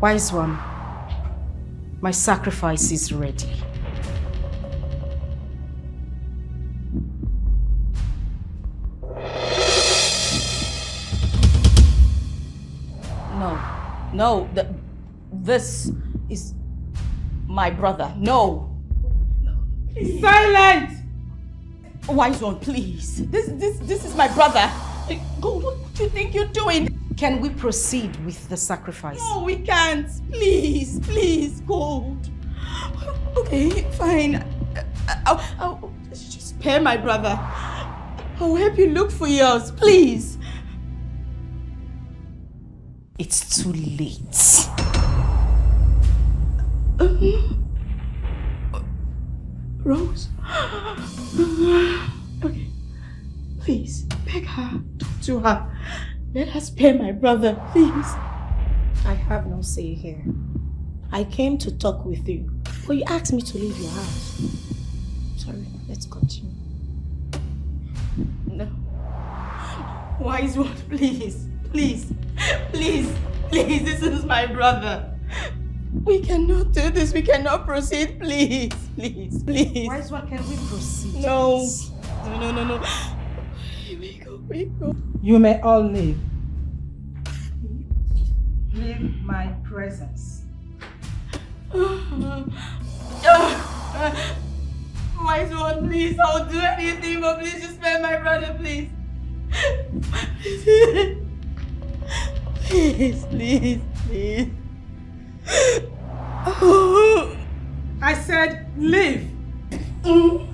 Wise one, my sacrifice is ready. No, this is my brother. No. Silence! Wise one, please. This is my brother. Gold, what do you think you're doing? Can we proceed with the sacrifice? No, we can't. Please, Gold. Okay, fine. I'll just spare my brother. I'll help you look for yours, please. It's too late. Rose? Okay. Please, beg her. Talk to her. Let her spare my brother, please. I have no say here. I came to talk with you, but you asked me to leave your house. Sorry, let's continue. No. Wise one, please. Please, this is my brother. We cannot do this. We cannot proceed. Please. Wise one, can we proceed? No. We go. You may all leave. Leave my presence. Wise one, please. I'll do anything, but please just spare my brother, please. Please. I said leave. No.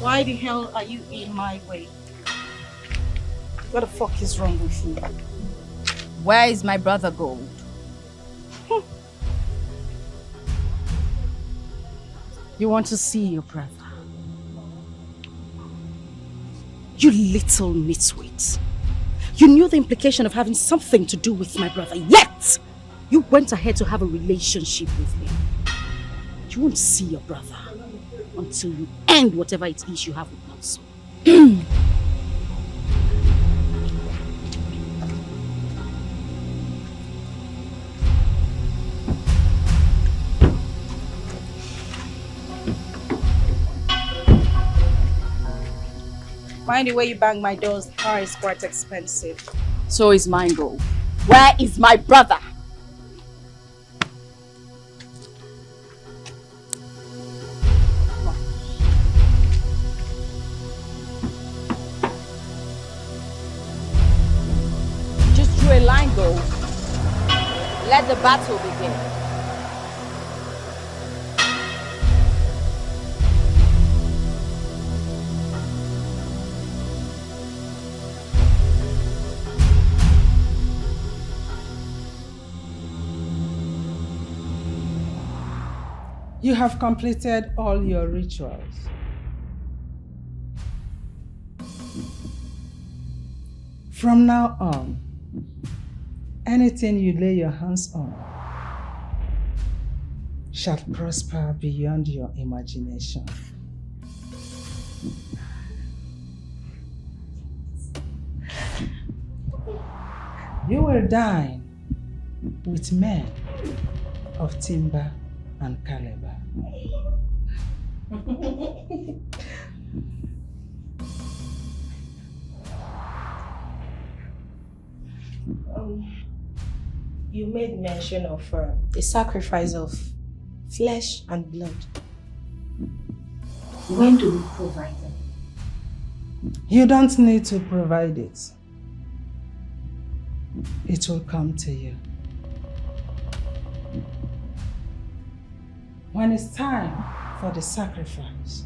Why the hell are you in my way? What the fuck is wrong with you? Where is my brother Gold? You want to see your brother? You little nitwit. You knew the implication of having something to do with my brother, yet you went ahead to have a relationship with him. You won't see your brother until you end whatever it is you have with Nonso. Mind the way you bang my doors, the car is quite expensive. So is mine, Gold. Where is my brother? Just drew a line, Gold. Let the battle begin. You have completed all your rituals. From now on, anything you lay your hands on shall prosper beyond your imagination. You will dine with men of timber and caliber. You made mention of the sacrifice of flesh and blood. When do we provide them? You don't need to provide it. it will come to you. When it's time for the sacrifice,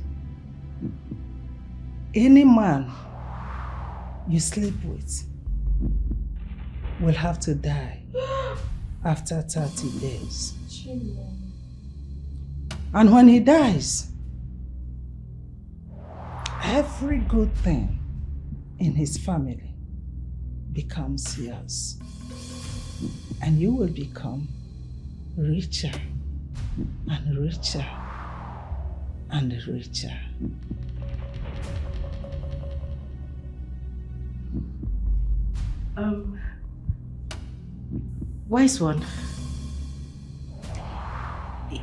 any man you sleep with will have to die after 30 days. And when he dies, every good thing in his family becomes yours. And you will become richer and richer and richer. Wise one,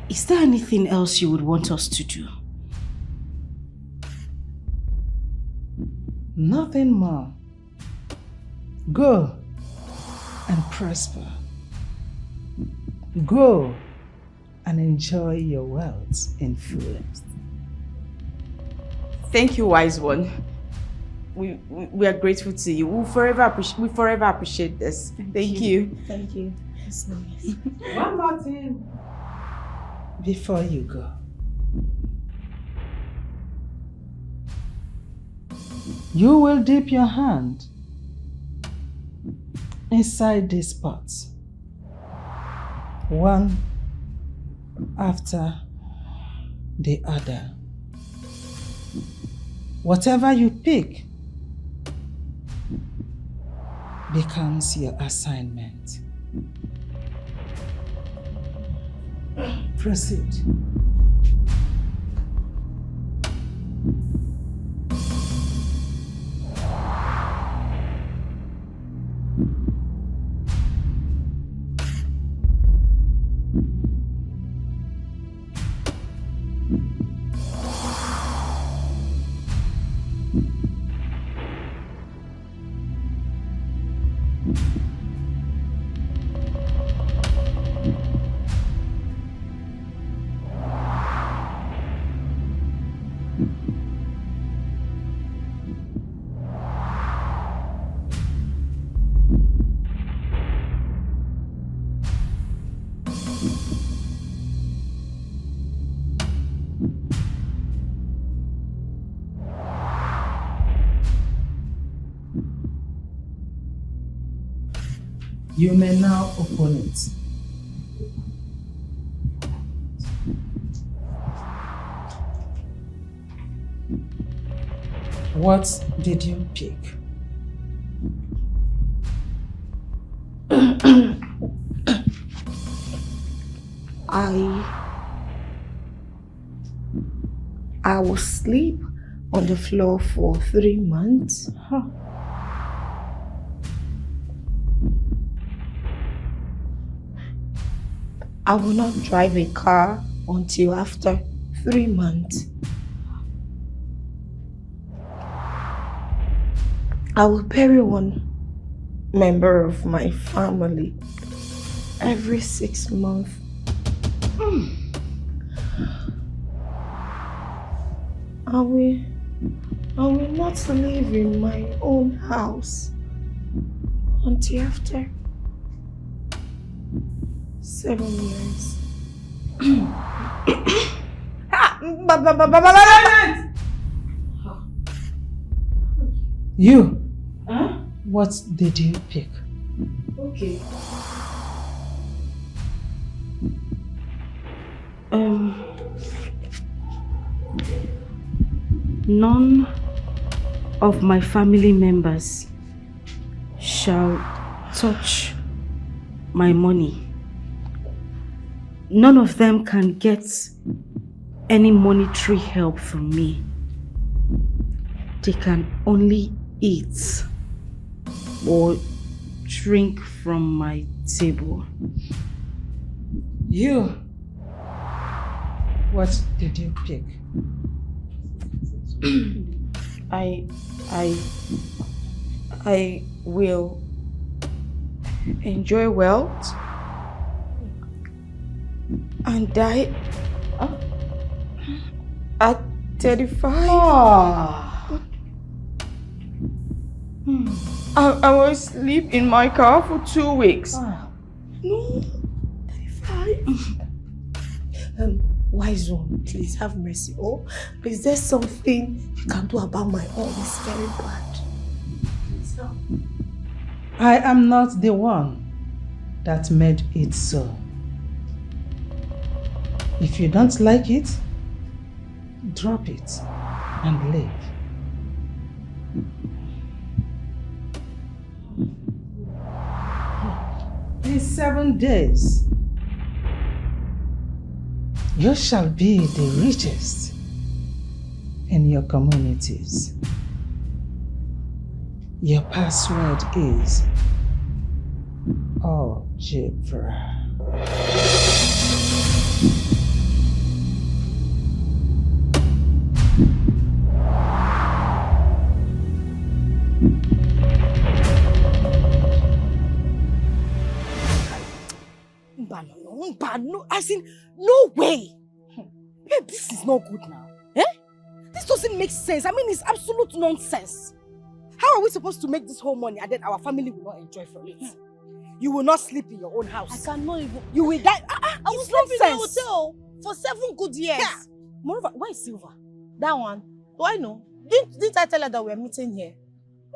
is there anything else you would want us to do? Nothing more. Go and prosper. Go and enjoy your wealth in fullest. Thank you, wise one. We are grateful to you. We forever appreciate this. Thank you. Thank you. That's nice. One more thing before you go. You will dip your hand inside these pots, one after the other. Whatever you pick becomes your assignment. Proceed. You may now open it. What did you pick? I will sleep on the floor for 3 months. I will not drive a car until after 3 months. I will bury one member of my family every 6 months. I will not live in my own house until after 7 years. You? Huh? What did you pick? Okay. None of my family members shall touch my money. None of them can get any monetary help from me. They can only eat or drink from my table. You? What did you pick? I will enjoy wealth and die at 35. I will sleep in my car for 2 weeks. No, 35. Wise one, please have mercy. Oh, please, there's something you can do about my arm. It's very bad. Please help. I am not the one that made it so. If you don't like it, drop it and leave. In 7 days, you shall be the richest in your communities. Your password is algebra. No, as in, no way. Babe, this is not good now. Eh? This doesn't make sense. I mean, it's absolute nonsense. How are we supposed to make this whole money and then our family will not enjoy from it? You will not sleep in your own house. I cannot even. You will die. I was sleeping in a hotel for 7 good years. Yeah. Moreover, where is Silva? That one. Do I know? Didn't I tell her that we're meeting here?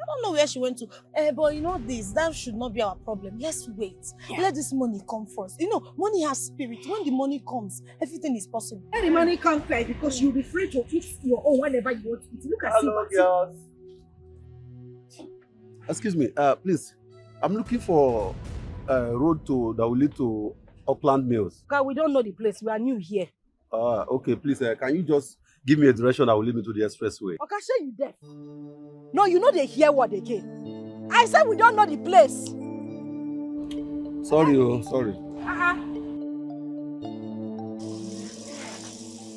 I don't know where she went to. But you know this, that should not be our problem. Let's wait. Yeah. Let this money come first. You know, money has spirit. When the money comes, everything is possible. When the money comes first, because you'll be free to eat your own whenever you want to eat. Look at Hello, girls. Excuse me, please. I'm looking for a road that will lead to Upland Mills. God, we don't know the place. We are new here. Okay, please, can you just give me a direction that will lead me to the expressway? Okay, sure you deaf. No, you know they hear what they get. I said we don't know the place. Sorry, sorry.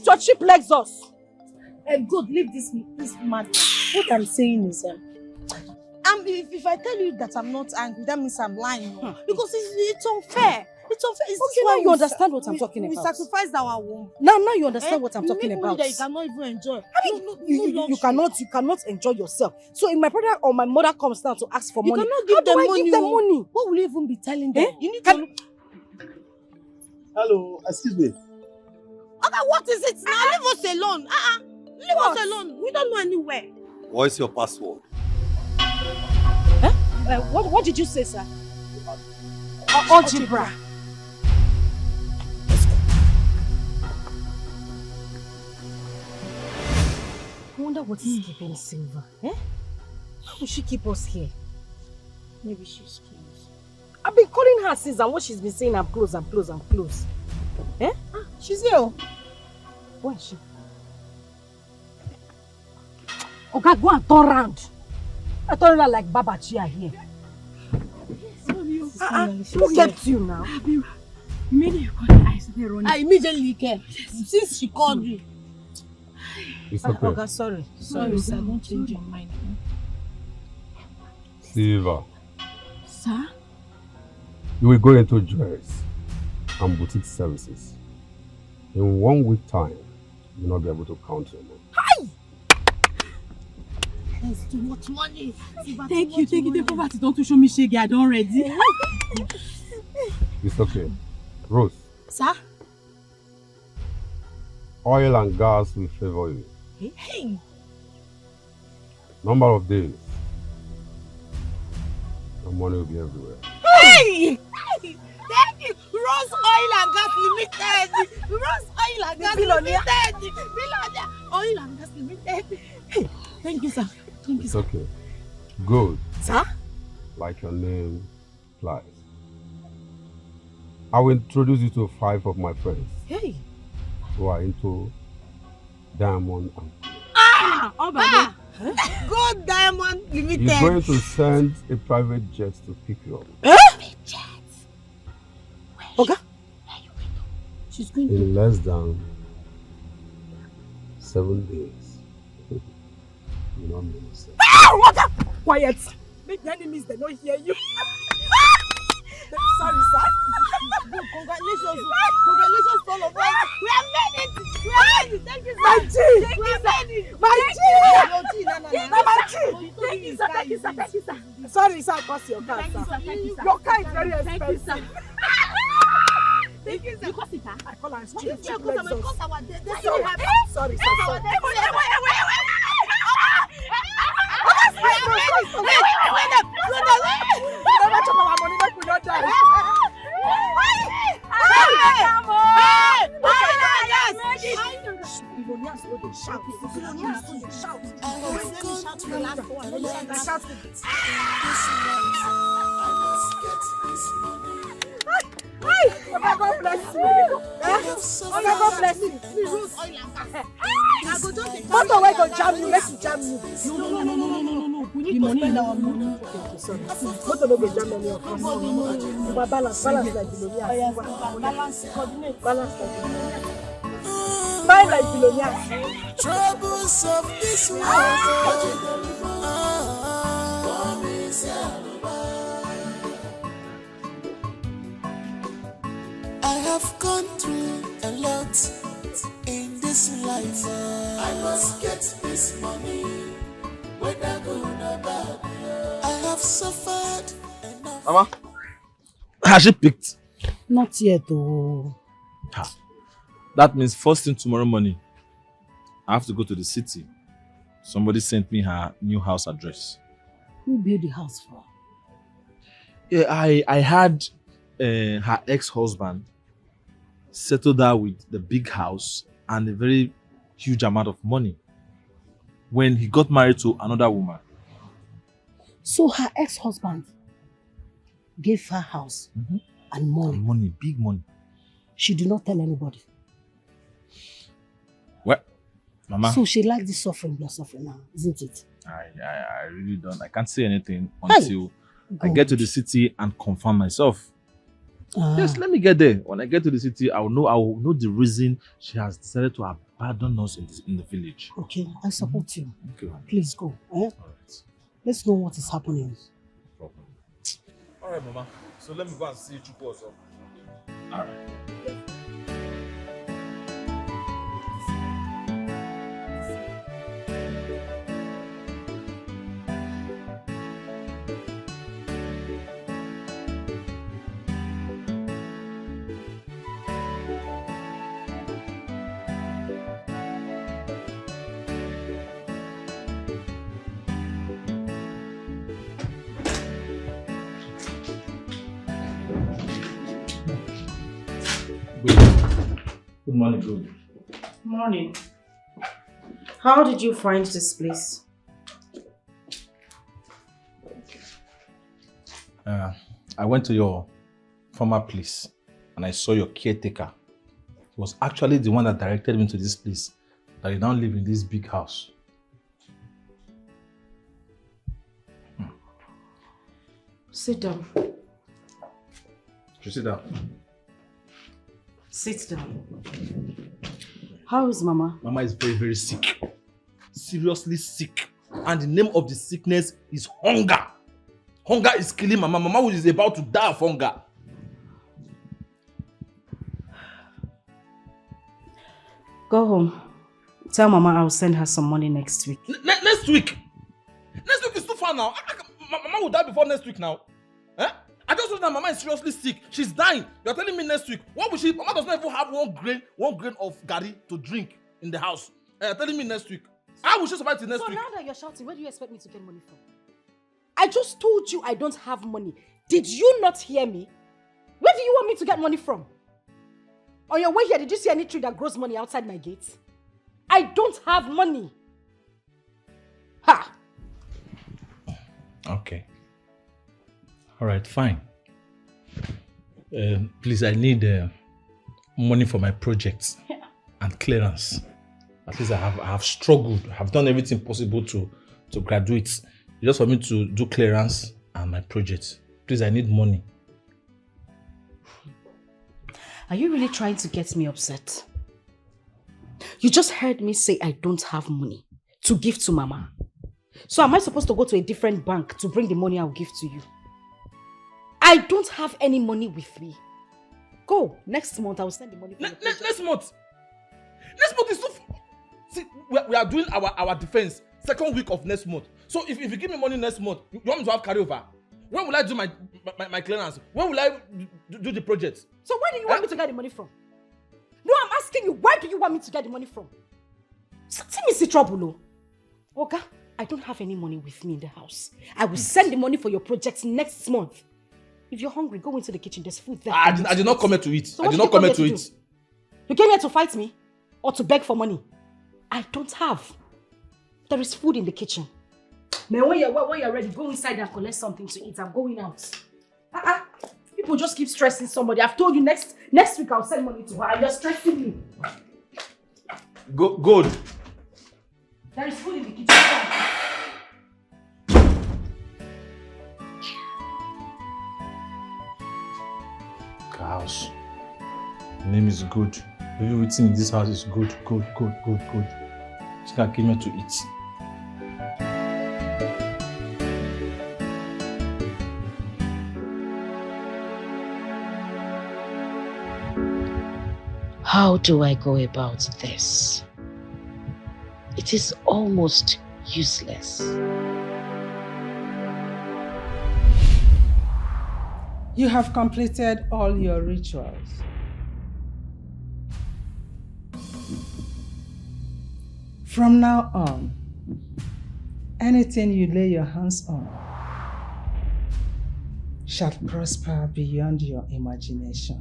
Your cheap Lexus. Good, leave this madness. What I'm saying is, if I tell you that I'm not angry, that means I'm lying. Because it's unfair. It's unfair. Okay, now you understand what I'm talking about. We sacrificed our womb. Now you understand what I'm talking about. That you cannot even enjoy. I mean, you cannot enjoy yourself. So if my brother or my mother comes down to ask for money, cannot give them money. Give them money? What will you even be telling them? You need to. Hello, excuse me. Okay, what is it now? Leave us alone. Leave us alone. We don't know anywhere. What is your password? What did you say, sir? Algebra. I wonder what is keeping Silva. How will she keep us here? Maybe she's close. I've been calling her since, and what she's been saying, I'm close. She's here. Where is she? Okay, go and turn around. I turn around like Baba Chia here. Who kept you now? You made her call her eyes and running. I immediately came. Since she called you. It's okay. Okay, sorry, sir. Don't change your mind. Silva. Sir? You will go into jewelries and boutique services. In 1 week time, you will not be able to count your money. Hi! There's too much money. Thank you. The poverty don't show me shaggy. I don't ready. It's okay. Rose. Sir? Oil and gas will favor you. Hey! Number of days. Your money will be everywhere. Hey! Thank you! Rose Oil and Gas Limited! Rose Oil and Gas Limited! Oil and Gas Limited! Hey, thank you, sir. It's okay. Good. Sir? Like your name implies. I will introduce you to 5 of my friends. Hey! Who are into diamond and Gold Diamond Limited! He's going to send a private jet to pick you up. Private jet? Okay. She's going to... In less than 7 days. You know what I'm saying? Quiet! Make the enemies, they don't hear you. Sorry, sir. Congratulations. Congratulations to all of us. We have made it. We have made it. Thank you, sir. My G! Thank you, sir. My G! Thank you, sir. Thank you, sir. Thank you, sir. Sorry, sir, cost your car, Thank you, sir. sir. Thank you, sir. Your car is very expensive. Thank you, sir. Thank you, sir. You cost it, huh? I call her Yes, stupid because Lexus. I'm cost our debt. Sorry, sir. Sorry. God bless you. God bless you. Motor wey go jam you, make you jam you. No. We need to spend our money. Okay, sorry. Motor no go jam any of us. No. Balance like billionaire. Balance, coordinate. Balance like billionaire. Smile like billionaire. Troubles of this I have gone through a lot in this life. I must get this money, whether good or bad. I have suffered enough. Mama, has she picked? Not yet, oh. That means first thing tomorrow morning, I have to go to the city. Somebody sent me her new house address. Who built the house for? Yeah, I had her ex-husband settled her with the big house and a very huge amount of money when he got married to another woman. So her ex-husband gave her house and money. And money, big money. She did not tell anybody. Well, Mama. So she likes the suffering you're suffering now, isn't it? I really don't. I can't say anything until I get to the city and confirm myself. Yes, let me get there. When I get to the city, I will know the reason she has decided to abandon us in the village. Okay, I support you. Okay. Please go. Eh? All right. Let's know what is happening. No problem. All right, Mama. So let me go and see Chuku also. All right. Good morning, good. Morning. How did you find this place? I went to your former place and I saw your caretaker. He was actually the one that directed me to this place, that you now live in this big house. Sit down. You sit down. Sit down. How is Mama? Mama is very, very sick. Seriously sick. And the name of the sickness is hunger. Hunger is killing Mama. Mama is about to die of hunger. Go home. Tell Mama I'll send her some money next week. Next week? Next week is too far now. Mama will die before next week now. Eh? I just know that Mama is seriously sick. She's dying. You're telling me next week. What will she? Mama does not even have one grain of gari to drink in the house. You're telling me next week. How will she survive till next week? So now that you're shouting, where do you expect me to get money from? I just told you I don't have money. Did you not hear me? Where do you want me to get money from? On your way here, did you see any tree that grows money outside my gate? I don't have money. Ha! Okay. All right, fine. Please, I need money for my projects and clearance. At least I have struggled. I have done everything possible to graduate. Just for me to do clearance and my projects. Please, I need money. Are you really trying to get me upset? You just heard me say I don't have money to give to Mama. So am I supposed to go to a different bank to bring the money I'll give to you? I I don't have any money with me. Go. Next month, I will send the money for the project. Next month? Next month is so... See, we are doing our defense second week of next month. So if you give me money next month, you want me to have carryover? When will I do my clearance? When will I do the project? So where do you want me to get the money from? No, I'm asking you, where do you want me to get the money from? Something is in trouble, oh. Okay, I don't have any money with me in the house. I will send the money for your project next month. If you're hungry, go into the kitchen. There's food there. I did not come here to eat. So I did not come here to eat. You came here to fight me? Or to beg for money? I don't have. There is food in the kitchen. Man, when you're ready, go inside and collect something to eat. I'm going out. People just keep stressing somebody. I've told you next week I'll send money to her and you're stressing me. Good. There is food in the kitchen. House. The name is good. Everything in this house is good. She came here to eat. How do I go about this? It is almost useless. You have completed all your rituals. From now on, anything you lay your hands on shall prosper beyond your imagination.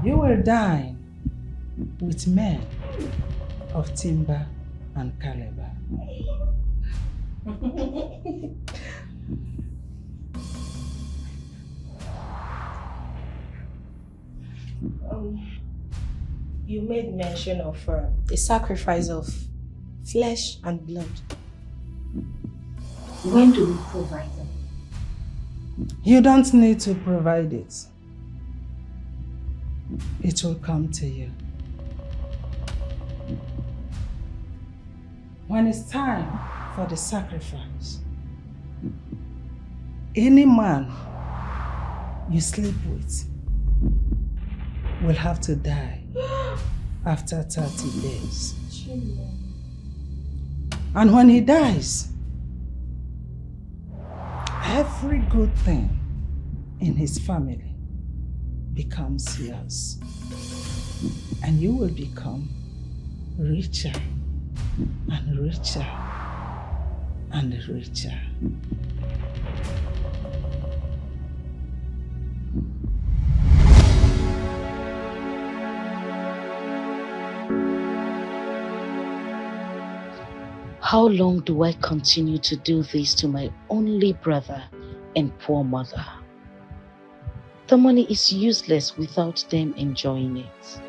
You will dine with men of timber and caliber. You made mention of a sacrifice of flesh and blood. When do we provide them? You don't need to provide it. It will come to you. When it's time for the sacrifice, any man you sleep with will have to die after 30 days. And when he dies, every good thing in his family becomes yours. And you will become richer and richer and richer. How long do I continue to do this to my only brother and poor mother? The money is useless without them enjoying it.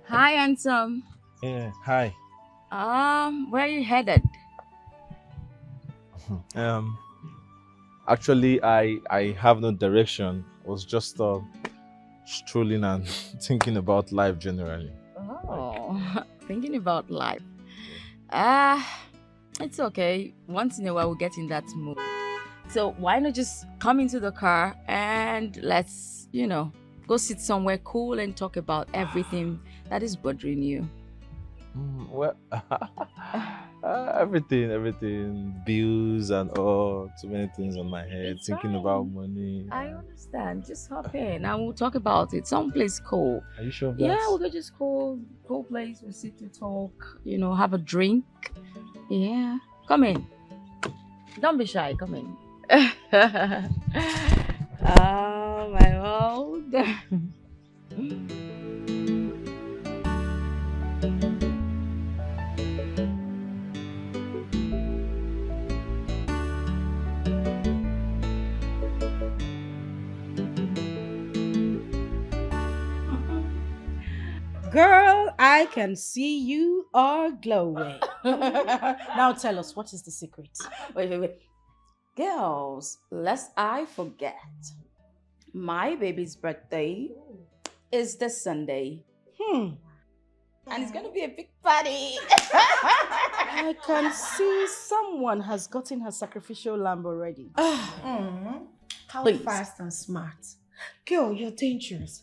Hi, handsome. Yeah, hi. Where are you headed? Actually, I have no direction. I was just strolling and thinking about life generally. Oh, thinking about life. It's okay. Once in a while, we'll get in that mood. So why not just come into the car and let's, go sit somewhere cool and talk about everything that is bothering you. Well, everything, bills and all, too many things on my head, It's thinking fine. about money. I understand. Just hop in and we'll talk about it. Someplace cool. Are you sure of that? Yeah, we could just cool place. We'll sit to talk, have a drink. Yeah. Come in. Don't be shy. Come in. Oh, my old. Girl, I can see you are glowing. Now tell us, what is the secret? Wait. Girls, lest I forget, my baby's birthday is this Sunday. And it's gonna be a big party. I can see someone has gotten her sacrificial lamb already. How Please. fast and smart. Girl, you're dangerous.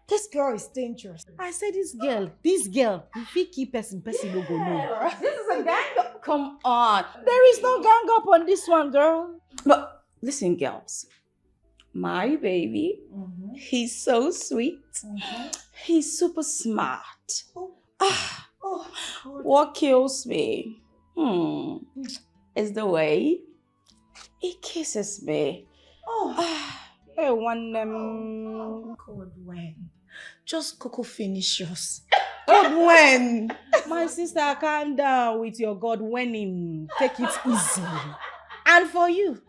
This girl is dangerous. I said this girl, if he keep person no go know. This is a gang up. Come on. There is no gang up on this one, girl. But listen, girls. My baby, he's so sweet. He's super smart. What kills me is the way he kisses me. Hey, one God, when? Just Coco finish yours. God, when? My sister, calm down with your God winning. Take it easy. And for you,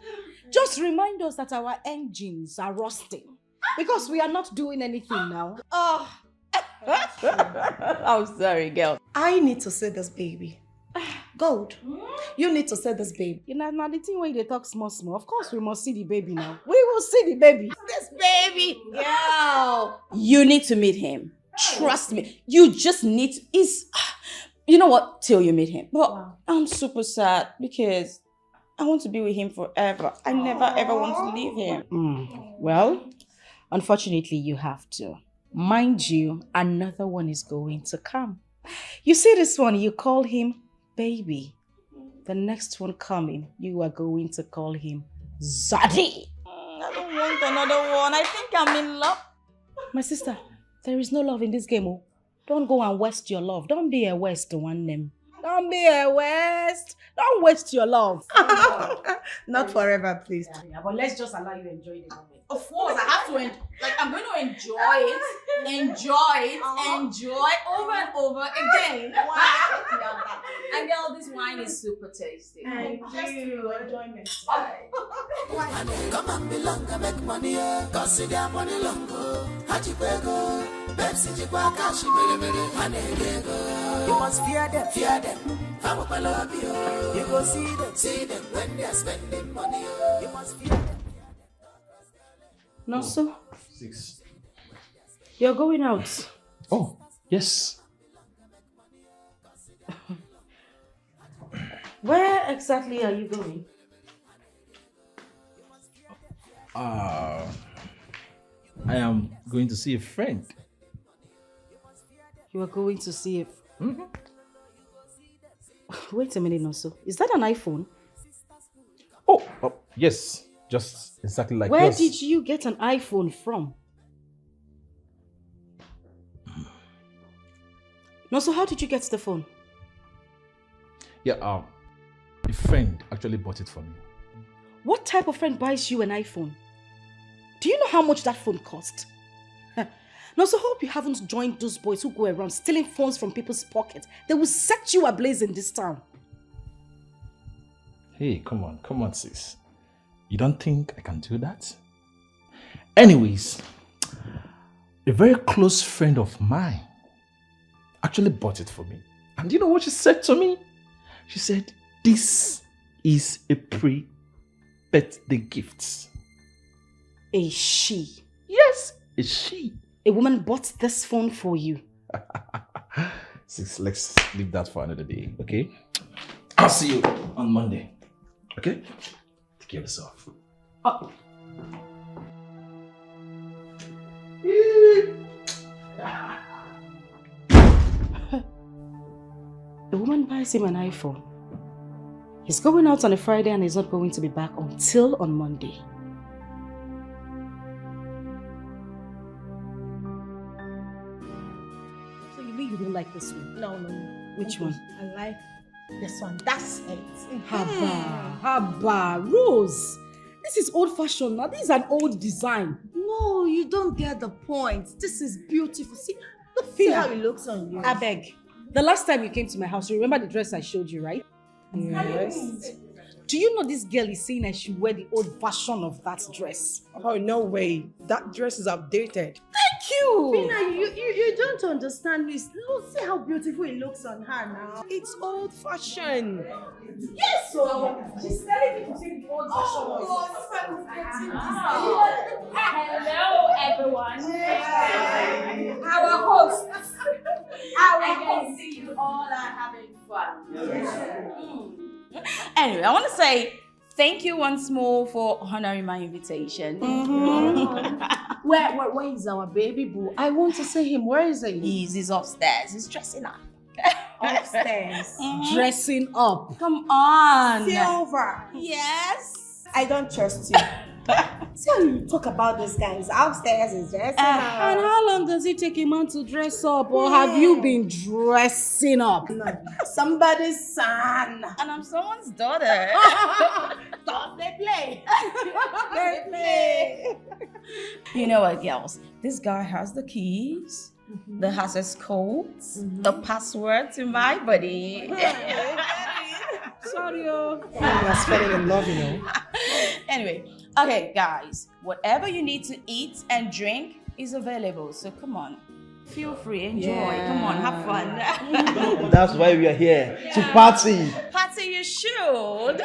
just remind us that our engines are rusting because we are not doing anything now. I'm sorry, girl. I need to see this baby. Gold, you need to see this baby. Now the thing when they talk small. Of course, we must see the baby now. We will see the baby. This baby, girl. You need to meet him. Trust me. You just need to. You know what? Till you meet him. But I'm super sad because I want to be with him forever. I never ever want to leave him. Well, unfortunately, you have to. Mind you, another one is going to come. You see this one, you call him baby. The next one coming, you are going to call him Zaddy. I don't want another one. I think I'm in love. My sister, there is no love in this game. Oh. Don't go and waste your love. Don't be a waste one name. Don't be a waste. Don't waste your love. Not forever, please. Yeah, but let's just allow you enjoy the moment. Of course, I have to I'm going to enjoy over and over again. And girl, this wine is super tasty. Just for enjoyment. Come and belong and make money, cause see their money long go. Hachipego, Pepsi, Chipaka, Shimere, you must fear them. I'm up, I love you. You go see them when they're spending money. You must fear them. No, so 6. you're going out. Oh, yes. Where exactly are you going? I am going to see a friend. You are going to see if. Wait a minute, Noso. Is that an iPhone? Oh, yes. Just exactly like Where yours. did you get an iPhone from? Noso, how did you get the phone? Yeah, a friend actually bought it for me. What type of friend buys you an iPhone? Do you know how much that phone cost? Noso, hope you haven't joined those boys who go around stealing phones from people's pockets. They will set you ablaze in this town. Hey, come on, sis. You don't think I can do that? Anyways, a very close friend of mine actually bought it for me. And you know what she said to me? She said, this is a pre-birthday gift. A she? Yes, a she. A woman bought this phone for you. Sis, let's leave that for another day, okay? I'll see you on Monday, okay? Take care of yourself. Oh. the woman buys him an iPhone. He's going out on a Friday and he's not going to be back until on Monday. So you mean you don't like this one? No. Which one? I like this one. That's it. Haba, Rose. This is old-fashioned now. This is an old design. No, you don't get the point. This is beautiful. See how it looks on you. I beg. The last time you came to my house, you remember the dress I showed you, right? Yes. Do you know this girl is saying I should wear the old version of that dress? Oh, no way. That dress is outdated. Thank you! Fina, you don't understand this. Look, see how beautiful it looks on her now. It's old-fashioned. Yes, so She's telling me to take the old version of Hello, everyone. our host. I can see you all are having fun. Anyway, I want to say thank you once more for honoring my invitation. where is our baby boo? I want to see him. Where is he? He's upstairs. He's dressing up. Upstairs. Dressing up. Come on. Silver. Yes. I don't trust you. See how you talk about this guy. He's upstairs, he's dressing up. And how long does it take a man to dress up? Or have you been dressing up? Somebody's son. And I'm someone's daughter. Stop, they play. They play. You know what, girls? This guy has the keys, the access codes, the password to my body. Sorry, oh. That's falling in love, you know. Anyway, okay, guys, whatever you need to eat and drink is available. So come on, feel free, enjoy. Yeah. Come on, have fun. That's why we are here, to party. Party, you should.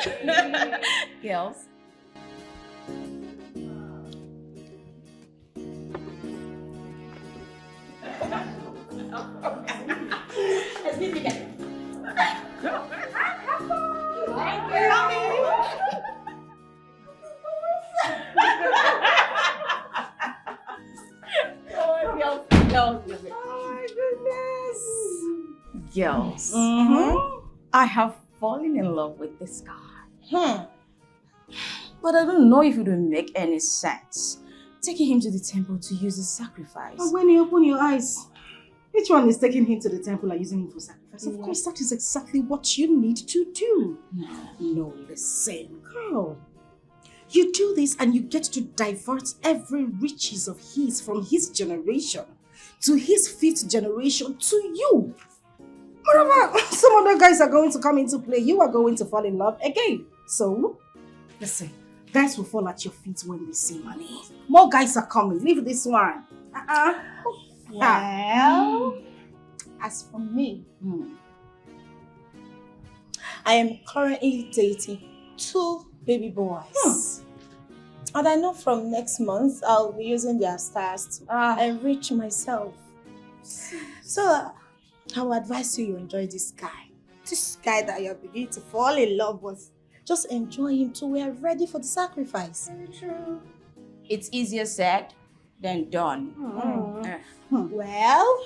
Girls. Excuse me, guys. Girls, I have fallen in love with this guy. But I don't know if it will make any sense taking him to the temple to use his sacrifice. But when you open your eyes, which one is taking him to the temple and using him for sacrifice? Of course, that is exactly what you need to do. No, listen, girl. You do this and you get to divert every riches of his from his generation to his 5th generation to you. Moreover, some other guys are going to come into play. You are going to fall in love again. So, listen, guys will fall at your feet when they see money. More guys are coming. Leave this one. Well, as for me, I am currently dating 2 baby boys. And I know from next month, I'll be using their stars to enrich myself. So, I would advise you enjoy this guy. This guy that you're beginning to fall in love with. Just enjoy him till we are ready for the sacrifice. Very true. It's easier said than done. Well,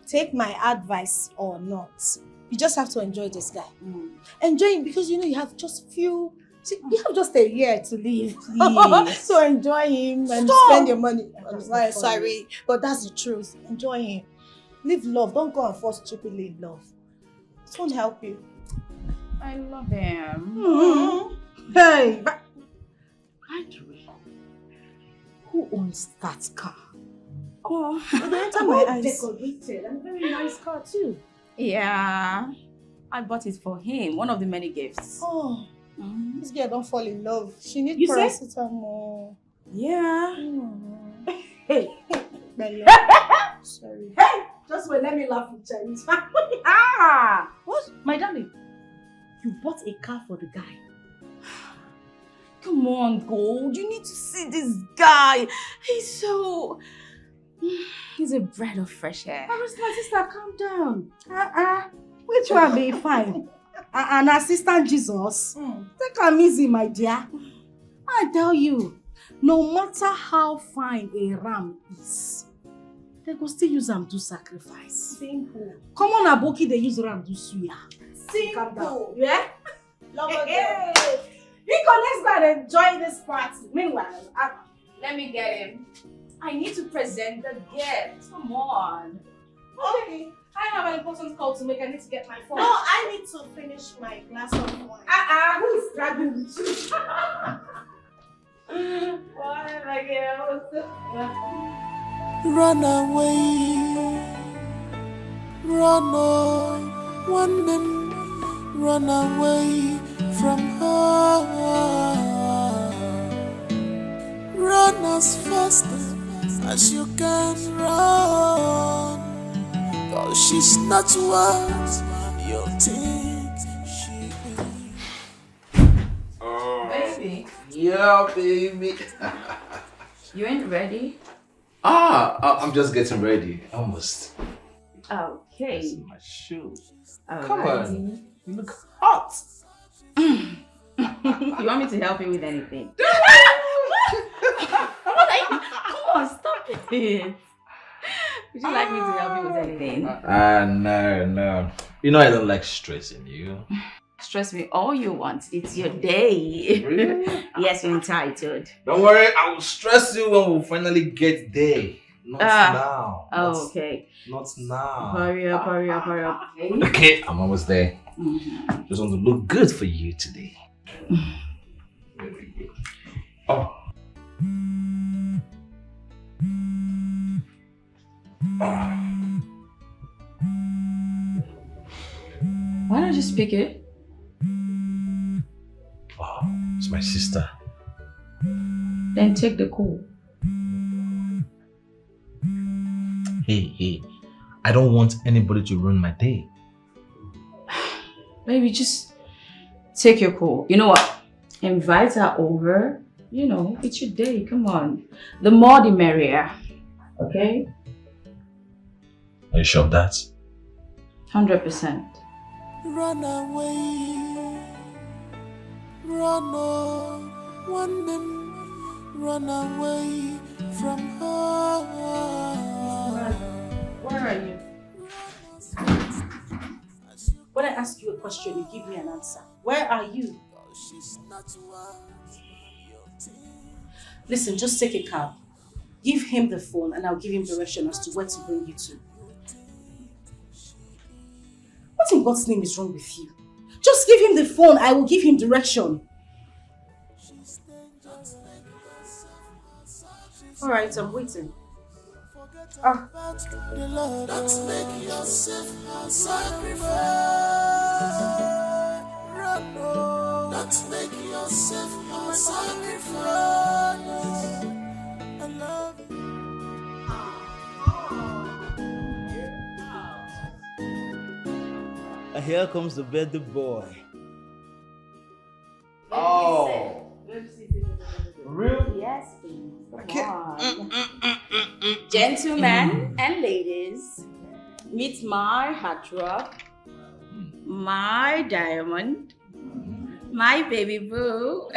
take my advice or not. You just have to enjoy this guy. Enjoy him because you know you have just you have just a year to live. So enjoy him and spend your money. I'm sorry, but that's the truth. Enjoy him. Live love. Don't go and fall stupidly in love. It won't help you. I love him. Hey, but by the way, who owns that car? Oh, enter my eyes. Decorated and very nice car too. Yeah, I bought it for him. One of the many gifts. Oh, this girl don't fall in love. She needs paracetamol. Yeah. Hey. Sorry. Hey! Just wait, let me laugh in Chinese. What? My darling, you bought a car for the guy. Come on, Gold. You need to see this guy. He's a breath of fresh air. My sister, calm down. Which one be fine? An assistant Jesus? Take am easy, my dear. I tell you, no matter how fine a ram is, they go still use them to sacrifice. Simple. Come on, Aboki, they use them to suya. Simple. Yeah? Love Hey. Nico, let's go and enjoy this party. Meanwhile, Let me get him. I need to present the gift. Come on. okay. I have an important call to make. I need to get my phone. No, I need to finish my glass of wine. Who is dragging with you? What, my girl? Run away, run away, one man, run away from her. Run as fast as you can run, 'cause she's not what you think she is. Baby, Yeah, baby. you ain't ready? I'm just getting ready. Almost. Okay. My shoes. Alrighty. Come on. You look hot. You want me to help you with anything? Come on, stop it. Would you like me to help you with anything? No. You know I don't like stressing you. Stress me all you want. It's your day. Really? Yes, you're entitled. Don't worry, I will stress you when we finally get there. Not now. Oh, okay. Not now. Hurry up. Okay, I'm almost there. Just want to look good for you today. Very good. Oh. Why don't you speak it? Oh, it's my sister. Then take the call. Hey, I don't want anybody to ruin my day. Baby, just take your call. You know what? Invite her over. You know, it's your day. Come on. The more the merrier. Okay? Are you sure of that? 100%. Run away, run away, one man, run away from her. Where are you? When I ask you a question, you give me an answer. Where are you? Listen, just take a cab. Give him the phone and I'll give him direction as to where to bring you to. What in God's name is wrong with you? Just give him the phone, I will give him direction. Alright, I'm waiting. Don't make yourself a sacrifice. Don't make yourself a sacrifice. I love you. Here comes the birthday boy. Oh. Real? Yes, please. Come on. Gentlemen and ladies, meet my heartthrob, my diamond, my baby boo.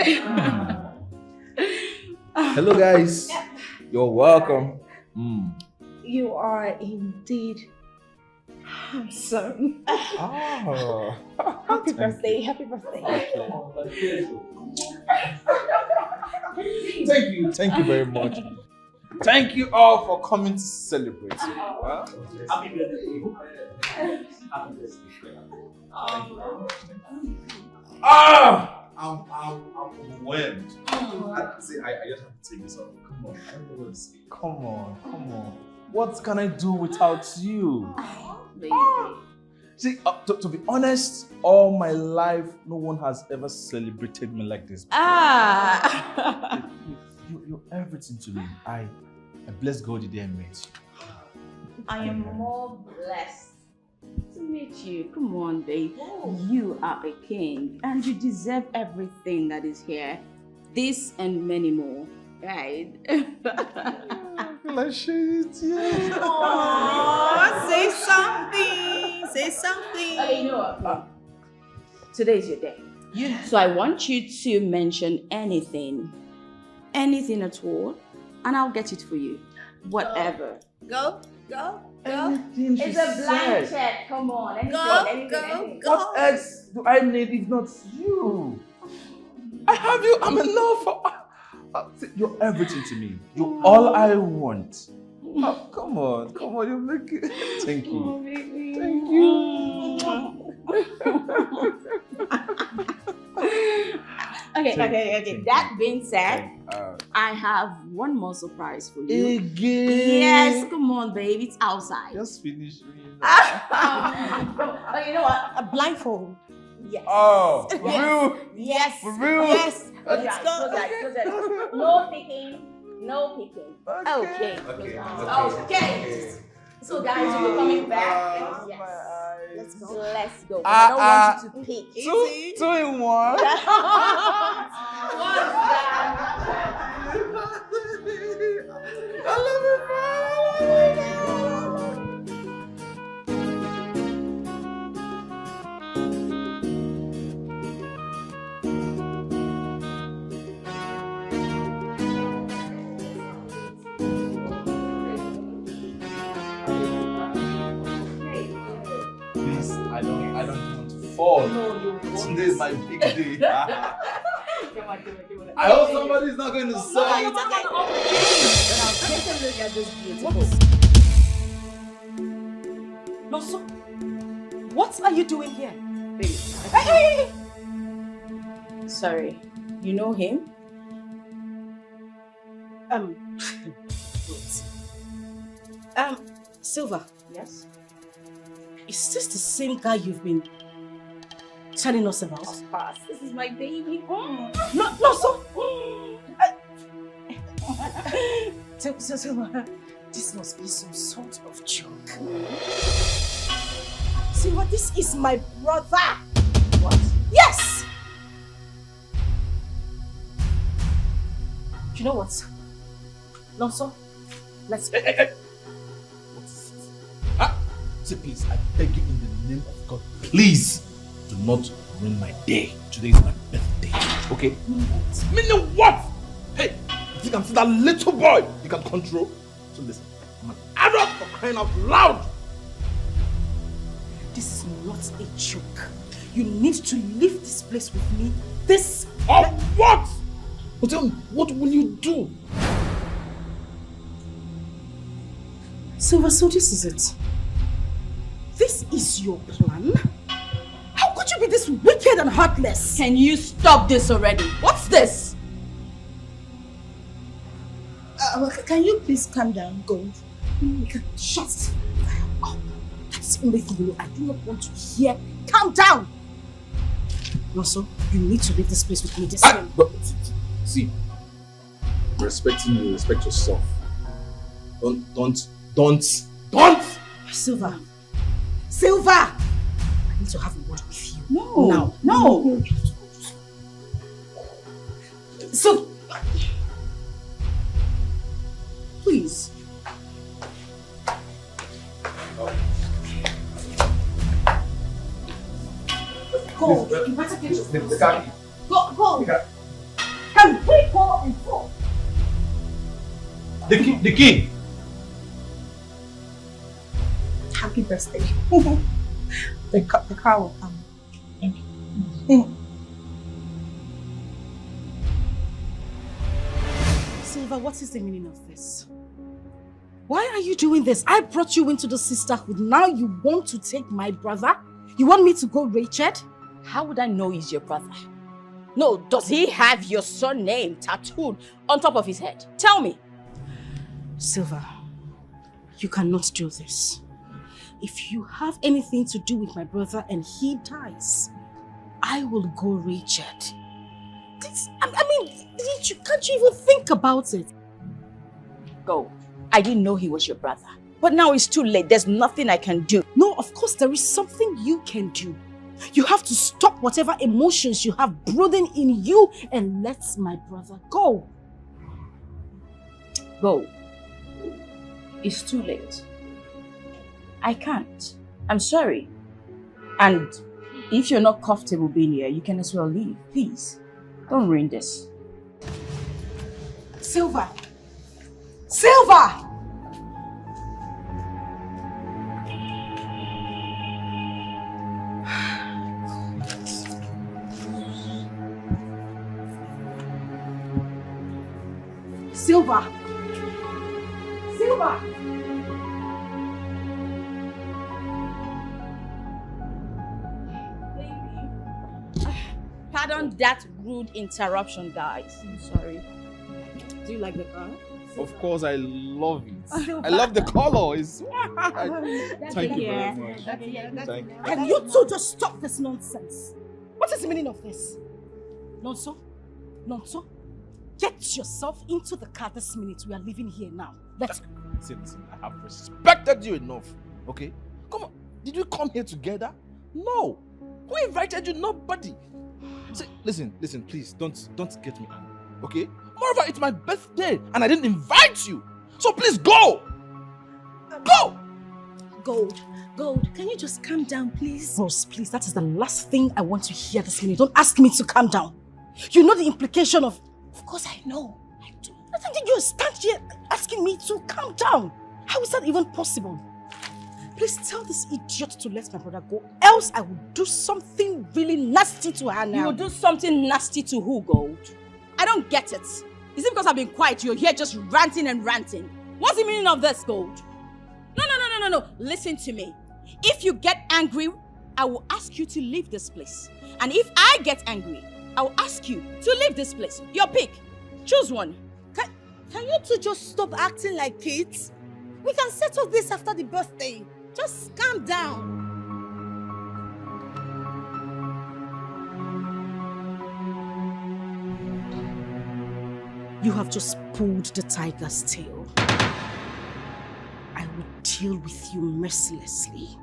Hello, guys. You're welcome. You are indeed handsome. Oh. Happy birthday, happy birthday. Thank you very much. Thank you all for coming to celebrate. Huh? Happy birthday. Happy birthday. I'm overwhelmed. I just have to take this off. Come on, I don't know what to say. Come on. What can I do without you? Baby. See, to be honest, all my life, no one has ever celebrated me like this before. You're everything to me. I bless God the day I met you. I am more blessed to meet you. Come on, babe. You are a king and you deserve everything that is here. This and many more, right? Let's share it, yeah. Aww, say something. Say something. Okay, you know what? Today is your day. Yeah. So I want you to mention anything at all, and I'll get it for you. Whatever. Go. Go. Anything she It's a blank said. check. Come on. Anything, Go. anything. What else do I need if not you? I have you. I'm enough. See, you're everything to me. You're all I want. Oh, come on, you make it. Thank you. Oh, baby. Thank you. Okay. That being said, I have one more surprise for you. Again? Yes, come on, babe. It's outside. Just finish me. Oh, you know what? A blindfold. Yes. Oh, for Yes. real? Yes. For real? Yes. Okay. Let's go. Close that. No picking. No picking. Okay. Okay. So guys, we're coming back. Yes. Let's go. Let's go. I don't want you to pick. Two in one. I love you, Please, I don't want to fall. No, you won't. Today is my big day. Come on. I hope somebody's not going to No, say. it's okay. Take a look at this beautiful. Noso, what are you doing here? Baby. Hey! Sorry. You know him? Wait. Silver. Yes. Is this the same guy you've been telling us about? Of course. This is my baby. No, so. Silver, this must be some sort of joke. Silver, this is my brother. What? Yes! You know what? Lonso, let's go. What is it? Say please, I beg you in the name of God, please do not ruin my day. Today is my birthday. Okay? Meaning what? Hey, if you can see that little boy you can control. So listen, I'm an adult for crying out loud. This is not a joke. You need to leave this place with me. This. Or what? But then, what will you do? Silver, so this is it. This is your plan? How could you be this wicked and heartless? Can you stop this already? What's this? Can you please calm down, Gold? Shut up. That's the only thing you know. I do not want to hear. Calm down. Also, you need to leave this place with me this time. See, respecting you, respect yourself. Don't. Silver! I need to have a word with you. No. No. So, please. Go. You better get your Go. Can we go and go? The key. Happy birthday. The car will come. Thank you. Silver, what is the meaning of this? Why are you doing this? I brought you into the sisterhood. Now you want to take my brother? You want me to go Rachel? How would I know he's your brother? No, does he have your surname tattooed on top of his head? Tell me. Silver, you cannot do this. If you have anything to do with my brother and he dies, I will go Rachel. Can't you even think about it? Go. I didn't know he was your brother. But now it's too late. There's nothing I can do. No, of course there is something you can do. You have to stop whatever emotions you have brooding in you and let my brother go. Go. It's too late. I can't. I'm sorry. And if you're not comfortable being here, you can as well leave. Please, don't ruin this. Silver! Silver! Silver! Silver! Pardon that rude interruption, guys. I'm sorry. Do you like the car? Of course, I love it. I love the color. It's thank you very much. Thank you. Can you two just stop this nonsense? What is the meaning of this? Nonso? Nonso? Get yourself into the car this minute. We are leaving here now. Let's go. Listen, I have respected you enough. Okay? Come on. Did we come here together? No. Who invited you? Nobody. See, listen, please, don't get me angry. Okay? Moreover, it's my birthday and I didn't invite you. So please go! Go! Gold, can you just calm down, please? Rose, please, that is the last thing I want to hear this minute. Don't ask me to calm down. You know the implication of... Of course I know. I do. I think you stand here asking me to calm down. How is that even possible? Please tell this idiot to let my brother go, else I will do something really nasty to her now. You will do something nasty to who, Gold? I don't get it. Is it because I've been quiet you're here just ranting and ranting? What's the meaning of this, Gold? No. Listen to me. If you get angry, I will ask you to leave this place. And if I get angry, I will ask you to leave this place. Your pick. Choose one. Can you two just stop acting like kids? We can settle this after the birthday. Just calm down. You have just pulled the tiger's tail. I will deal with you mercilessly.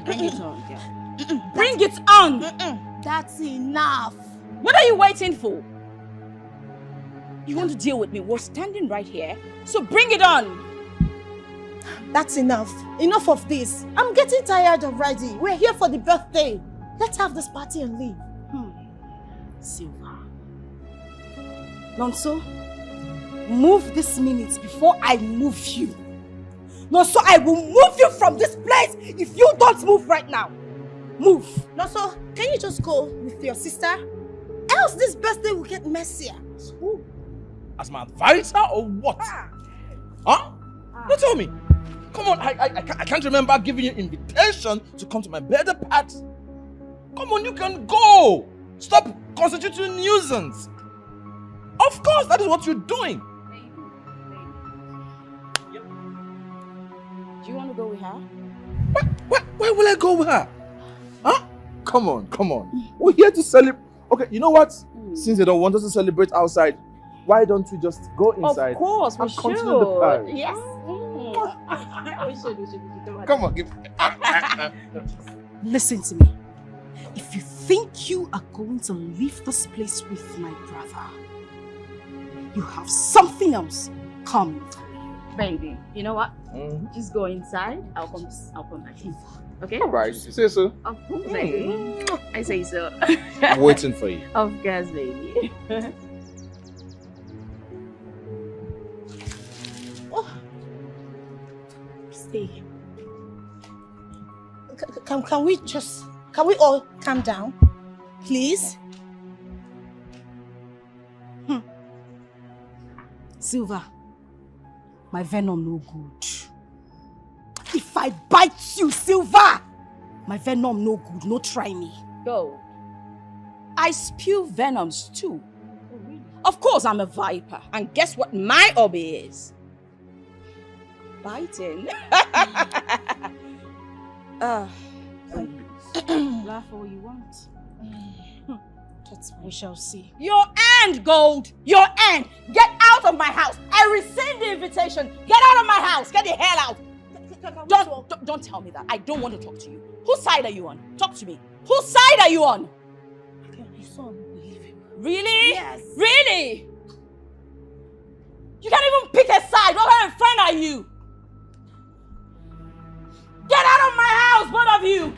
Bring it on, girl. Bring it on! That's enough. What are you waiting for? You want to deal with me? We're standing right here, so bring it on! That's enough. Enough of this. I'm getting tired already. We're here for the birthday. Let's have this party and leave. Silver. Nonso, move this minute before I move you. Nonso, I will move you from this place if you don't move right now. Move. Nonso, can you just go with your sister? Else this birthday will get messier. Who? As my advisor or what? Huh? You tell me. Come on, I can't remember giving you invitation to come to my birthday party. Come on, you can go. Stop constituting nuisance. Of course, that is what you're doing. Do you want to go with her? Where will I go with her? Huh? Come on. We're here to celebrate. Okay, you know what? Since they don't want us to celebrate outside, why don't we just go inside? Of course, we and should. continue the party? Yes. We should. Come on, give. Listen to me. If you think you are going to leave this place with my brother, you have something else coming for you. Baby, you know what? Just go inside. I'll come back in. Okay? All right, you say so. Of course, baby. I say so. I'm waiting for you. Of course, baby. Stay. Can we all calm down? Please? Silver, my venom no good. If I bite you, Silver, my venom no good. No try me. Go. I spew venoms too. Of course I'm a viper. And guess what my hobby is? Biting. Laugh all you want. We shall see. Your end, Gold! Your end! Get out of my house! I rescind the invitation! Get out of my house! Get the hell out! Don't tell me that. I don't want to talk to you. Whose side are you on? Talk to me. Whose side are you on? Really? Yes. Really? You can't even pick a side. What kind of friend are you? Get out of my house, both of you!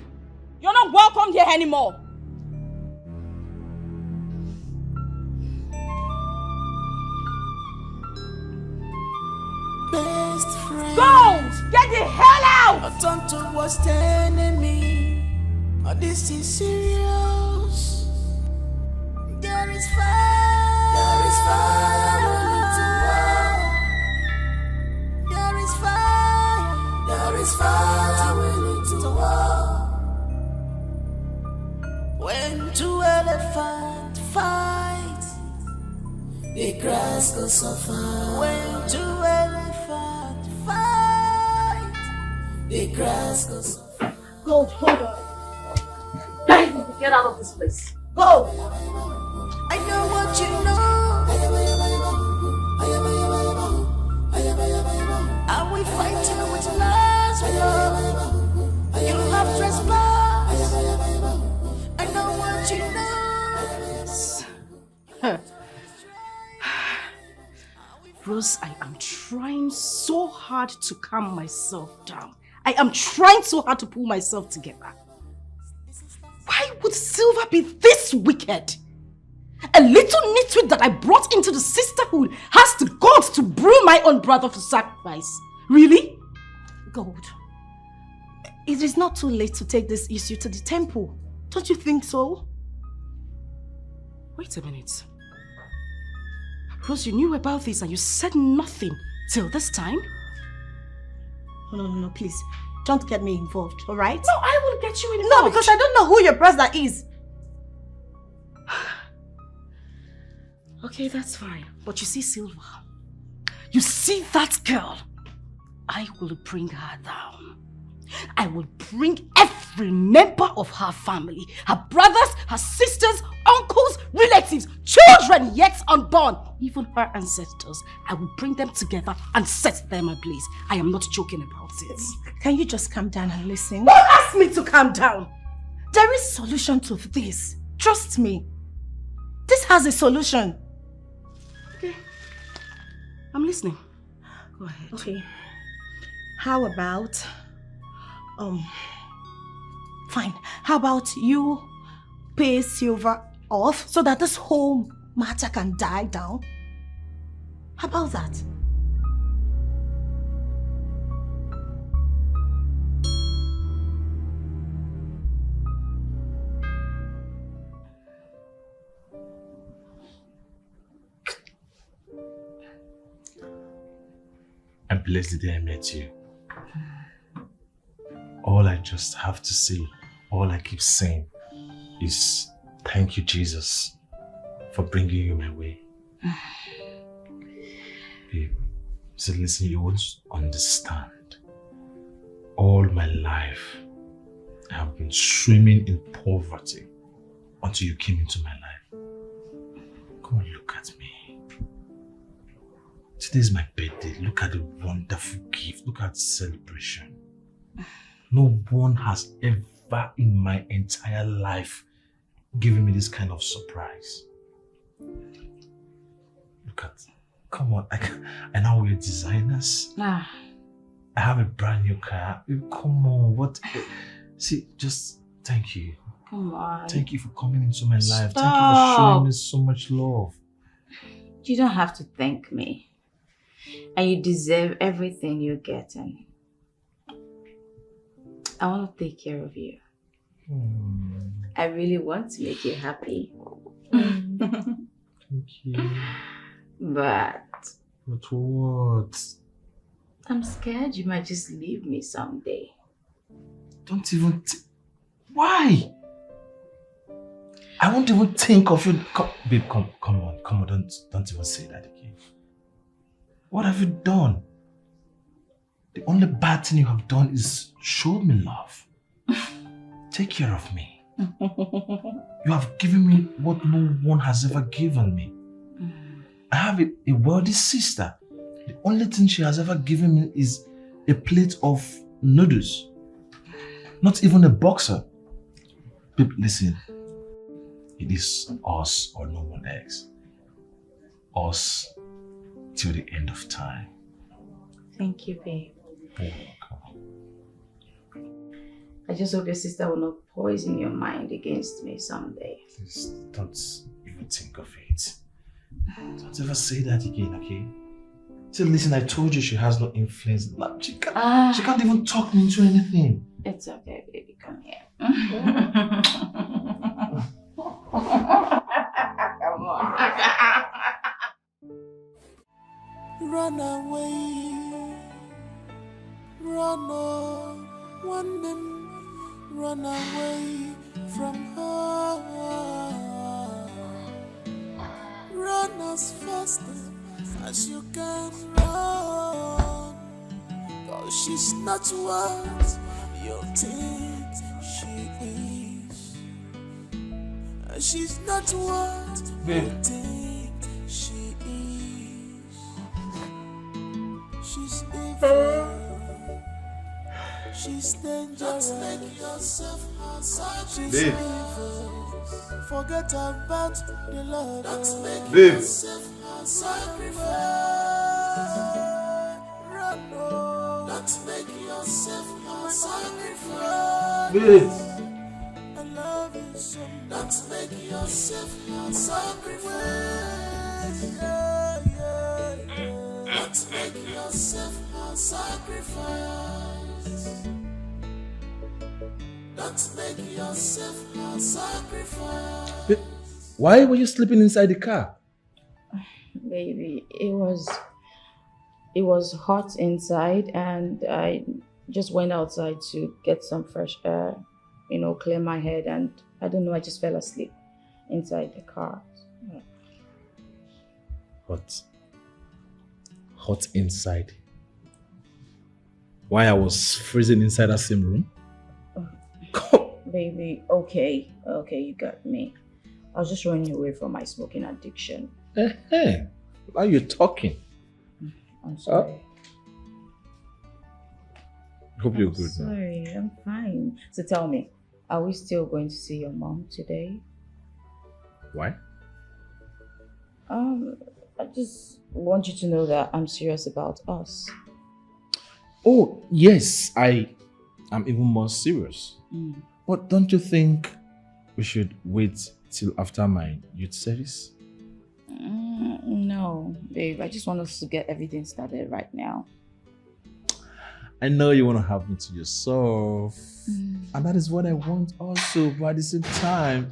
You're not welcome here anymore. Best friend. Gold! Get the hell out! Tonto was telling me, oh, this is serious. There is fire When two elephants fight, the grass goes suffer. When two elephants fight, the grass goes suffer. Gold, hold on. Get out of this place. Go! I know what you know. I will fight you with last blood. You have trespassed. I know what you know. Rose, I am trying so hard to calm myself down. I am trying so hard to pull myself together. Why would Silver be this wicked? A little nitwit that I brought into the sisterhood has the guts to brew my own brother for sacrifice. Really? Gold, it is not too late to take this issue to the temple. Don't you think so? Wait a minute. Rose, you knew about this and you said nothing till this time? No, please. Don't get me involved, all right? No, I will get you involved. No, because I don't know who your brother is. Okay, that's fine. But you see, Silver, you see that girl? I will bring her down. I will bring every member of her family, her brothers, her sisters, uncles, relatives, children yet unborn, even her ancestors. I will bring them together and set them ablaze. I am not joking about it. Can you just calm down and listen? Don't ask me to calm down. There is a solution to this. Trust me. This has a solution. Okay. I'm listening. Go ahead. Okay. How about... fine. How about you pay Silver off so that this whole matter can die down? How about that? I'm blessed the day I met you. All I just have to say, all I keep saying is thank you, Jesus, for bringing you my way. Babe, so listen, you won't understand. All my life, I have been swimming in poverty until you came into my life. Come on, look at me. Today is my birthday. Look at the wonderful gift. Look at the celebration. No one has ever in my entire life given me this kind of surprise. Look at, come on, I now wear designers. I have a brand new car. Come on, what? See, just thank you. Come on. Thank you for coming into my life. Thank you for showing me so much love. You don't have to thank me. And you deserve everything you're getting. I want to take care of you. I really want to make you happy. Thank you. But what? I'm scared you might just leave me someday. Don't even why? I won't even think of you. Babe, come on, don't even say that again. What have you done? The only bad thing you have done is show me love. Take care of me. You have given me what no one has ever given me. I have a wealthy sister. The only thing she has ever given me is a plate of noodles. Not even a boxer. Babe, listen. It is us or no one else. Us till the end of time. Thank you, babe. You're welcome. I just hope your sister will not poison your mind against me someday. Please don't even think of it. Don't ever say that again, okay? So listen, I told you she has no influence. She can't even talk me into anything. It's okay, baby. Come here. Come on. Run away, run on, one run away from her. fast as you can run. Cause she's not what you think she is. She's not what you think she is. She's evil. She's dangerous. Don't make yourself she's evil. Forget about the love. Don't make yourself sacrifice. Run, no. Don't make yourself sacrifice. I love you so much. Don't make yourself sacrifice. Don't make yourself sacrifice. Don't make yourself sacrifice. Why were you sleeping inside the car? Baby, it was hot inside and I just went outside to get some fresh air, clear my head, and I don't know, I just fell asleep inside the car. Hot inside? Why I was freezing inside that same room? Baby, okay, you got me. I was just running away from my smoking addiction. Hey, now you're talking. I'm sorry. Hope you're good. Sorry, I'm fine. So tell me, are we still going to see your mom today? Why? I just want you to know that I'm serious about us. Oh, yes, I am even more serious. But don't you think we should wait till after my youth service? No, babe. I just want us to get everything started right now. I know you want to have me to yourself. And that is what I want also. But at the same time,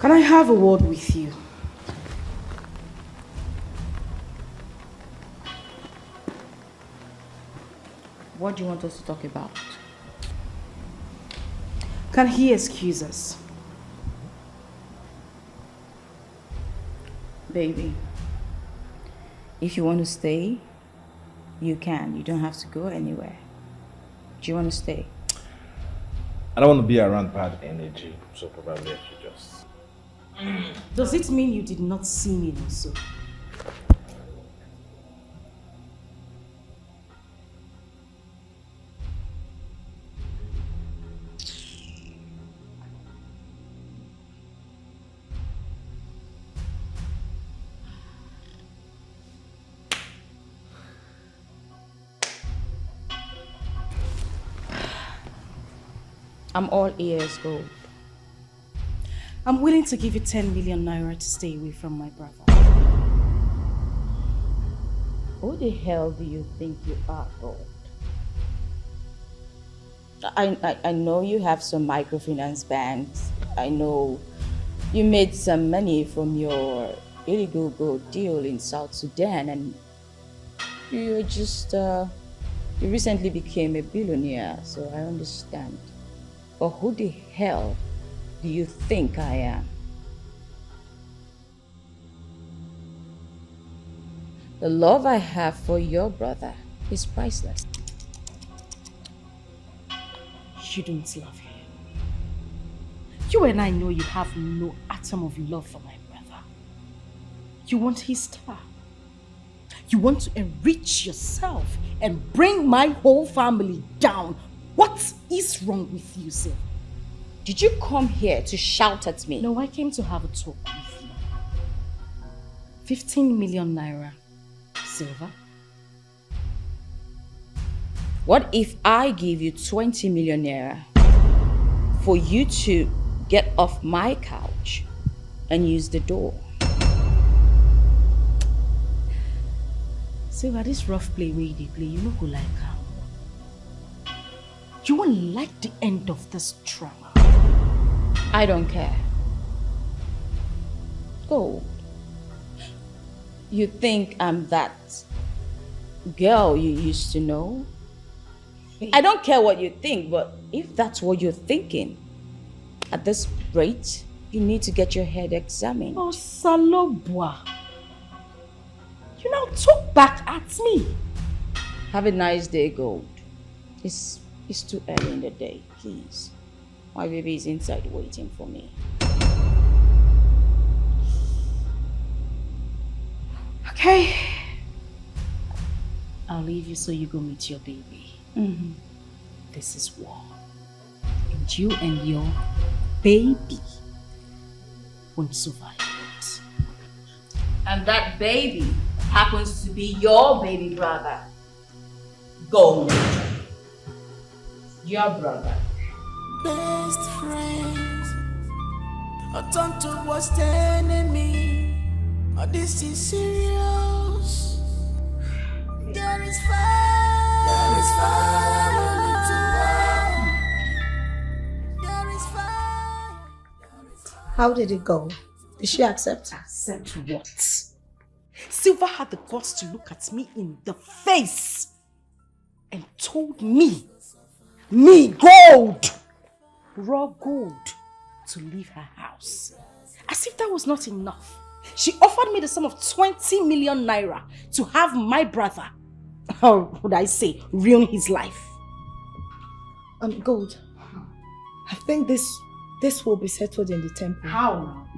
Can I have a word with you? What do you want us to talk about? Can he excuse us? Baby, if you want to stay, you can. You don't have to go anywhere. Do you want to stay? I don't want to be around bad energy, so probably I should just... Does it mean you did not see me also? I'm all ears, gold. I'm willing to give you 10 million naira to stay away from my brother. Who the hell do you think you are, gold? I know you have some microfinance banks. I know you made some money from your illegal gold deal in South Sudan, and you just you recently became a billionaire, so I understand. But who the hell do you think I am? The love I have for your brother is priceless. You don't love him. You and I know you have no atom of love for my brother. You want his star. You want to enrich yourself and bring my whole family down. What is wrong with you, sir? Did you come here to shout at me? No, I came to have a talk with you. 15 million naira. Silver. What if I give you 20 million naira for you to get off my couch and use the door? Silver, this rough play where they play, you know who like her. You won't like the end of this drama. I don't care. Gold, you think I'm that girl you used to know? I don't care what you think, but if that's what you're thinking, at this rate, you need to get your head examined. Oh, Salobwa. You now talk back at me. Have a nice day, Gold. It's too early in the day, please. My baby is inside waiting for me. Okay. I'll leave you so you go meet your baby. This is war. And you and your baby won't survive it. And that baby happens to be your baby brother, Gold. Your brother. Best friends, Tonto was the enemy. Oh, this is serious. There is fire. There is fire. There is fire. How did it go? Did she accept? Accept what? Silver had the guts to look at me in the face and told me, Gold, raw gold, to leave her house. As if that was not enough, she offered me the sum of 20 million naira to have my brother, or would I say, ruin his life. Gold, I think this will be settled in the temple. How now?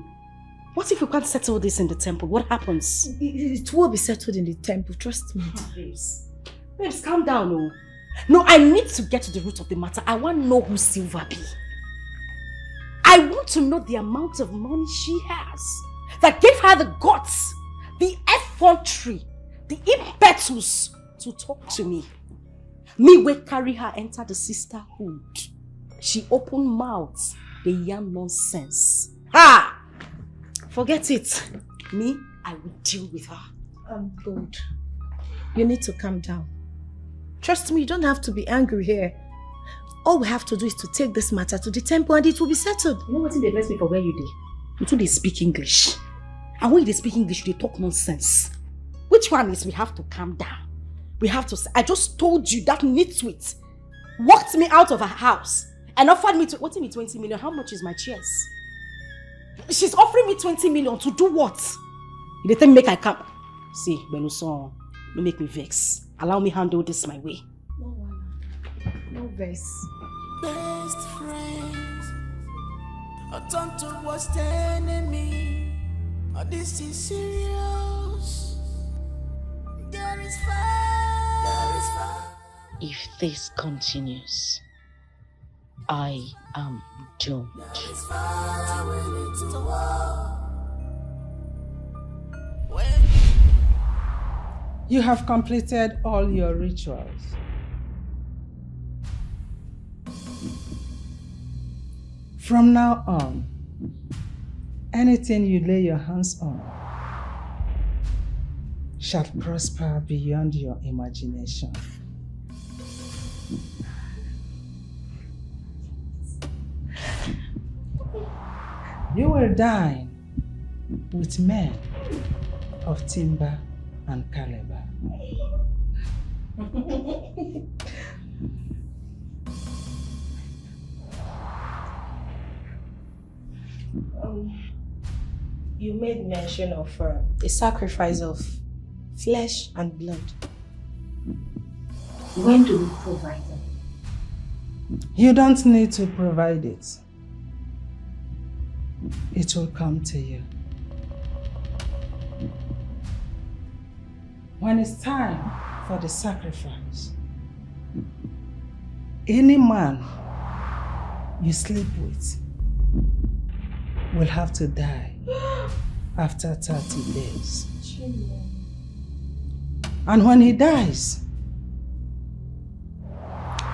What if you can't settle this in the temple? What happens? It will be settled in the temple, trust me. Babes, calm down, oh. No, I need to get to the root of the matter. I want to know who Silver be. I want to know the amount of money she has that gave her the guts, the effrontery, the impetus to talk to me. Me will carry her enter the sisterhood. She opened mouths, they yarn nonsense. Ha! Forget it. Me, I will deal with her. Gold, you need to calm down. Trust me, you don't have to be angry here. All we have to do is to take this matter to the temple and it will be settled. You know what they bless me for where you did? You two, they speak English. And when they speak English, they talk nonsense. Which one is we have to calm down? We have to say, I just told you that nitwit walked me out of her house and offered me 20 million. How much is my cheers? She's offering me 20 million to do what? They tell me make I come. See, Benuson, don't make me vex. Allow me handle this my way. No vex. Best friends, Tonto was the enemy. Oh, this is serious. There is fire. There is fire. If this continues, I am doomed. There is fire. We need to war. You have completed all your rituals. From now on, anything you lay your hands on shall prosper beyond your imagination. You will dine with men of timber and caliber. You made mention of a sacrifice of flesh and blood. When do we provide them? You don't need to provide it. It will come to you. When it's time for the sacrifice, any man you sleep with will have to die after 30 days. And when he dies,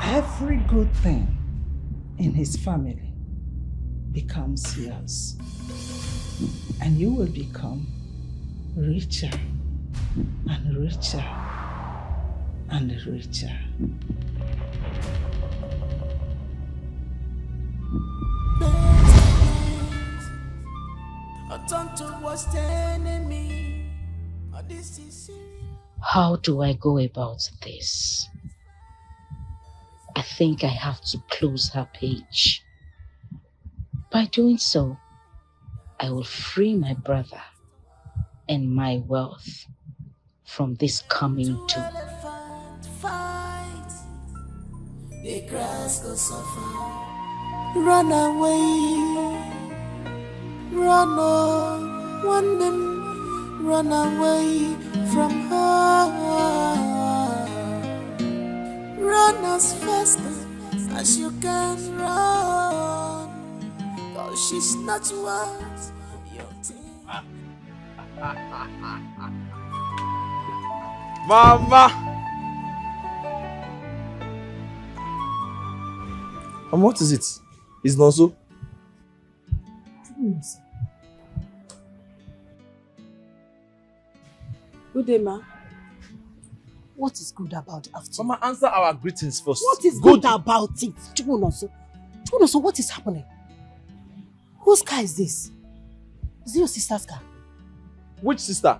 every good thing in his family becomes yours. And you will become richer and richer and richer. Tonto was the enemy. Oh, this is serious. How do I go about this? I think I have to close her page. By doing so, I will free my brother and my wealth from this coming doom. Fight. The grass go suffer. Run away. Run on. One them. Run away from her. Run as fast as you can run. Cause she's not worth your time. Mama! And what is it? It's not so? Good day, ma. What is good about the afternoon? Mama, answer our greetings first. What is good about it? Chukwunoso, what is happening? Whose car is this? Is it your sister's car? Which sister?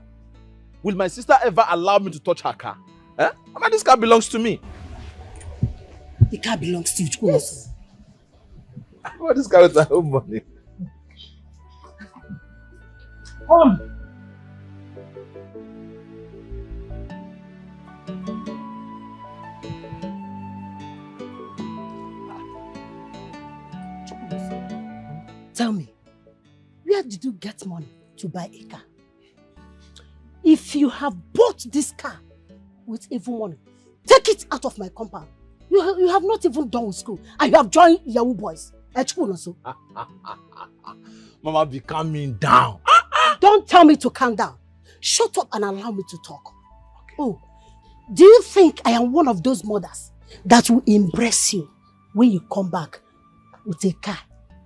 Will my sister ever allow me to touch her car? Eh? Mama, this car belongs to me. The car belongs to you, Chukwunoso. Yes. What is this car with my own money? Come. Tell me, where did you get money to buy a car? If you have bought this car with evil money, take it out of my compound. You have not even done with school and you have joined Yahoo boys. Mama, be calming down. Don't tell me to calm down. Shut up and allow me to talk. Okay. Oh, do you think I am one of those mothers that will embrace you when you come back with a car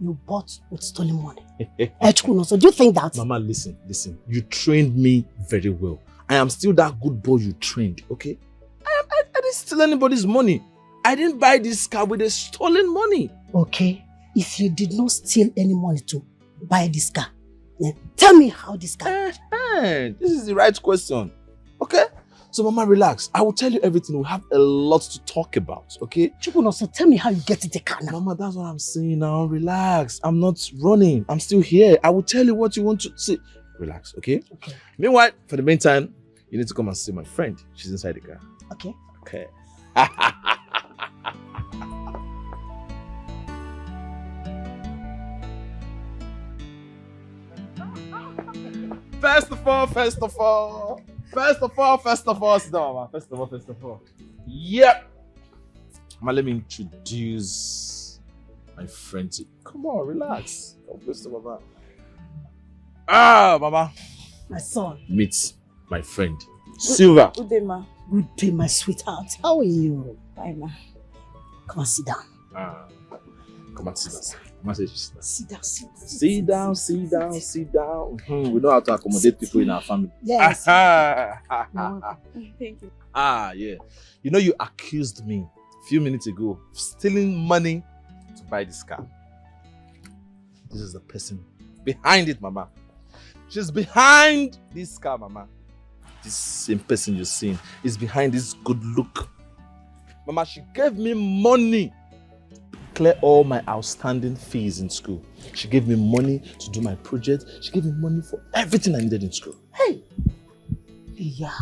you bought with stolen money? So do you think that? Mama, listen. You trained me very well. I am still that good boy you trained, okay? I didn't steal anybody's money. I didn't buy this car with a stolen money. Okay, if you did not steal any money to buy this car, then tell me how this car... This is the right question, okay? So Mama, relax. I will tell you everything. We have a lot to talk about, okay? So tell me how you get the car now. Mama, that's what I'm saying now. Relax. I'm not running. I'm still here. I will tell you what you want to see. Relax, okay? Okay. Meanwhile, for the meantime, you need to come and see my friend. She's inside the car. Okay. Okay. First of all, sit down, Mama. First of all. Yep. Mama, let me introduce my friend to you. Come on, relax. Come close to Mama. Mama. My son. Meet my friend, Silva. Good day, ma. Good day, my sweetheart. How are you? Fine, ma. Come and sit down. Come and sit down. Mama says sit down. Sit down. Sit down. We know how to accommodate people in our family. Yes. Thank you. Yeah. You know, you accused me a few minutes ago of stealing money to buy this car. This is the person behind it, Mama. She's behind this car, Mama. This same person you're seeing is behind this good look. Mama, she gave me money to clear all my outstanding fees in school. She gave me money to do my project. She gave me money for everything I needed in school. Hey! Yeah,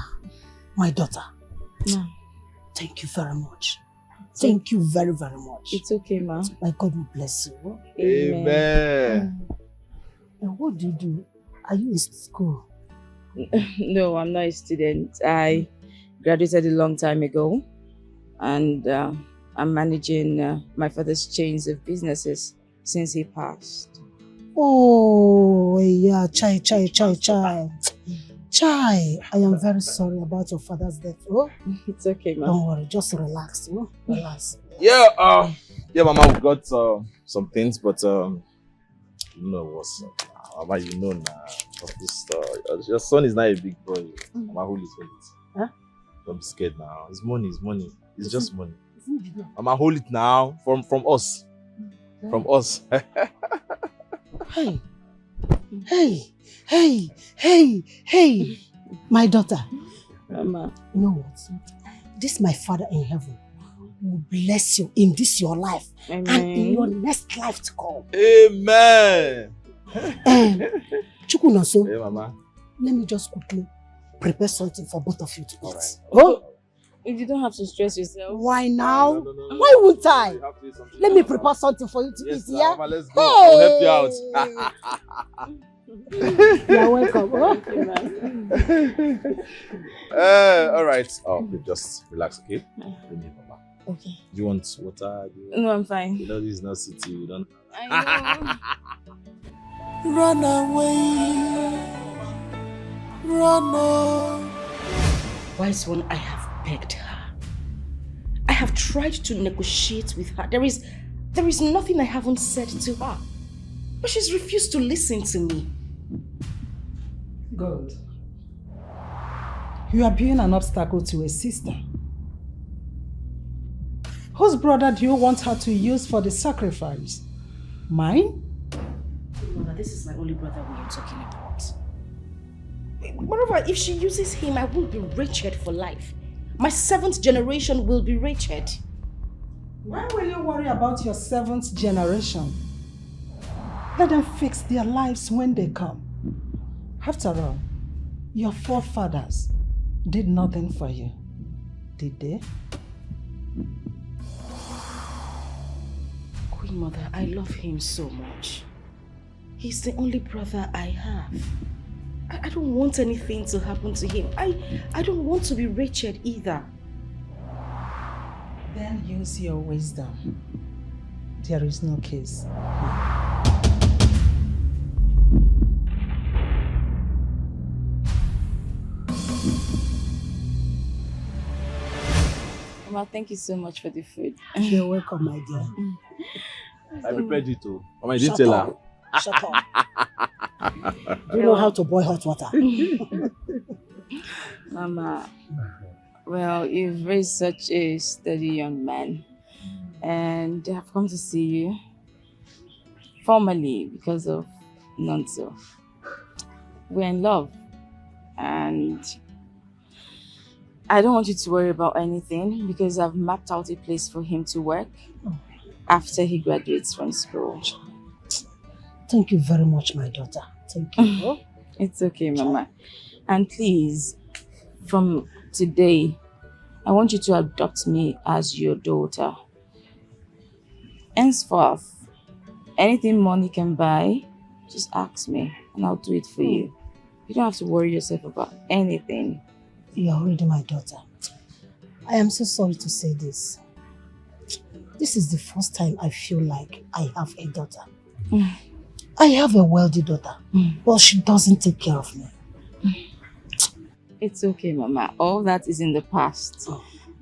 my daughter. Ma. Thank you very much. Thank you very, very much. It's okay, ma. My God will bless you. Amen. And what do you do? Are you in school? No, I'm not a student. I graduated a long time ago, and I'm managing my father's chains of businesses since he passed. Oh, yeah, Chai. Chai, I am very sorry about your father's death. Oh? It's okay, ma. Don't worry, just relax. Oh? Relax. Yeah, Mama, we got some things, but you know what's up. Mama, you know now. This, your son is not a big boy. Mama, hold it. Huh? Don't be scared now. It's money. It's just money. Mama, hold it now. From us. From us. Hey, Hey, my daughter. Mama. You know what? This my Father in heaven will bless you in this your life. Amen. And in your next life to come. Amen. Chukunoso, Hey, Mama. let me just quickly prepare something for both of you to eat. Right. Oh? If you don't have to stress yourself. Why now? No. Why would I? Let me prepare something for you to eat, yeah? Mama, let's go. I'll help you out. You're welcome. Thank you, ma'am. All right. Oh, just relax, okay? Mama. Okay. Do you want water? No, I'm fine. You know this is not city. You don't. I know. Run away. Run away. Wise one, I have begged her. I have tried to negotiate with her. There is nothing I haven't said to her. But she's refused to listen to me. Good. You are being an obstacle to a sister. Whose brother do you want her to use for the sacrifice? Mine? Mother, this is my only brother we are talking about. Moreover, if she uses him, I will be wretched for life. My 7th generation will be wretched. Why will you worry about your 7th generation? Let them fix their lives when they come. After all, your forefathers did nothing for you, did they? Queen Mother, I love him so much. He's the only brother I have. I don't want anything to happen to him. I don't want to be wretched either. Then use your wisdom. There is no case. Mama, thank you so much for the food. You're welcome, my dear. I prepared you too. Mama, you didn't tell her. Shut up. Do you know how to boil hot water? Mama, well, you've raised such a steady young man, and I've come to see you formally because of Tonto. We're in love, and I don't want you to worry about anything because I've mapped out a place for him to work after he graduates from school. Thank you very much, my daughter. Thank you. It's okay, Mama. And please, from today, I want you to adopt me as your daughter. Henceforth, anything money can buy, just ask me and I'll do it for you. You don't have to worry yourself about anything. You're already my daughter. I am so sorry to say this. This is the first time I feel like I have a daughter. I have a wealthy daughter, but she doesn't take care of me. It's okay, Mama. All that is in the past.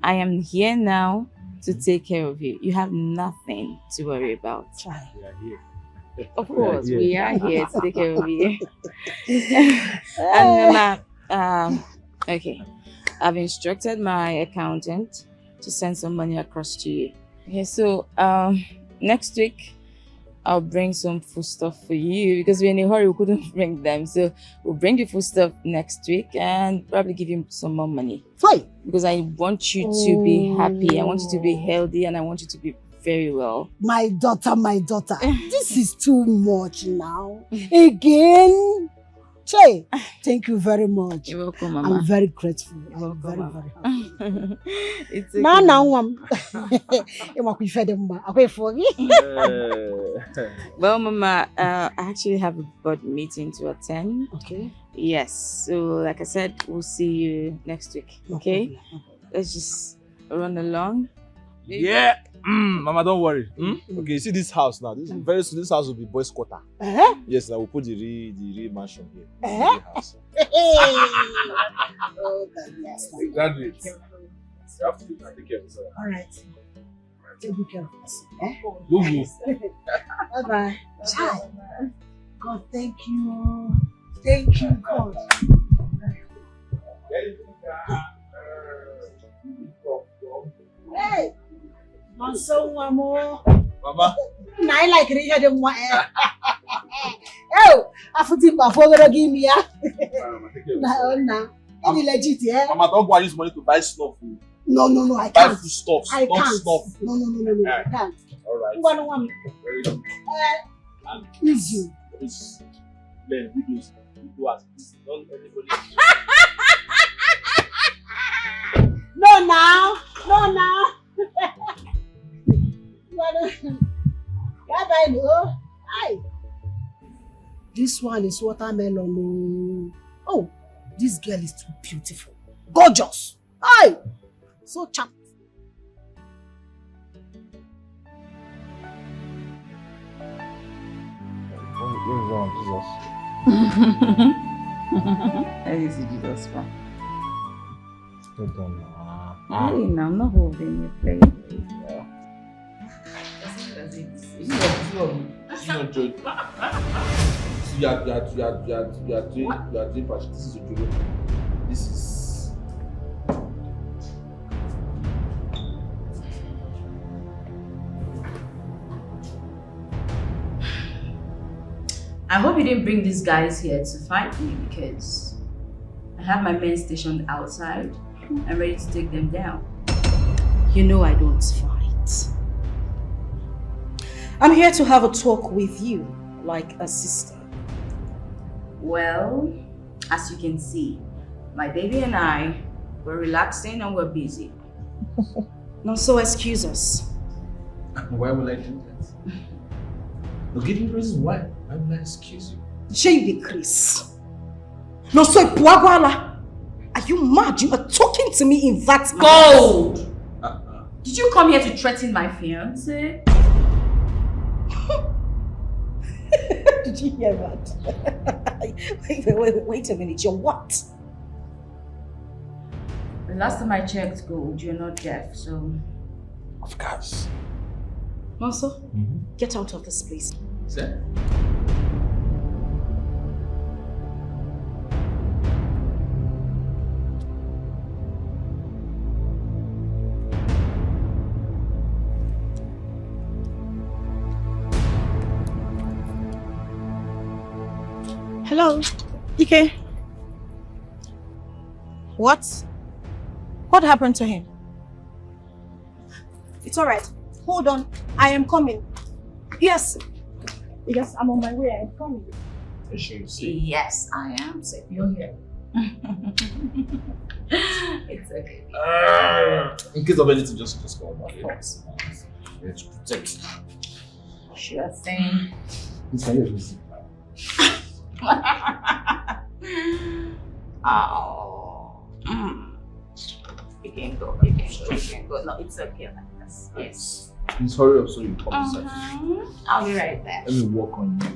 I am here now to take care of you. You have nothing to worry about. We are here. Of course, we are here to take care of you. And Mama, okay, I've instructed my accountant to send some money across to you. Okay, so next week, I'll bring some food stuff for you because we're in a hurry, we couldn't bring them. So we'll bring the food stuff next week and probably give you some more money. Fine. Because I want you to be happy, I want you to be healthy, and I want you to be very well. My daughter, this is too much now. Again? Che, thank you very much. You're welcome, Mama. I'm very grateful. You're welcome, very, Mama. very happy. It's okay. Well, Mama, I actually have a board meeting to attend. Okay. Yes. So, like I said, we'll see you next week. Okay? Let's just run along. Yeah. Mama, don't worry. Okay, you see this house now. Very soon, this house will be boys' quarter. Yes, I will put the real mansion here. The real house. Graduates. You have to take care of yourself. All right. Take good care of us. Bye-bye. Child. God, thank you. Thank you, God. Hey! So more. Mama. I like to hear them. Oh, I forget my father give me. Nah. I'm legit, yeah? Mama, don't go and use money to buy stuff. No, I buy can't. food stuff, I not can't. stuff. No, I can't. Alright. One. Very good. Please you. Please. Learn videos. You do as this. Don't anybody. No, now. Bye, no. Hi. This one is watermelon. Oh, this girl is too beautiful. Gorgeous. Hi. So charm. What is wrong, I didn't see Jesus, man. Jesus? Don't know. Hey, now I'm not holding you, play. It's not joke. You are doing fashion. This is a joke. This is. I hope you didn't bring these guys here to fight me because I have my men stationed outside. I'm ready to take them down. You know I don't fight. I'm here to have a talk with you, like a sister. Well, as you can see, my baby and I were relaxing and we're busy. Now, so excuse us. Why will I do that? No, give me reasons why. Why will I excuse you? Shey you dey Chris. No, so Puagwala. Are you mad? You are talking to me in that Gold! Did you come here to threaten my fiancé? Did you hear that? Wait a minute, you're what? The last time I checked, Gold, you're not deaf, so... Of course. Master, get out of this place. Sir? Hello, Dikeh. What? What happened to him? It's alright. Hold on. I am coming. Yes. Yes, I'm on my way. I'm coming. Yes, I am safe. You're here. It's okay. In case of anything, just call back. Of course. We have to protect. Sure thing. This can you see? Oh. You can go. No, it's okay like this. Yes. Please hurry up so you come inside. I'll be right there. Let me work on you.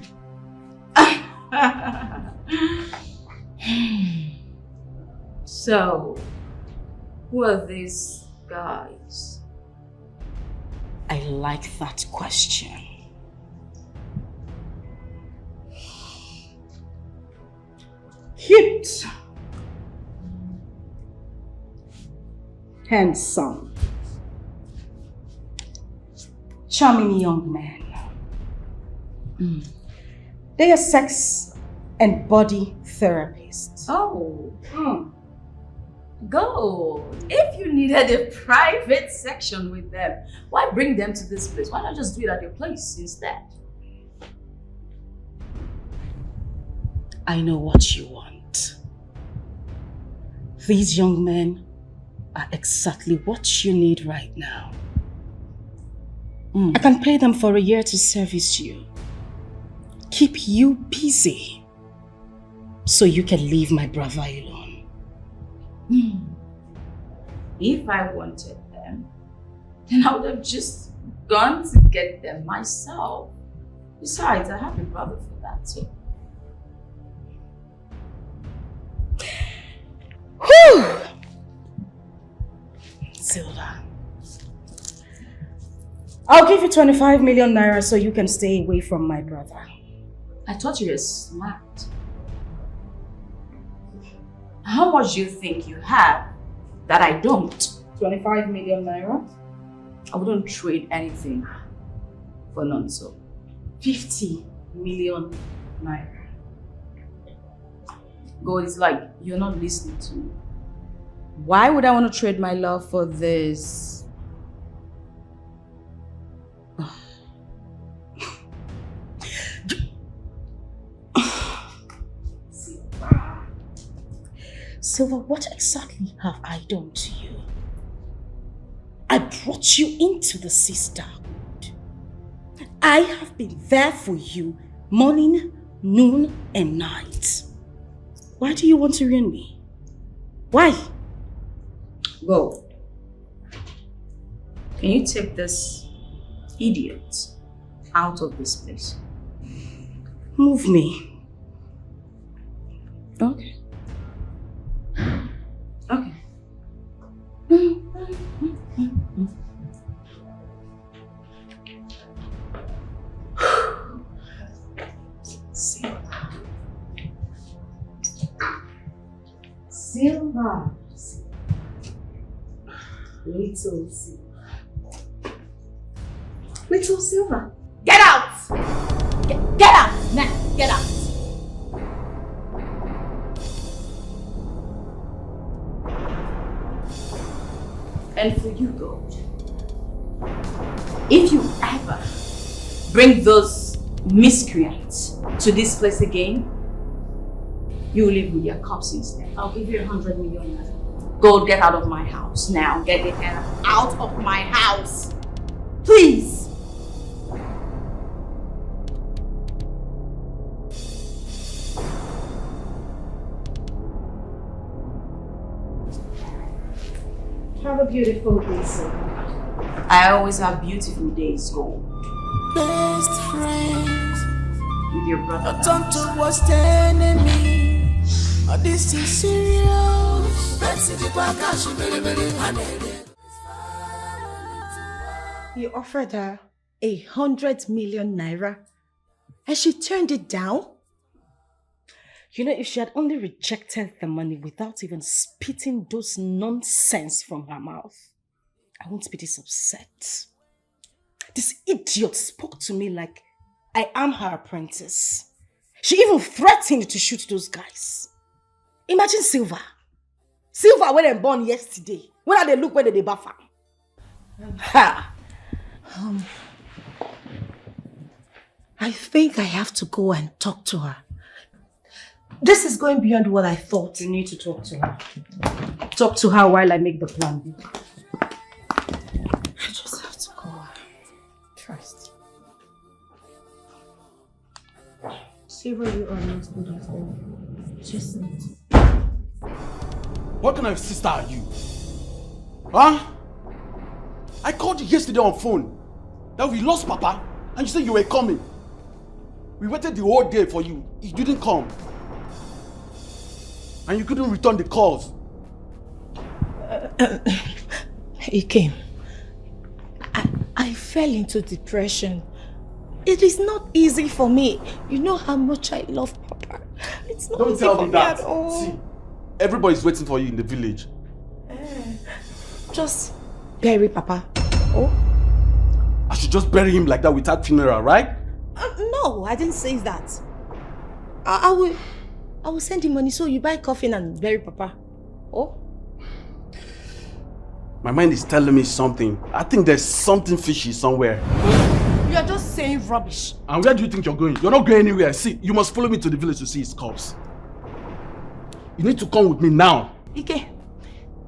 So, who are these guys? I like that question. Cute, handsome, charming young man. They are sex and body therapists. Oh, Gold. If you needed a private section with them, why bring them to this place? Why not just do it at your place instead? I know what you want. These young men are exactly what you need right now. I can pay them for a year to service you. Keep you busy so you can leave my brother alone. If I wanted them, then I would have just gone to get them myself. Besides, I have a brother for that too. Whew! Zilda, I'll give you 25 million naira so you can stay away from my brother. I thought you were smart. How much do you think you have that I don't? 25 million naira? I wouldn't trade anything for Nonso. 50 million Like, God, it's like you're not listening to me. Why would I want to trade my love for this? Silver, what exactly have I done to you? I brought you into the sisterhood. I have been there for you morning, noon, and night. Why do you want to ruin me? Why? Go. Can you take this idiot out of this place? Move me. Okay. Okay. Silver. Little Silver. Little Silver. Get out! Get out! Now, get out! And for you, Gold, if you ever bring those miscreants to this place again, you will live with your corpse instead. I'll give you 100 million. Gold, get out of my house now. Get the hell out of my house. Please. Have a beautiful day, Silver. I always have beautiful days, Gold. Best friends. With your brother. Tonto was the enemy. Oh, this is serious. You offered her 100 million naira and she turned it down? You know, if she had only rejected the money without even spitting those nonsense from her mouth, I won't be this upset. This idiot spoke to me like I am her apprentice. She even threatened to shoot those guys. Imagine Silver. Silver when they born yesterday. When are they look when they buffer? Ha! I think I have to go and talk to her. This is going beyond what I thought. You need to talk to her. Talk to her while I make the plan. I just have to go. Trust. Silver, you are not good at all. Just not. What kind of sister are you? Huh? I called you yesterday on phone that we lost Papa and you said you were coming. We waited the whole day for you. You didn't come. And you couldn't return the calls. He came. I fell into depression. It is not easy for me. You know how much I love Papa. It's not easy for me at all. See, everybody's waiting for you in the village. Just bury Papa. Oh? I should just bury him like that without funeral, right? No, I didn't say that. I will send him money so you buy coffin and bury Papa. Oh? My mind is telling me something. I think there's something fishy somewhere. You are just saying rubbish. And where do you think you're going? You're not going anywhere. See, you must follow me to the village to see his corpse. You need to come with me now. Ike,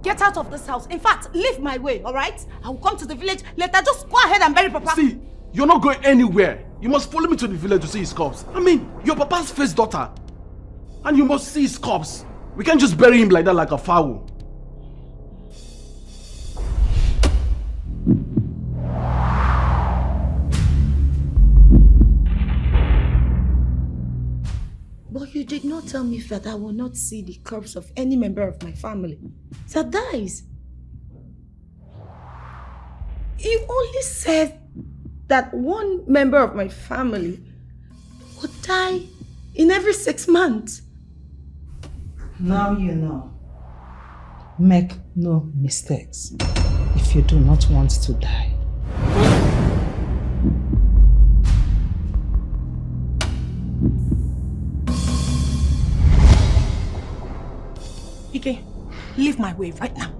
get out of this house. In fact, leave my way, alright? I will come to the village later. Just go ahead and bury Papa. See, you're not going anywhere. You must follow me to the village to see his corpse. I mean, you're Papa's first daughter. And you must see his corpse. We can't just bury him like that like a fowl. But you did not tell me that I will not see the corpse of any member of my family that dies. You only said that one member of my family would die in every 6 months. Now you know. Make no mistakes if you do not want to die. Ike, leave my way right now.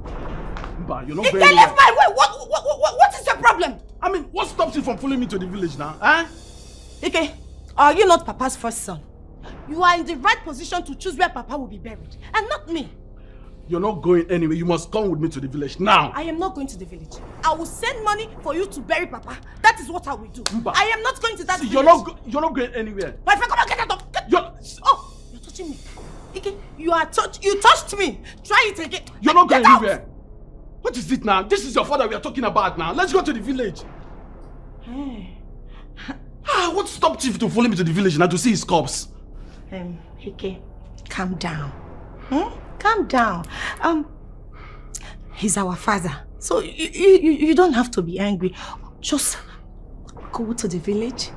Mba, you're not Ike, going leave my way! What is your problem? I mean, what stops you from following me to the village now? Huh? Ike, are you not Papa's first son? You are in the right position to choose where Papa will be buried, and not me. You're not going anywhere. You must come with me to the village now. I am not going to the village. I will send money for you to bury Papa. That is what I will do. Mba. I am not going to that village. You're not going anywhere. My friend, come on, get out of... Oh, you're touching me. Ike, you touched me. Try it again. You're not going anywhere. What is it now? This is your father we are talking about now. Let's go to the village. Hey. What stopped you to follow me to the village now to see his corpse? Ike, calm down. Calm down. He's our father. So you don't have to be angry. Just go to the village.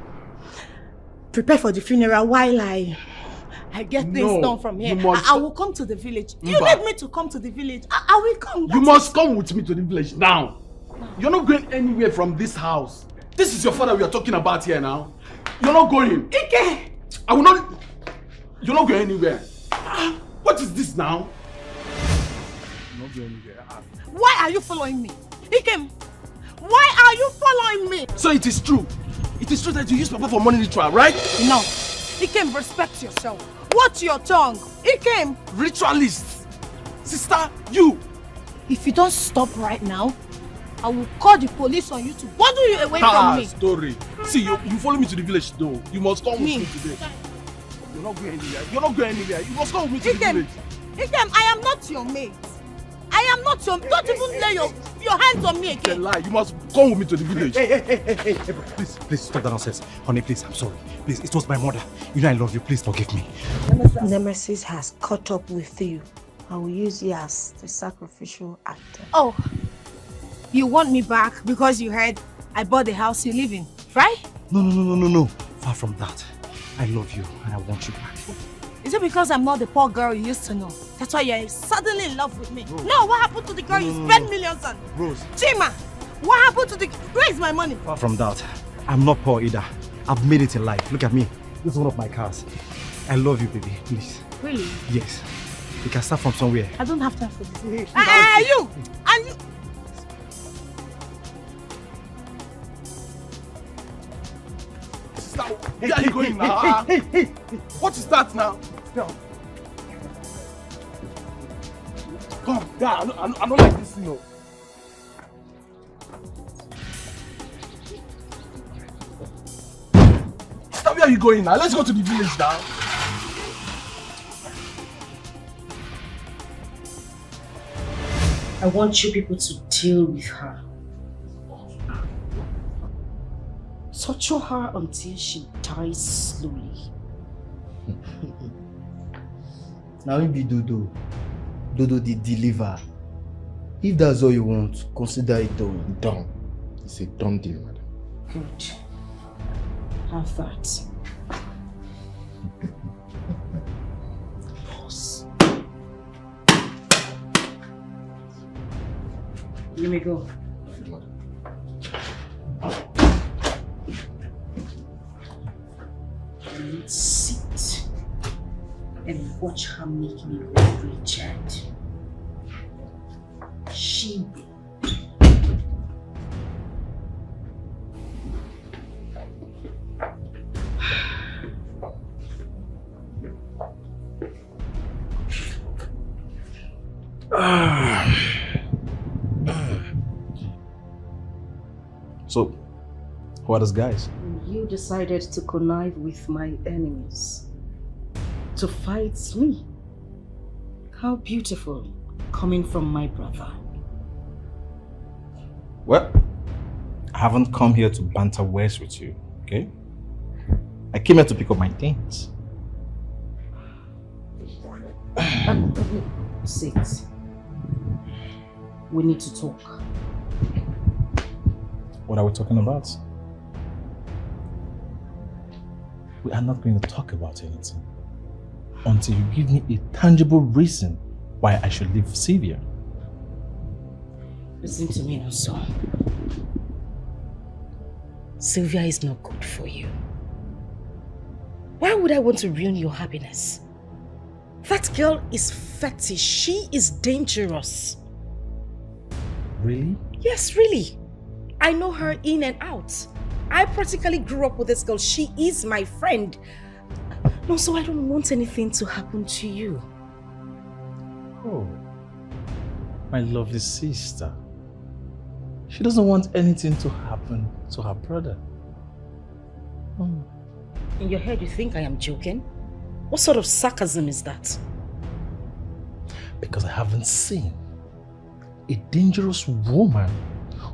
Prepare for the funeral while I get things done from here. I will come to the village. Mba. You need me to come to the village. I will come. You must come with me to the village now. You're not going anywhere from this house. This is your father we are talking about here now. You're not going. Ike! I will not... You're not going anywhere. What is this now? You're not going anywhere. Why are you following me? Ike, why are you following me? So it is true. It is true that you use Papa for money ritual, right? No. Ike, respect yourself. Watch your tongue. Ike. Ritualist. Sister, you. If you don't stop right now, I will call the police on you to bundle you away from me. Story. See, you follow me to the village though. You must come with me today. You're not going anywhere. You're not going anywhere. You must come with me to the village. Ikem, I am not your mate. I am not your... Don't even lay your hands on me again. It's a lie. You must come with me to the village. Hey, please stop that nonsense. Honey, please, I'm sorry. Please, it was my mother. You know I love you. Please forgive me. Nemesis has caught up with you. I will use you as the sacrificial actor. Oh, you want me back because you heard I bought the house you live in, right? No. Far from that. I love you and I want you back. Is it because I'm not the poor girl you used to know? That's why you're suddenly in love with me. Rose. No, what happened to the girl you spent millions on? Rose. Chima, what happened to the... Where is my money? Far from that. I'm not poor either. I've made it in life. Look at me. This is one of my cars. I love you, baby. Please. Really? Yes. We can start from somewhere. I don't have time for this. You! And you... Where are you going now? Hey. What is that now? Come, yeah, I don't like this, you know. Sister, where are you going now? Let's go to the village now. I want you people to deal with her. Torture her until she dies slowly. Now we be Dodo. Dodo the deliver. If that's all you want, consider it done. Done. It's a done deal, madam. Good. Have that. Pause. Let me go. Let's sit and watch her make me with Richard. She will. So, who are those guys? You decided to connive with my enemies. To fight me. How beautiful, coming from my brother. Well, I haven't come here to banter words with you, okay? I came here to pick up my things. Sit. We need to talk. What are we talking about? We are not going to talk about anything until you give me a tangible reason why I should leave Sylvia. Listen to me, Nonso. Sylvia is not good for you. Why would I want to ruin your happiness? That girl is fetish. She is dangerous. Really? Yes, really. I know her in and out. I practically grew up with this girl. She is my friend. No, so I don't want anything to happen to you. Oh, my lovely sister. She doesn't want anything to happen to her brother. In your head, you think I am joking? What sort of sarcasm is that? Because I haven't seen a dangerous woman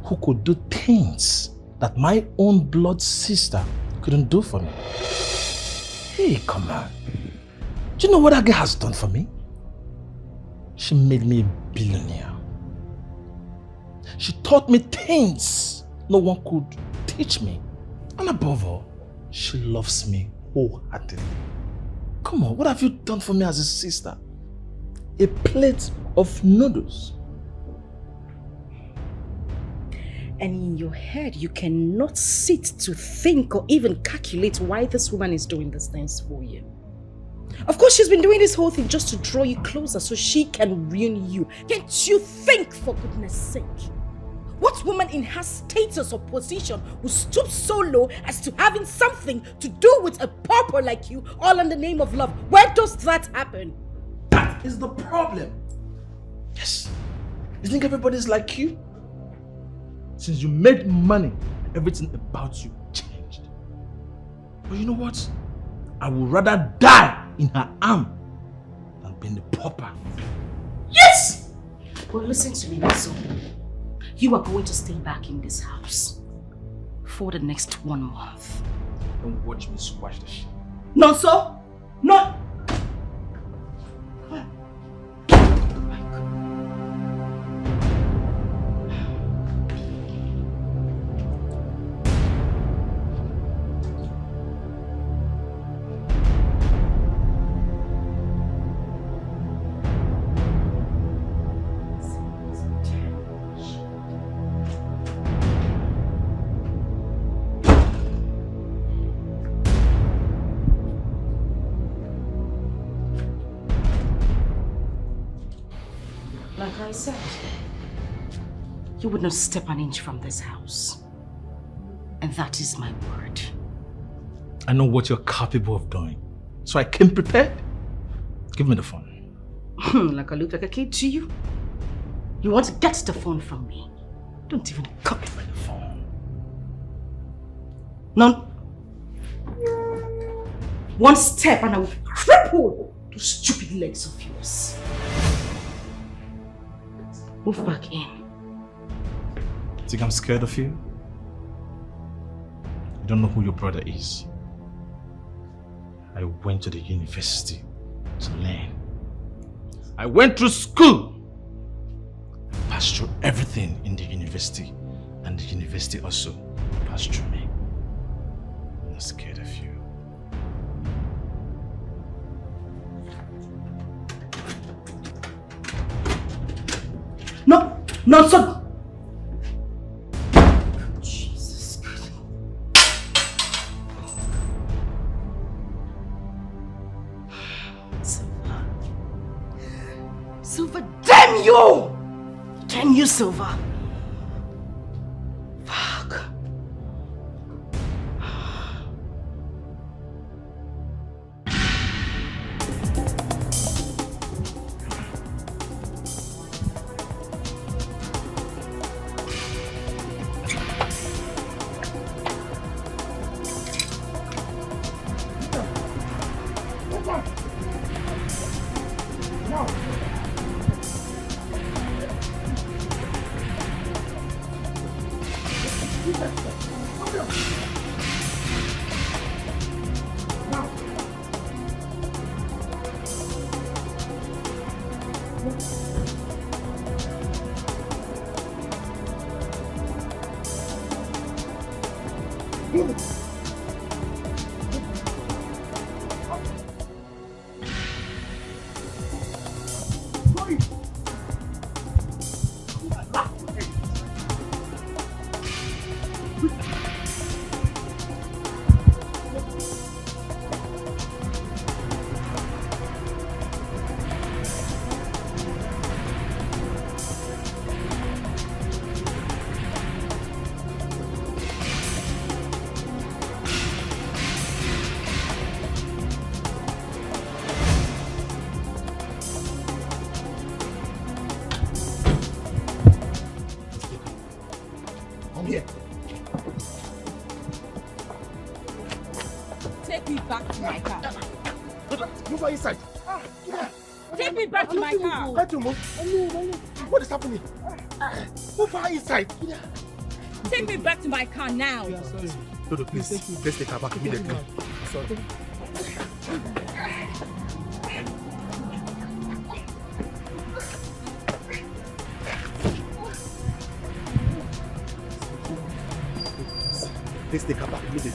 who could do things that my own blood sister couldn't do for me. Hey, come on. Do you know what that girl has done for me? She made me a billionaire. She taught me things no one could teach me. And above all, she loves me wholeheartedly. Come on, what have you done for me as a sister? A plate of noodles. And in your head, you cannot sit to think or even calculate why this woman is doing these things for you. Of course, she's been doing this whole thing just to draw you closer so she can ruin you. Can't you think, for goodness sake? What woman in her status or position would stoop so low as to having something to do with a pauper like you, all in the name of love? Where does that happen? That is the problem. Yes. You think everybody's like you? Since you made money, everything about you changed. But you know what? I would rather die in her arm than being the pauper. Yes! Well, listen to me, Niso. You are going to stay back in this house for the next 1 month. Don't watch me squash the shit. No, sir. No. Like I said, you would not step an inch from this house. And that is my word. I know what you're capable of doing. So I came prepared. Give me the phone. Like I look like a kid to you? You want to get the phone from me? Don't even come to the phone. No. One step and I will cripple those stupid legs of yours. Move back in. Think I'm scared of you? You don't know who your brother is. I went to the university to learn. I went through school. I passed through everything in the university. And the university also passed through me. I'm not scared of you. No, no, son. Jesus Christ. Silver, damn you! Damn you, Silver. Fuck. Take me back to my car. Move her inside. Take me back to my car. Try to move. What is happening? Move her inside. Take me back to my car now. Sorry. Dodo, please. Let's take her back immediately. Sorry. Let's take her back immediately.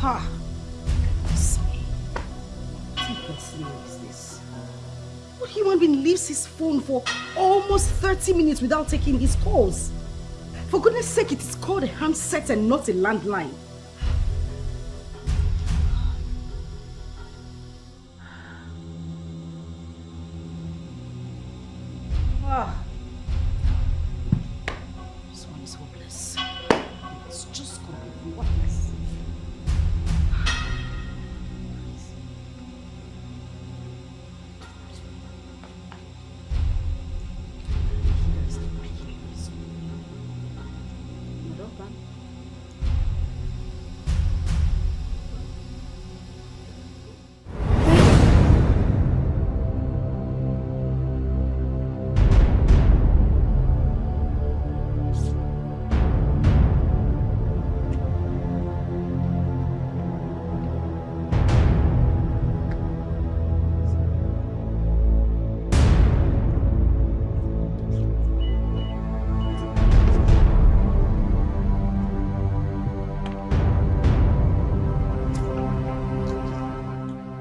Ha! What is this? What human being leaves his phone for almost 30 minutes without taking his calls? For goodness sake, it is called a handset and not a landline. This one is hopeless. It's just completely worthless.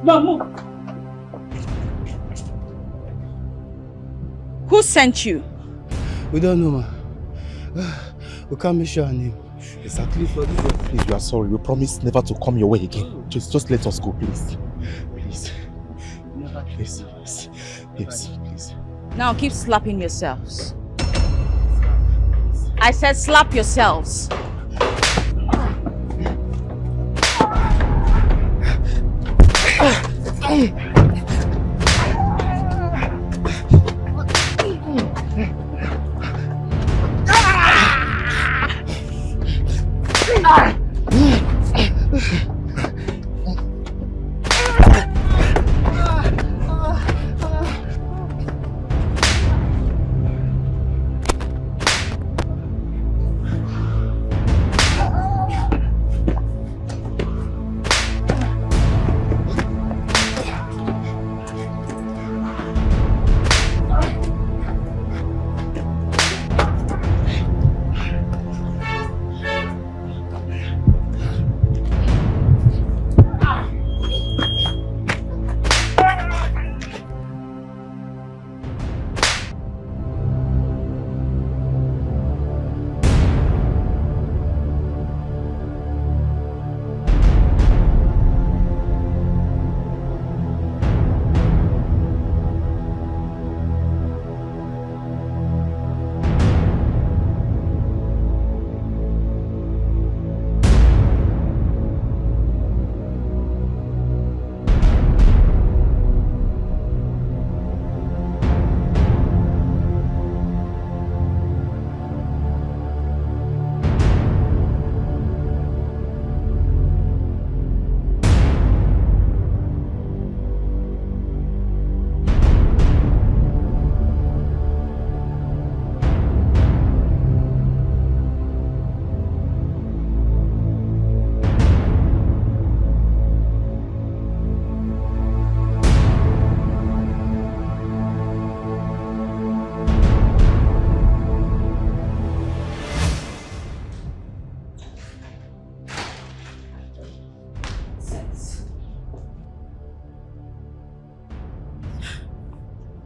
Mama. Who sent you? We don't know, ma. We can't make sure her name. Exactly. Please, we are sorry. We promise never to come your way again. Just let us go, please. Please. Please. Yes, please. Now keep slapping yourselves. I said slap yourselves.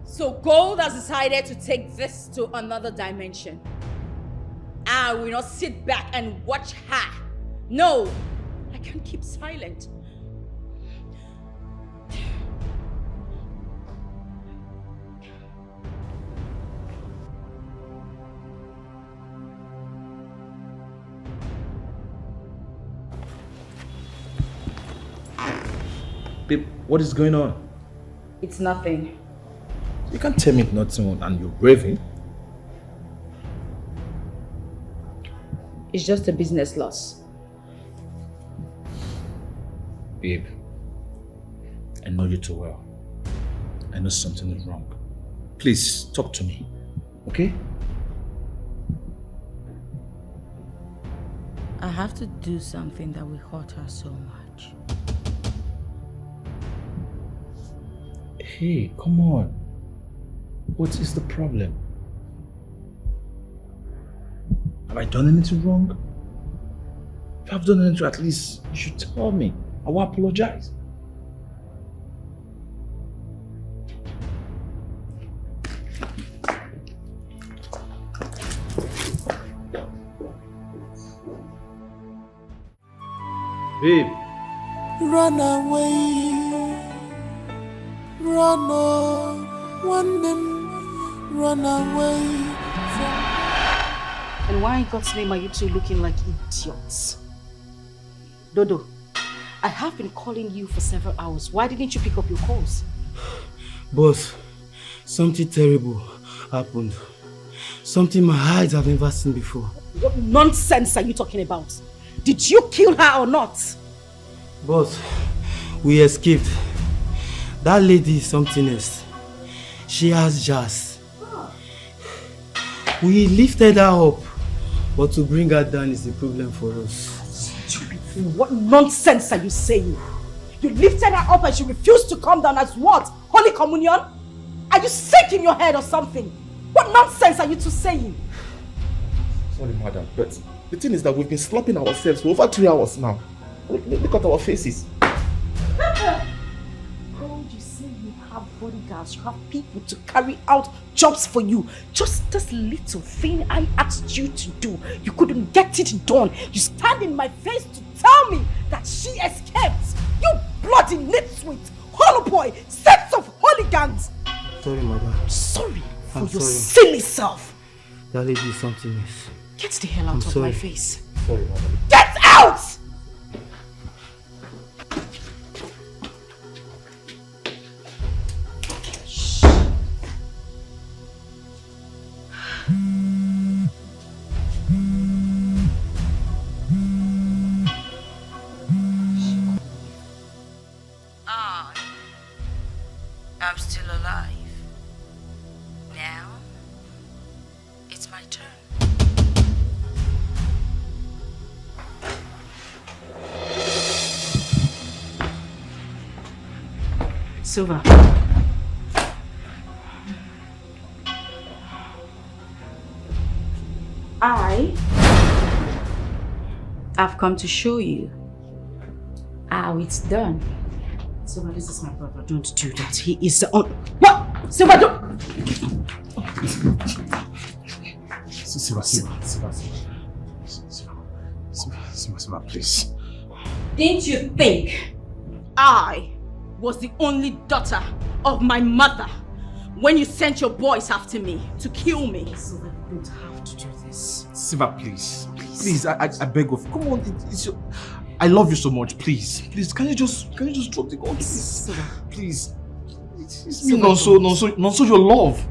So Gold has decided to take this to another dimension. I will not sit back and watch her. No, I can't keep silent. What is going on? It's nothing. You can't tell me it's nothing and you're raving. It's just a business loss. Babe, I know you too well. I know something is wrong. Please, talk to me, okay? I have to do something that will hurt her so much. Hey, come on. What is the problem? Have I done anything wrong? If I've done anything, at least you should tell me. I will apologize. Babe. Run away, run on, one them, run away from. And why in God's name are you two looking like idiots? Dodo, I have been calling you for several hours. Why didn't you pick up your calls? Boss, something terrible happened. Something my eyes have never seen before. What nonsense are you talking about? Did you kill her or not? Boss, we escaped. That lady is something else. She has jazz. We lifted her up, but to bring her down is a problem for us. What nonsense are you saying? You lifted her up and she refused to come down as what? Holy Communion? Are you sick in your head or something? What nonsense are you two saying? Sorry, madam, but the thing is that we've been slapping ourselves for over 3 hours now. Look at our faces. Oh, you say you have bodyguards, you have people to carry out jobs for you. Just this little thing I asked you to do, you couldn't get it done. You stand in my face to tell me that she escaped. You bloody nitwit, hollow boy, sets of hooligans. Sorry, madam. Sorry for I'm your sorry. silly self. That lady is something else. Get the hell out I'm of sorry. my face. Sorry, madam. Get out! I'm still alive. Now, it's my turn. Silver. I've come to show you how it's done. Silver, this is my brother. Don't do that. He is the on. What? Silver, don't. Silver, please. Didn't you think I was the only daughter of my mother when you sent your boys after me to kill me? Silver, you don't have to do this. Silver, please. Please, I beg of you. Come on, it's your... I love you so much. Please, can you just drop the gun, please? Please. It's me, not so your love.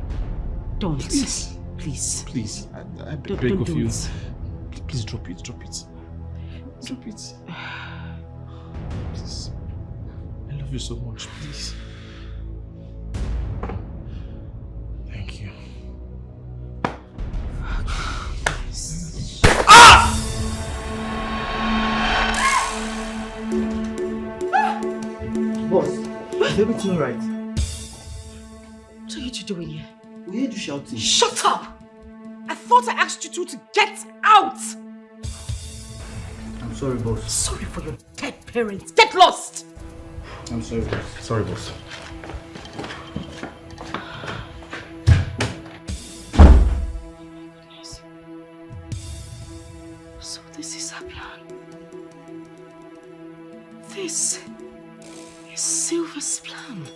Don't. Please. Please. I beg Don't of do you. it. Please drop it. Drop it. Please. I love you so much. Please. Thank you. Boss, is everything alright? What are you two doing here? We heard you shouting. Shut up! I thought I asked you two to get out! I'm sorry, boss. Sorry for your dead parents. Get lost! I'm sorry, boss. Sorry, boss. So this is our plan. This is Silver's plan.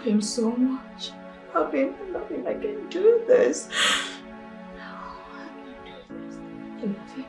him so much. Love him, I can do this. I love him.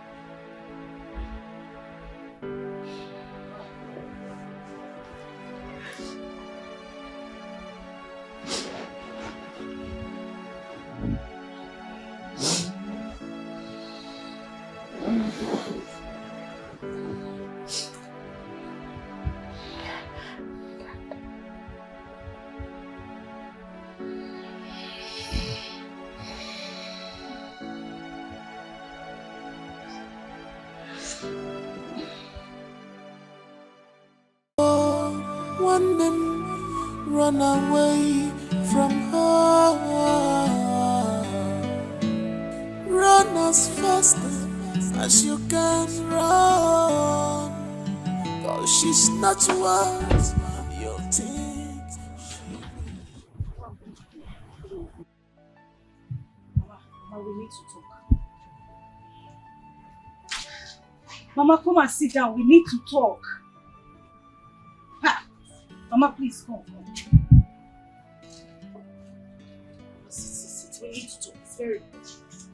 One man run away from her. Run as fast as you can run, 'cause she's not what you think. Mama, we need to talk. Mama, come and sit down. We need to talk. Mama, please come. Sit. We need to talk. It's very important.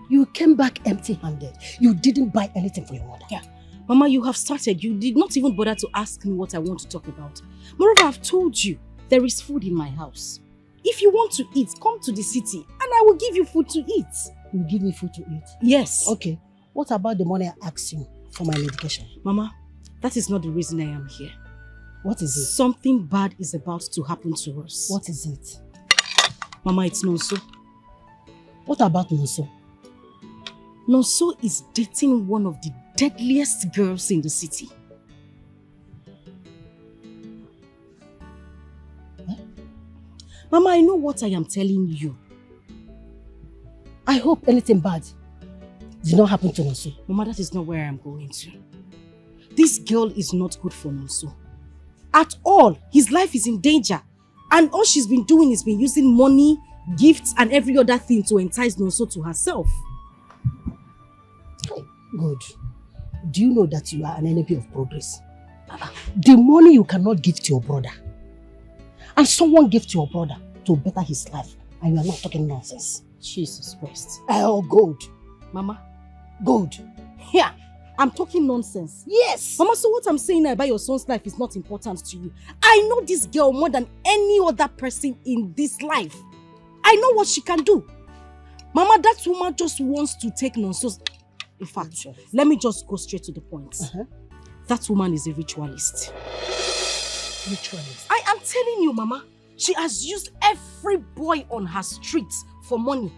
You came back empty-handed. You didn't buy anything for your mother. Yeah. Mama, you have started. You did not even bother to ask me what I want to talk about. Moreover, I've told you there is food in my house. If you want to eat, come to the city and I will give you food to eat. You give me food to eat? Yes. Okay. What about the money I asked you for my medication? Mama, that is not the reason I am here. What is it? Something bad is about to happen to us. What is it? Mama, it's Nonso. What about Nonso? Nonso is dating one of the deadliest girls in the city. Huh? Mama, I know what I am telling you. I hope anything bad did not happen to Nonso. Mama, that is not where I am going to. This girl is not good for Nonso. At all. His life is in danger. And all she's been doing is been using money, gifts, and every other thing to entice Nonso to herself. Good. Do you know that you are an enemy of progress? The money you cannot give to your brother, and someone gave to your brother to better his life, and you are not talking nonsense. Jesus Christ. Oh, good. Mama. Good. Yeah, I'm talking nonsense. Yes. Mama, so what I'm saying now about your son's life is not important to you. I know this girl more than any other person in this life. I know what she can do. Mama, that woman just wants to take Nonso's... In fact, let me just go straight to the point. That woman is a ritualist. Ritualist? I am telling you, Mama. She has used every boy on her streets for money.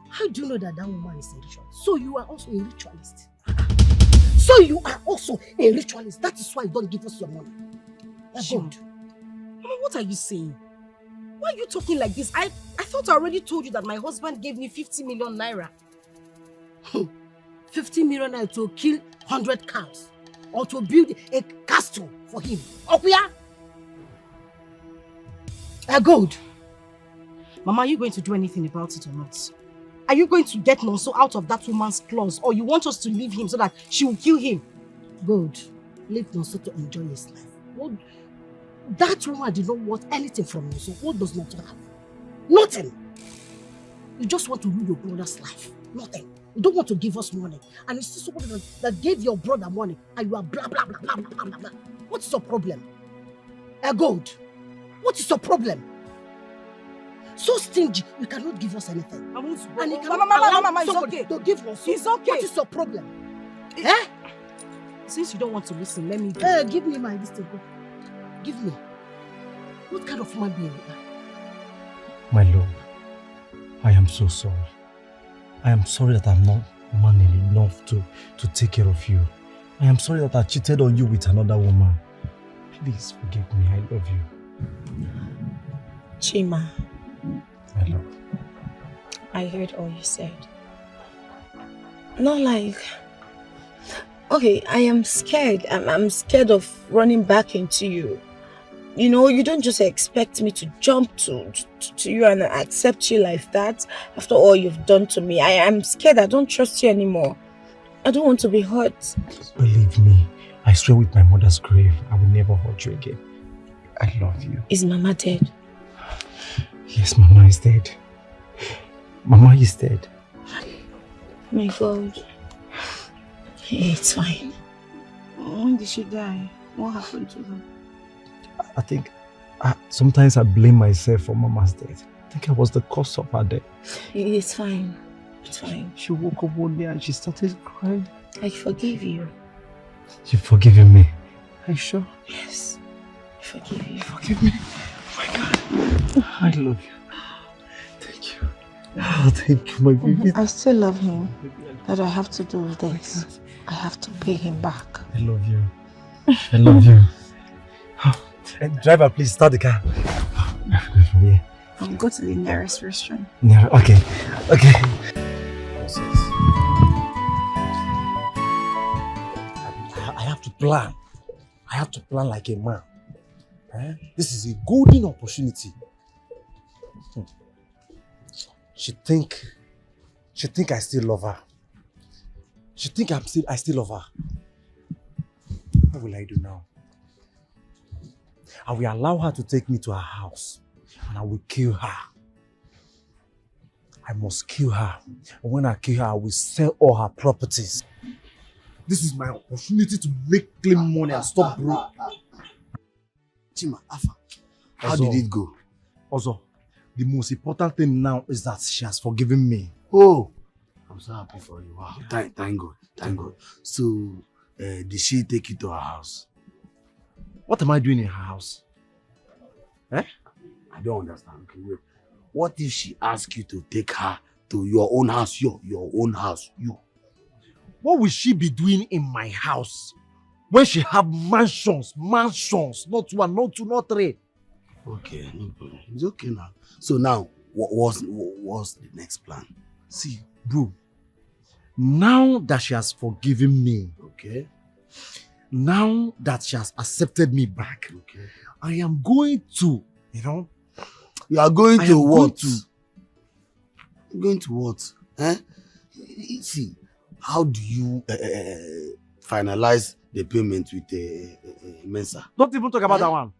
How do you know that that woman is a ritualist? So you are also a ritualist. So you are also a ritualist. That is why you don't give us your money. Good. Mama, what are you saying? Why are you talking like this? I thought I already told you that my husband gave me 50 million naira. 50 million naira to kill 100 cows or to build a castle for him. Okuya? Gold. Mama, are you going to do anything about it or not? Are you going to get Nonso out of that woman's claws, or you want us to leave him so that she will kill him? Good. Leave Nonso to enjoy his life. What? That woman did not want anything from Nonso. What does Nonso have? Nothing. You just want to ruin your brother's life. Nothing. You don't want to give us money. And you see somebody that gave your brother money and you are blah, blah, blah, blah, blah, blah, blah. What is your problem? Gold. What is your problem? So stingy, you cannot give us anything. And you cannot Mama, it's somebody okay. to give us. It's okay. What is your problem? Since you don't want to listen, let me go. Give me my list. Give me. What kind of human being you are? My love, I am so sorry. I am sorry that I'm not manly enough to take care of you. I am sorry that I cheated on you with another woman. Please forgive me. I love you. Chima. My love. I heard all you said. Not like... Okay, I am scared. I'm scared of running back into you. You know, you don't just expect me to jump to you and accept you like that after all you've done to me. I am scared. I don't trust you anymore. I don't want to be hurt. Believe me, I swear with my mother's grave, I will never hurt you again. I love you. Is Mama dead? Yes, Mama is dead. Mama is dead. My God. It's fine. When did she die? What happened to her? I think sometimes I blame myself for Mama's death. I think I was the cause of her death. It's fine. It's fine. She woke up one day and she started crying. I forgive you. You've forgiven me? Are you sure? Yes. I forgive you. Forgive me? Oh my God. I love you. Thank you. Oh, thank you, my baby. I still love him. But I have to do this. I have to pay him back. I love you. I love you. Driver, please start the car. From here. I'll go to the nearest restaurant. Yeah, okay. Okay. I have to plan. I have to plan like a man. This is a golden opportunity. She think I still love her. She think I still love her. What will I do now? I will allow her to take me to her house and I will kill her. I must kill her. And when I kill her, I will sell all her properties. This is my opportunity to make clean money and stop broke. Chima, Afa, how did it go? Also, the most important thing now is that she has forgiven me. Oh, I'm so happy for you. Wow, thank God, thank God. So, did she take you to her house? What am I doing in her house? I don't understand. Okay, wait. What if she asks you to take her to your own house? Your own house, you. What will she be doing in my house when she have mansions, not one, not two, not three? Okay, no problem. It's okay now. So now, what's the next plan? See, bro, now that she has forgiven me, okay, now that she has accepted me back, okay, I am going to, you are going to what? Going to what? See, how do you finalize the payment with Mensa? Don't even talk about that one.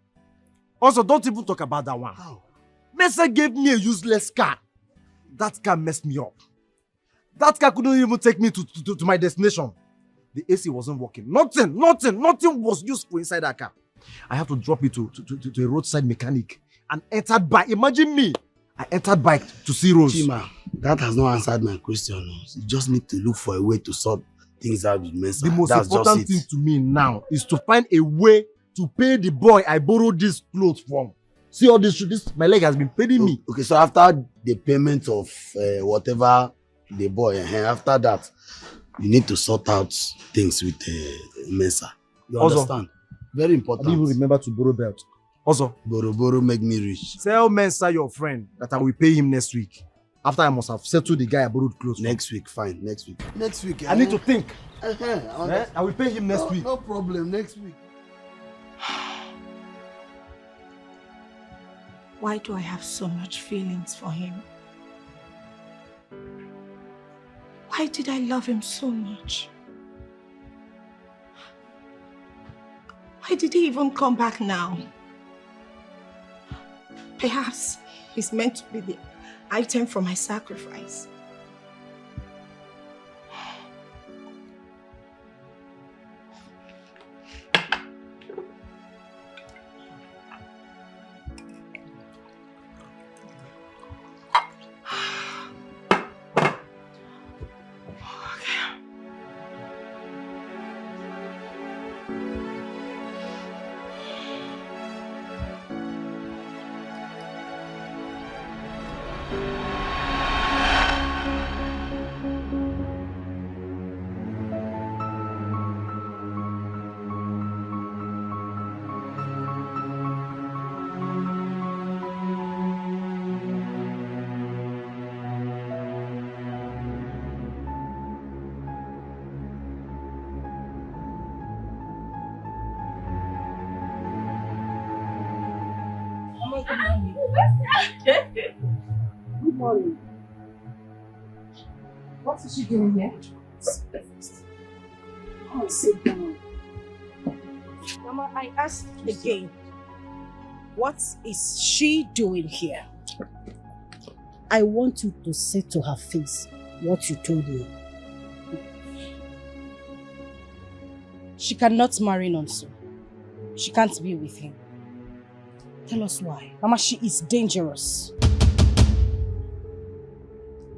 Also, don't even talk about that one. How? Mensa gave me a useless car. That car messed me up. That car couldn't even take me to my destination. The AC wasn't working. Nothing was useful inside that car. I have to drop it to a roadside mechanic and entered bike. Imagine me. I entered bike to see Rose. Chima, that has not answered my question. You just need to look for a way to sort things out with Mensa. The most important thing to me now is to find a way to pay the boy I borrowed these clothes from. See all this, my leg has been paying me. Okay, so after the payment of whatever the boy, after that, you need to sort out things with Mensa. You understand? Very important. I didn't even remember to borrow belt. Also, borrow make me rich. Tell Mensa your friend that I will pay him next week. After I must have settled the guy I borrowed clothes from. Next week, fine. Next week. Next week. I need to think. I will pay him next week. No problem. Next week. Why do I have so much feelings for him? Why did I love him so much? Why did he even come back now? Perhaps he's meant to be the item for my sacrifice. Good morning. What is she doing here? Come and sit down. Mama, I asked again. What is she doing here? I want you to say to her face what you told me. She cannot marry Nonso. She can't be with him. Tell us why. Mama, she is dangerous.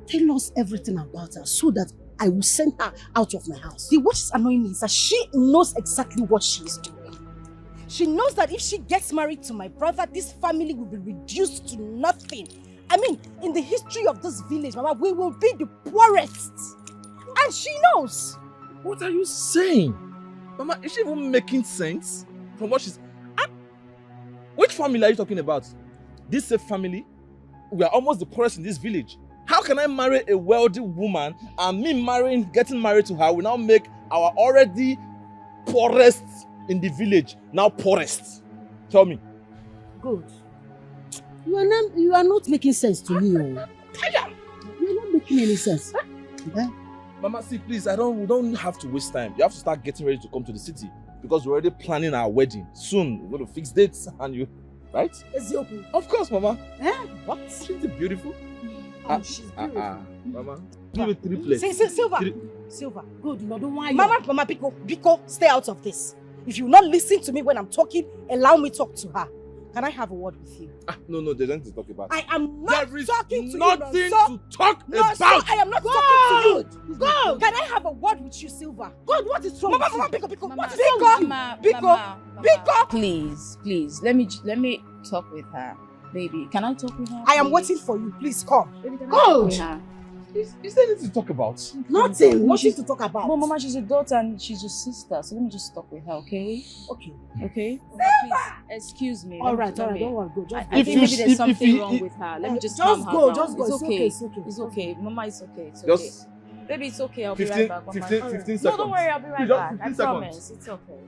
Tell us everything about her so that I will send her out of my house. What is annoying me is that she knows exactly what she is doing. She knows that if she gets married to my brother, this family will be reduced to nothing. I mean, in the history of this village, Mama, we will be the poorest. And she knows. What are you saying? Mama, is she even making sense from what she's... Which family are you talking about? This safe family? We are almost the poorest in this village. How can I marry a wealthy woman and me getting married to her will now make our already poorest in the village now poorest? Tell me. Good. You are not making sense to me. You are not making any sense. Okay? Mama, see, please, we don't have to waste time. You have to start getting ready to come to the city because we're already planning our wedding. Soon, we're going to fix dates and you, right? Of course, Mama. What? Isn't it beautiful? She's beautiful. Mama, give it 3 plates. Silver. Good, you know, don't worry. Mama, Biko, stay out of this. If you will not listen to me when I'm talking, allow me to talk to her. Can I have a word with you? No, there's nothing to talk about. I am not talking to nothing you, to talk about. I am not talking to you. Go. Can I have a word with you, Silver? God, what is wrong? Mama, Biko. What is wrong? Biko. Please. Let me talk with her. Baby, can I talk with her? I am waiting for you. Please come. Go. Is there anything to talk about? Nothing to talk about. No, Mama, she's your daughter and she's your sister. So let me just talk with her, okay? Okay? Please, excuse me. All right, don't worry. Go. Just I think maybe there's something wrong with her. Let me just calm her down. Just go. It's okay. Mama, it's okay. It's okay. Baby, it's okay. I'll be right back. 15 seconds. No, don't worry. I'll be right back. I promise. It's okay.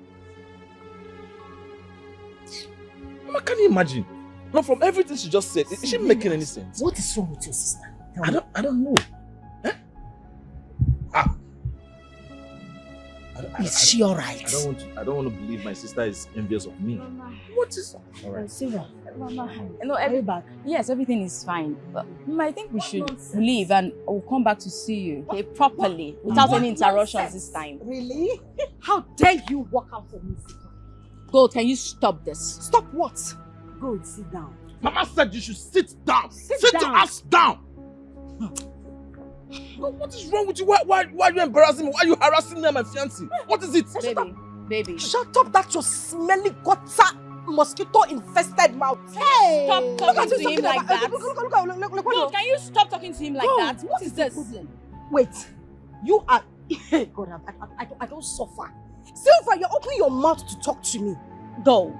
Mama, can you imagine? No, from everything she just said, is she making any sense? What is wrong with your sister? I don't know. Is she alright? I don't want to believe my sister is envious of me. Mama. What is all right? Silver. Mama. No, back. Yes, everything is fine. But Mama, I think we should leave and we'll come back to see you, okay, properly, without any interruptions this time. Really? How dare you walk out from me, Silver? Gold, can you stop this? Stop what? Go sit down. Mama said you should sit down. Sit your ass down. What is wrong with you? Why are you embarrassing me? Why are you harassing me and my fiancé? What is it? Baby. Shut up that your smelly gutter mosquito-infested mouth. Hey! Stop talking to him like that. Look, No, can you stop talking to him like that? What is this? Wait. You are... God, I don't suffer. Silver, you're opening your mouth to talk to me. Gold,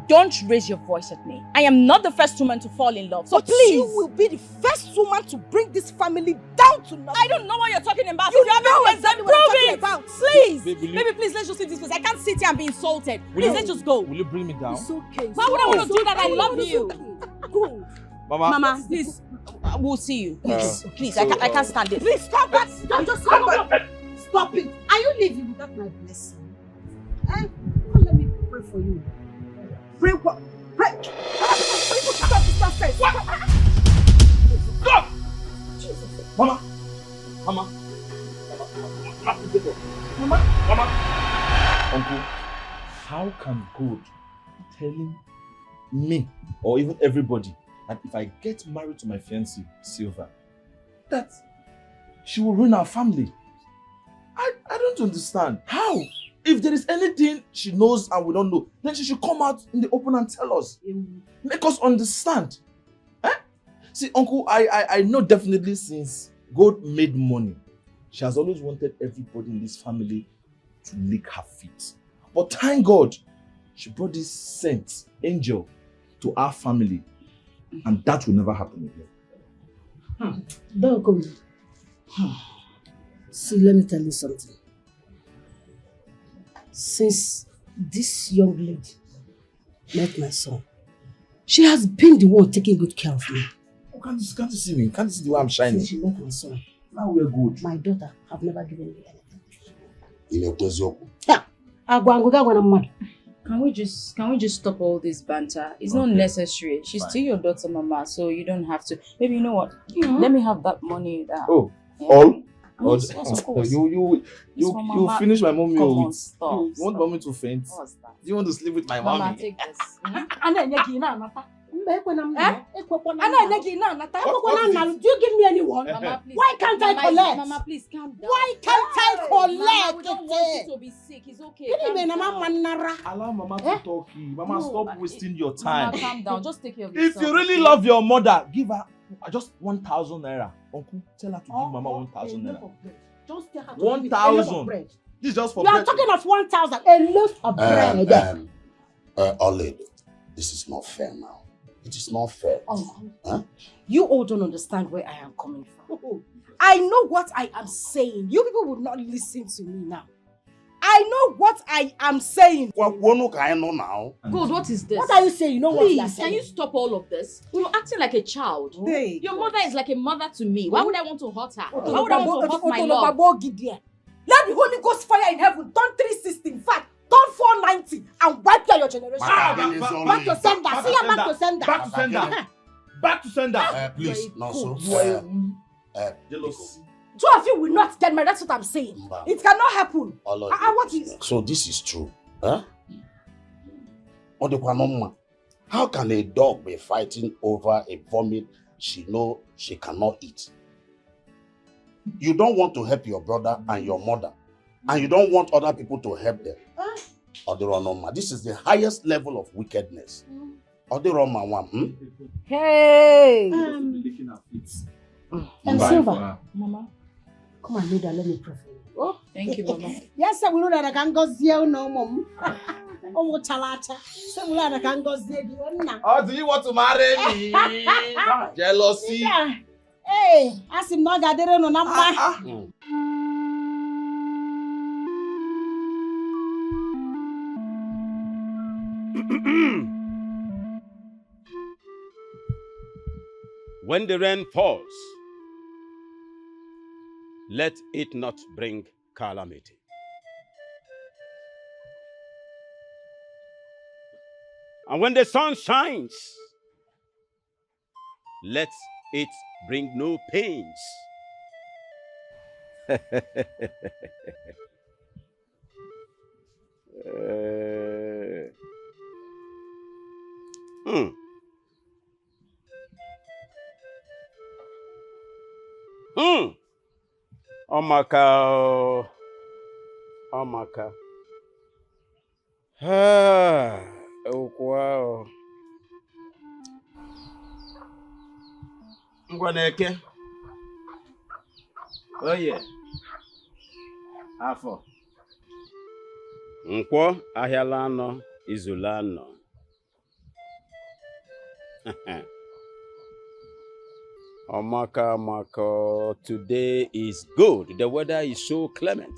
don't raise your voice at me. I am not the first woman to fall in love. So but please. You will be the first woman to bring this family down to nothing. I don't know what you're talking about. You know exactly what I'm talking about. Please. Baby, please, let's just leave this place. I can't sit here and be insulted. Please, let's just go. Will you bring me down? It's okay. Why would I want to do that? I love you. Go. Mama, please. We'll see you. Please. So, I can't stand it. Please, come back. Just come back. Stop it. Are you leaving without my blessing? Let me pray for you. Pray what? Pray. Stop first. Stop! Mama. Uncle, how can God be telling me or even everybody that if I get married to my fiancée, Silver, that she will ruin our family? I don't understand. How? If there is anything she knows and we don't know, then she should come out in the open and tell us. Make us understand. See, Uncle, I know definitely since God made money, she has always wanted everybody in this family to lick her feet. But thank God, she brought this saint, angel, to our family. And that will never happen again. Don't See, let me tell you something. Since this young lady met my son, she has been the one taking good care of me. Oh, can't you see me? Can't you see the way I'm shining? Since she met my son, now we're good. My daughter have never given me anything. In a Can we just stop all this banter? It's not necessary. She's still your daughter, Mama, so you don't have to. Maybe you know what? Let me have that money. All? Yes, of course. You finish my mommy Come on, with. stop, You want mommy to faint? What's that? Do you want to sleep with my Mama, mommy? take this. Do you give me anyone? Mama, please. Why can't I collect? Mama, please calm down. Why can't I collect? Mama, we don't want you to be sick. It's okay. Calm down. Allow Mama to talk. Mama, No, stop wasting your time. Mama, calm down. Just take care of If yourself. you really love your mother, give her just 1,000 naira. Uncle, tell her to give Mama 1,000 naira. Just tell her to 1,000. This is just for You are bread. talking of 1,000, a loaf of bread. Olid, this is not fair now. It is not fair. Huh? You all don't understand where I am coming from. I know what I am saying. You people would not listen to me now. I know what I am saying. What I know now? God, what is this? What are you saying? You know what you are Please, saying? can you stop all of this? You're acting like a child. Hey. Your mother is like a mother to me. Why would I want to hurt her? Why would I want to hurt my love? Let the Holy Ghost fire in heaven turn 360. In fact, turn 490 and wipe out your generation. Back to sender. See ya, back to sender. Back to sender. Back to sender. Please, not so. Jealousy. Two of you will not get married. That's what I'm saying. It cannot happen. What is? So this is true. Huh? How can a dog be fighting over a vomit she knows she cannot eat? You don't want to help your brother and your mother, and you don't want other people to help them. This is the highest level of wickedness. Hey! And Silver, Mama, come on, Lida, let me pray for you. Oh, thank you, Mama. Yes, I will know that I can go see you no, Mom. Oh, Chalata. So will I can go see you now. Oh, do you want to marry me? Jealousy. Yeah. Hey, ask him not gathering on number. When the rain falls, let it not bring calamity. And when the sun shines, let it bring no pains. Omaka. Wow. Ngwaneke. Oye. Afọ. Nkwọ ahịala anọ, izula anọ. Omaka, today is good. The weather is so clement.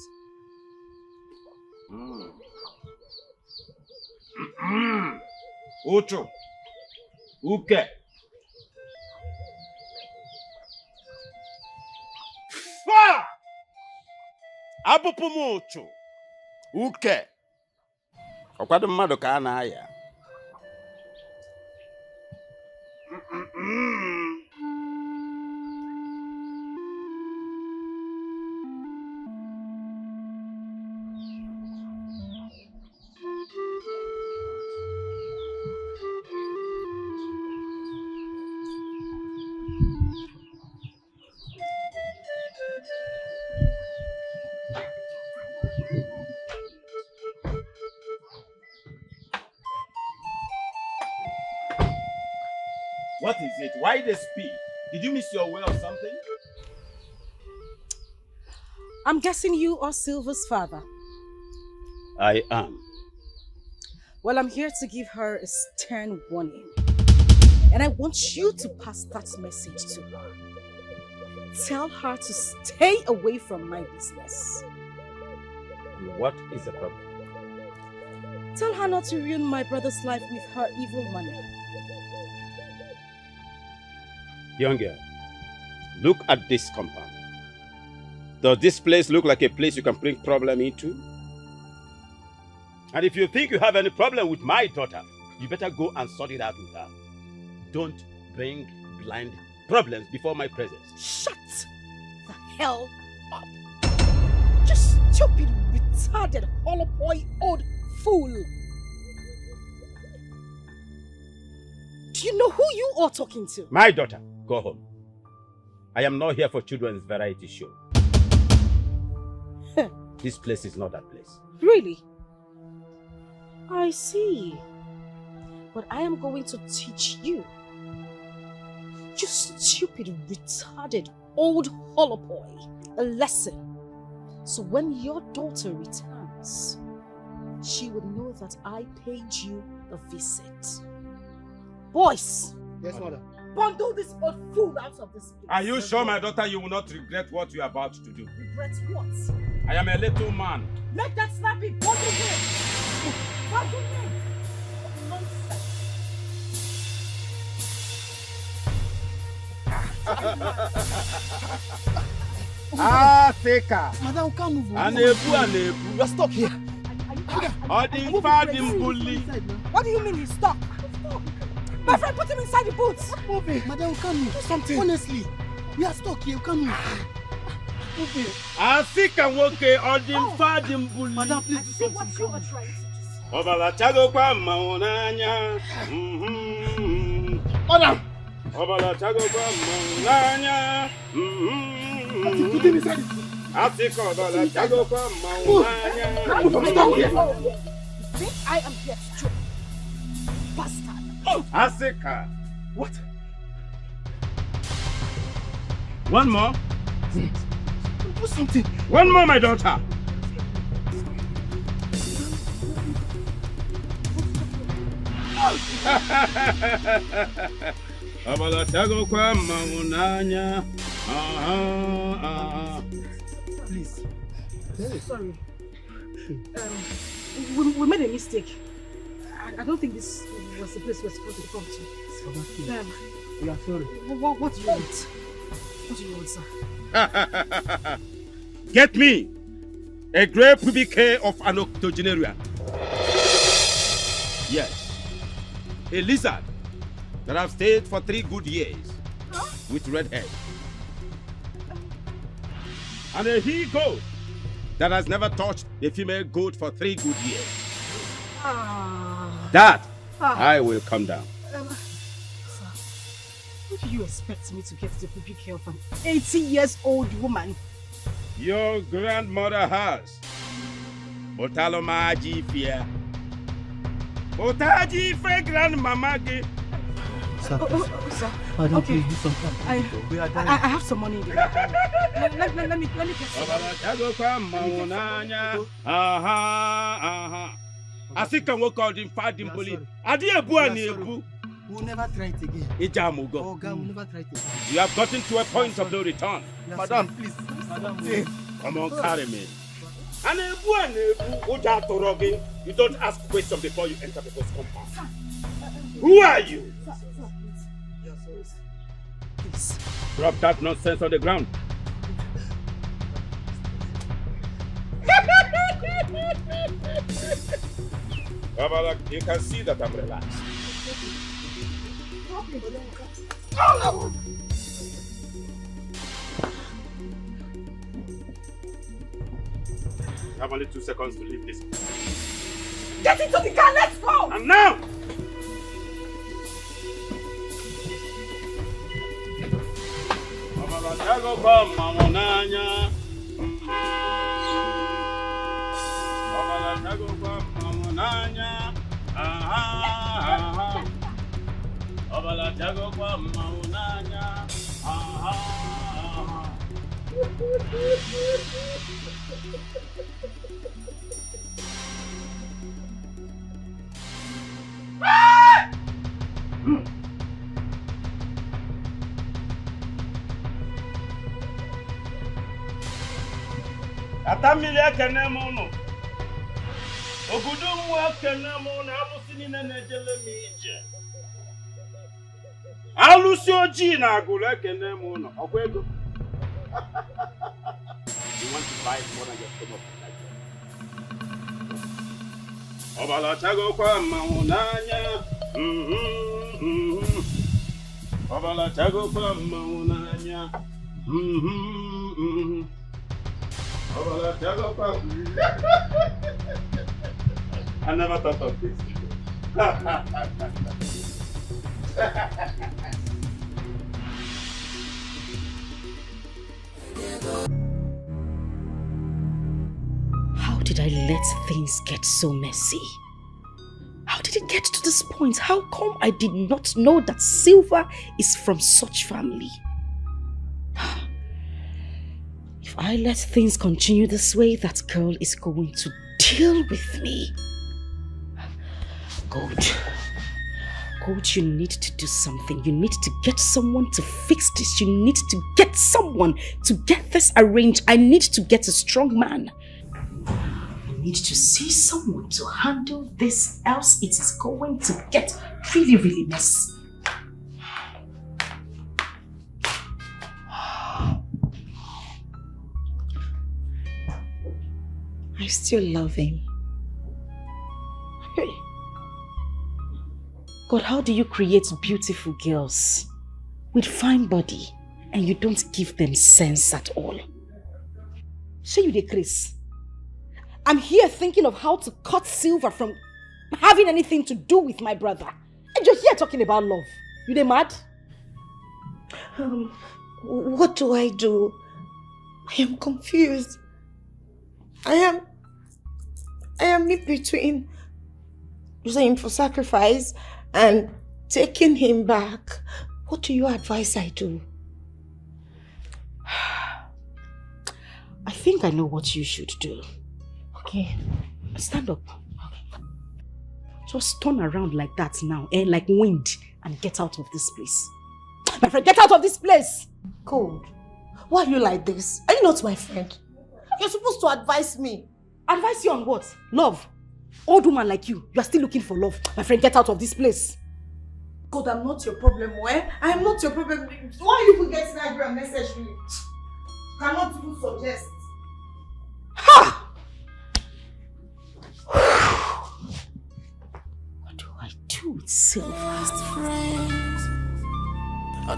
Ucho. Uke. Fa! Abupumuchu. Uke. Ọkwado mmadụ ka a na-aya. What is it? Why the speed? Did you miss your way or something? I'm guessing you are Silver's father. I am. Well, I'm here to give her a stern warning. And I want you to pass that message to her. Tell her to stay away from my business. What is the problem? Tell her not to ruin my brother's life with her evil money. Young girl, look at this compound. Does this place look like a place you can bring problem into? And if you think you have any problem with my daughter, you better go and sort it out with her. Don't bring blind problems before my presence. Shut the hell up. You stupid, retarded, hollow boy, old fool. Do you know who you are talking to? My daughter, go home. I am not here for children's variety show. This place is not that place. Really? I see. But I am going to teach you. You stupid, retarded, old hollow boy. A lesson. So when your daughter returns, she would know that I paid you a visit. Boys! Yes, mother. Bundle this old fool out of this place. Are you sure, my daughter, you will not regret what you are about to do? Regret what? I am a little man. Let that snappy bundle him! Bundle him! Nonsense! Theka. Madam, come move. Anebu. You're stuck here. What do you mean he's stuck? My friend, put him inside the boots. Move it. Madam, come here. Do something. Honestly, we are stuck here. Come here. Move it. Afika woke Odin Bully. Madam, please do something. What you are trying to do? Obala Chago kwa maonanya. Madam. Obala Chago kwa maonanya. Put him inside. Afika Obala Chago kwa maonanya. Stop here. I am here to join. Bastard. Asika. What? One more. Do something. One more, my daughter. Abala tago kwa maunanya. Please. Sorry. We made a mistake. I don't think this was the place we're supposed to come to. We are sorry. What do you want? What do you want, sir? Get me a grey pubic hair of an octogenarian. Yes, a lizard that I've stayed for 3 good years with red hair. And a he-goat that has never touched a female goat for 3 good years. That I will come down. Sir, what do you expect me to get the pubic hair of an 80-years-old woman? Your grandmother has. Otalomaji fear. Otaji fe grandmama ge. Sir, Sir. Madam, Okay. please do something. We are dying. I have some money in there. Let me get some. Asika wo called him Fadim Bully. Adi ebu ani ebu. We'll never try it again. Ijamugo. Oh, God, we'll never try it again. You have gotten to a point of no return. Madam, please. Madam, please. Come on, carry me. And ebu ani ebu. Oja toroge. You don't ask questions before you enter people's compound. Who are you? Please. Drop that nonsense on the ground. Babala, you can see that I'm relaxed. I have only 2 seconds to leave this. Get into the car, let's go! And now! Babala, tago kwa mamonanya. Babala, tago kwa mamonanya. Obala tago kwa maunanya. Atamili akene mono. Ogudumu akene mono alusini nenejele mije. Alusi oji na agulu ekene mono. Okwego. You want to buy more than your stomach. Obala chago kwa maunanya. Obala chago kwa maunanya. Obala chago kwa. I never thought of this. How did I let things get so messy? How did it get to this point? How come I did not know that Silver is from such family? If I let things continue this way, that girl is going to deal with me. God, you need to do something. You need to get someone to fix this. You need to get someone to get this arranged. I need to get a strong man. I need to see someone to handle this, else it is going to get really, really messy. I still love him. Hey. God, how do you create beautiful girls with fine body and you don't give them sense at all? Show you the Chris. I'm here thinking of how to cut Silver from having anything to do with my brother. And you're here talking about love. You they mad? What do I do? I am confused. I am in between using him for sacrifice and taking him back. What do you advise I do? I think I know what you should do. Okay. Stand up. Just turn around like that now, like wind, and get out of this place. My friend, get out of this place! Cold. Why are you like this? Are you not my friend? You're supposed to advise me. Advise you on what? Love. Old woman like you are still looking for love. My friend, get out of this place. God, I'm not your problem, eh? I am not your problem. Why are you people getting angry unnecessarily? You cannot even suggest. Ha! What do I do with Silver?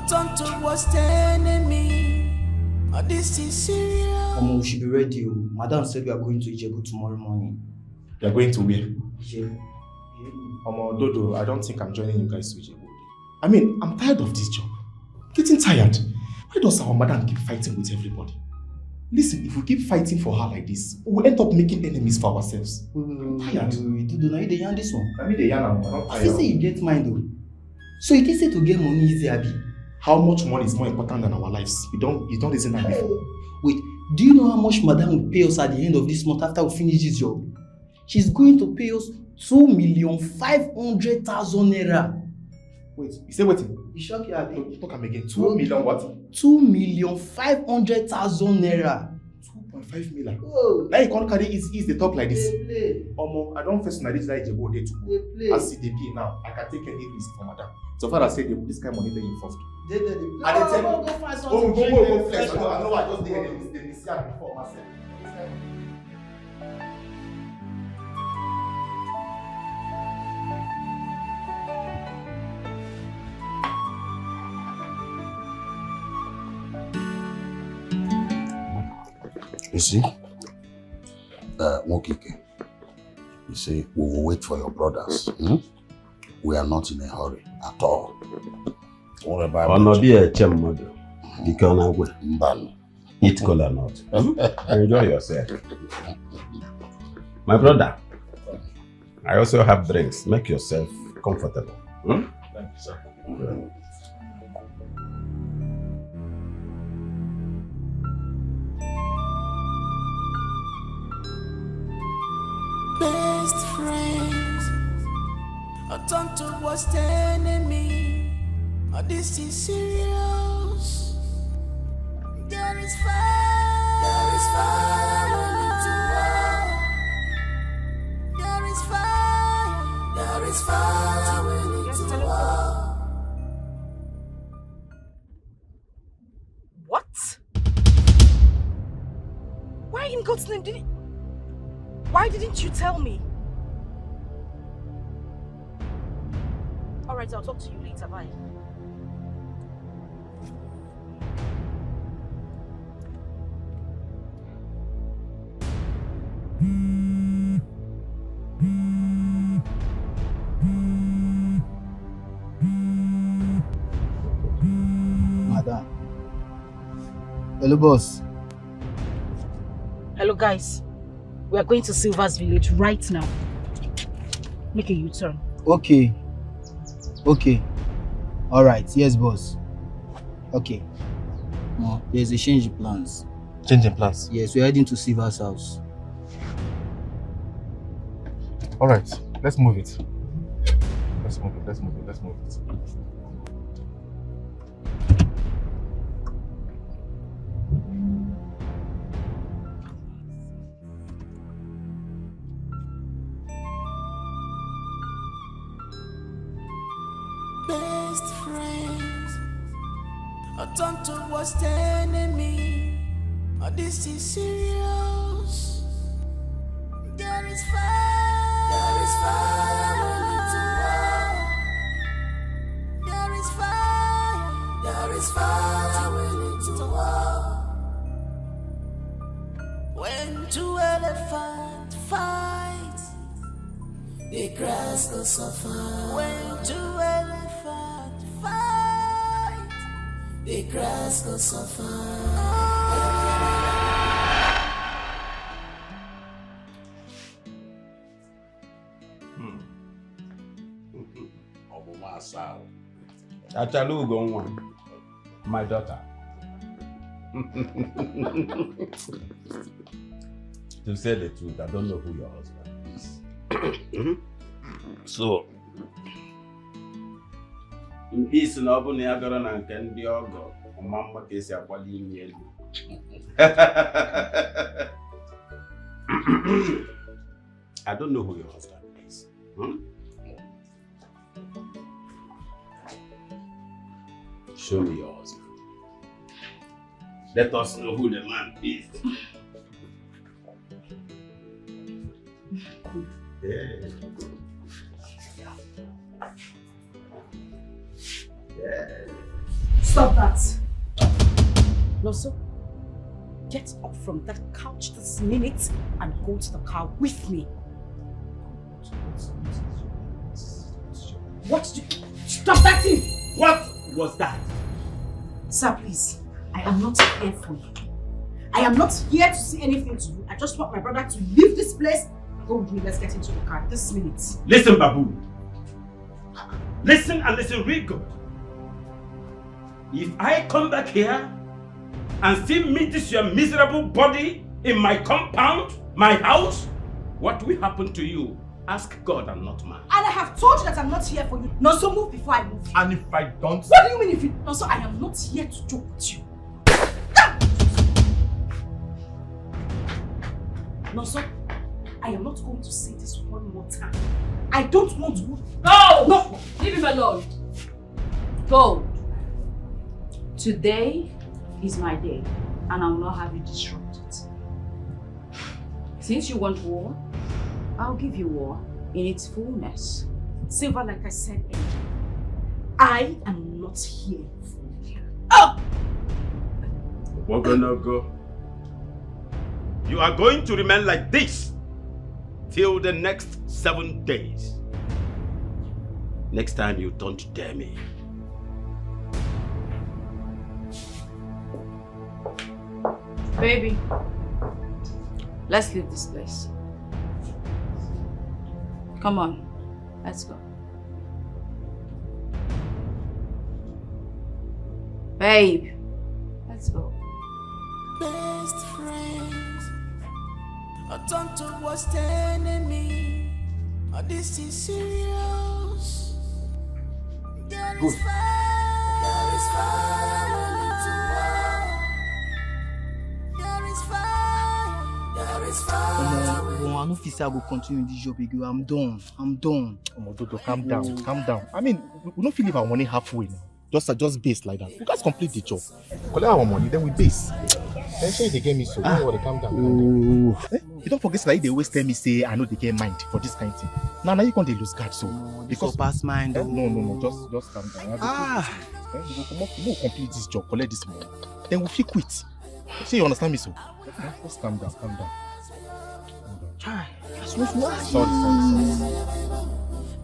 Tonto was the enemy. This is serious. We should be ready. Madam said we are going to Ijebu tomorrow morning. You are going to where? Ijebu. Dodo, I don't think I'm joining you guys to Ijebu. I mean, I'm tired of this job. Getting tired. Why does our madam keep fighting with everybody? Listen, if we keep fighting for her like this, we'll end up making enemies for ourselves. I'm tired. Dodo, now you dey yarn this one. I mean, the yarn, I'm not tired. I say you get mine though. So you can say to get money easy, Abi. How much money is more important than our lives? You don't listen that before. Wait, do you know how much madam will pay us at the end of this month after we finish this job? She's going to pay us 2,500,000 naira. Wait, you say what? You shock you, Abi. You talk again. 2 million what? 2,500,000 naira. 2.5 million. Oh. Now you can't carry ease the top like this. I don't face na this like Ijebu day to go. As the pay now, I can take any risk for madam. So far as I say, this kind of money they involved. Go find something. Go flex. I know I just did the mistake before myself. You see, Mokike, you see, we will wait for your brothers. We are not in a hurry at all. Eat cola not. Enjoy yourself. My brother, I also have drinks. Make yourself comfortable. Thank you, sir. Best friends. Tonto was the enemy. This is serious. There is fire. There is fire. There is fire. There is fire. We need to war. What? Why in God's name why didn't you tell me? Alright, I'll talk to you later. Bye. Madam. Hello, boss. Hello, guys. We are going to Silver's village right now. Make a U-turn. Okay. Okay. Alright, yes, boss. Okay. There's a change in plans. Change in plans? Yes, we're heading to Silver's house. Alright, let's move it. Let's move it. Best friends, a Tonto was the enemy. Oh, this is serious. There is fire. There is fire. There is fire. There is fire. We need to war. When two elephants fight, the grass will suffer. When two elephants fight, the grass will suffer. Achalugo one, my daughter. To say the truth, I don't know who your husband is. So, in peace, no one ever and can be all go. Mamma is a body in you. I don't know who your husband is. Show me your husband. Let us know who the man is. Yeah. Stop that. Noso, get up from that couch this minute and go to the car with me. What did you... Stop that thing! What was that? Sir, please. I am not here for you. I am not here to see anything to you. I just want my brother to leave this place. Go with me, let's get into the car this minute. Listen, Babu. Listen and listen real good. If I come back here and still meet this your miserable body in my compound, my house, what will happen to you? Ask God and not man. And I have told you that I'm not here for you. No, so move before I move you. And if I don't... What do you mean if you... No, so I am not here to joke with you. No, so I am not going to say this one more time. I don't want to... No! No! Leave him alone. Go. Today is my day, and I will not have you disrupt it. Since you want war, I'll give you war in its fullness. Silver, like I said earlier, I am not here for you. Oh! We're gonna go. You are going to remain like this till the next 7 days. Next time you don't dare me. Baby, let's leave this place. Come on, let's go. Babe, let's go. Best friends, a Tonto was the enemy. Oh, this is serious. There is fire. There is fire. There is fire. There is fire. I no fit say I go continue this job again. I'm done. Dodo, calm down. I mean, we don't feel leave our money halfway now. Just base like that. You guys complete the job. Collect our money, then we base. Then say they get me so. Don't worry, calm down. You don't forget that they always tell me say I know they get mind for this kind of thing. Now you can't lose guard so. Because pass mind. No, just calm down. We will complete this job, collect this money. Then we'll feel quit. See, you understand me so? Just calm down. Sorry.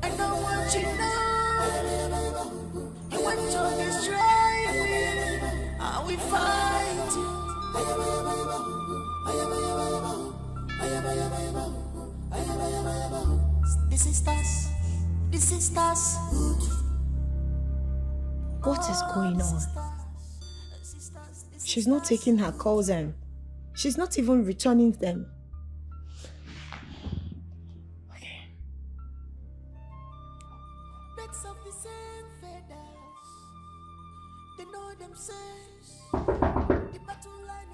I don't want you now. You want to destroy me. I will fight you. The sisters. What is going on? She's not taking her calls and she's not even returning them.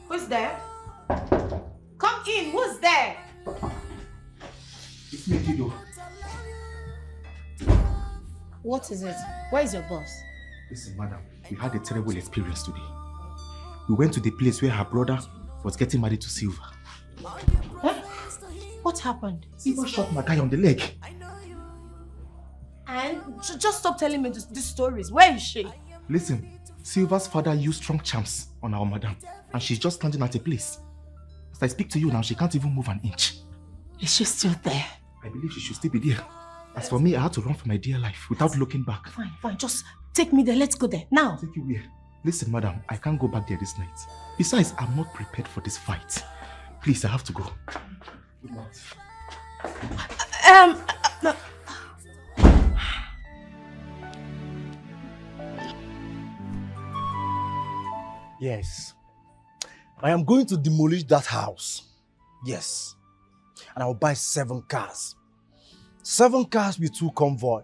Who's there? Come in, who's there? It's me, Edo. What is it? Where is your boss? Listen, madam, we had a terrible experience today. We went to the place where her brother was getting married to Silva. Huh? What happened? Silva shot my guy on the leg. And just stop telling me these stories. Where is she? Listen, Silva's father used strong charms on our madam, and she's just standing at a place. As I speak to you now, she can't even move an inch. Is she still there? I believe she should still be there. As for me, I had to run for my dear life without looking back. Fine. Just take me there. Let's go there. Now. Take you where? Listen, madam, I can't go back there this night. Besides, I'm not prepared for this fight. Please, I have to go. Good night. No. Yes. I am going to demolish that house. Yes. And I will buy 7 cars. 7 cars with 2 convoy.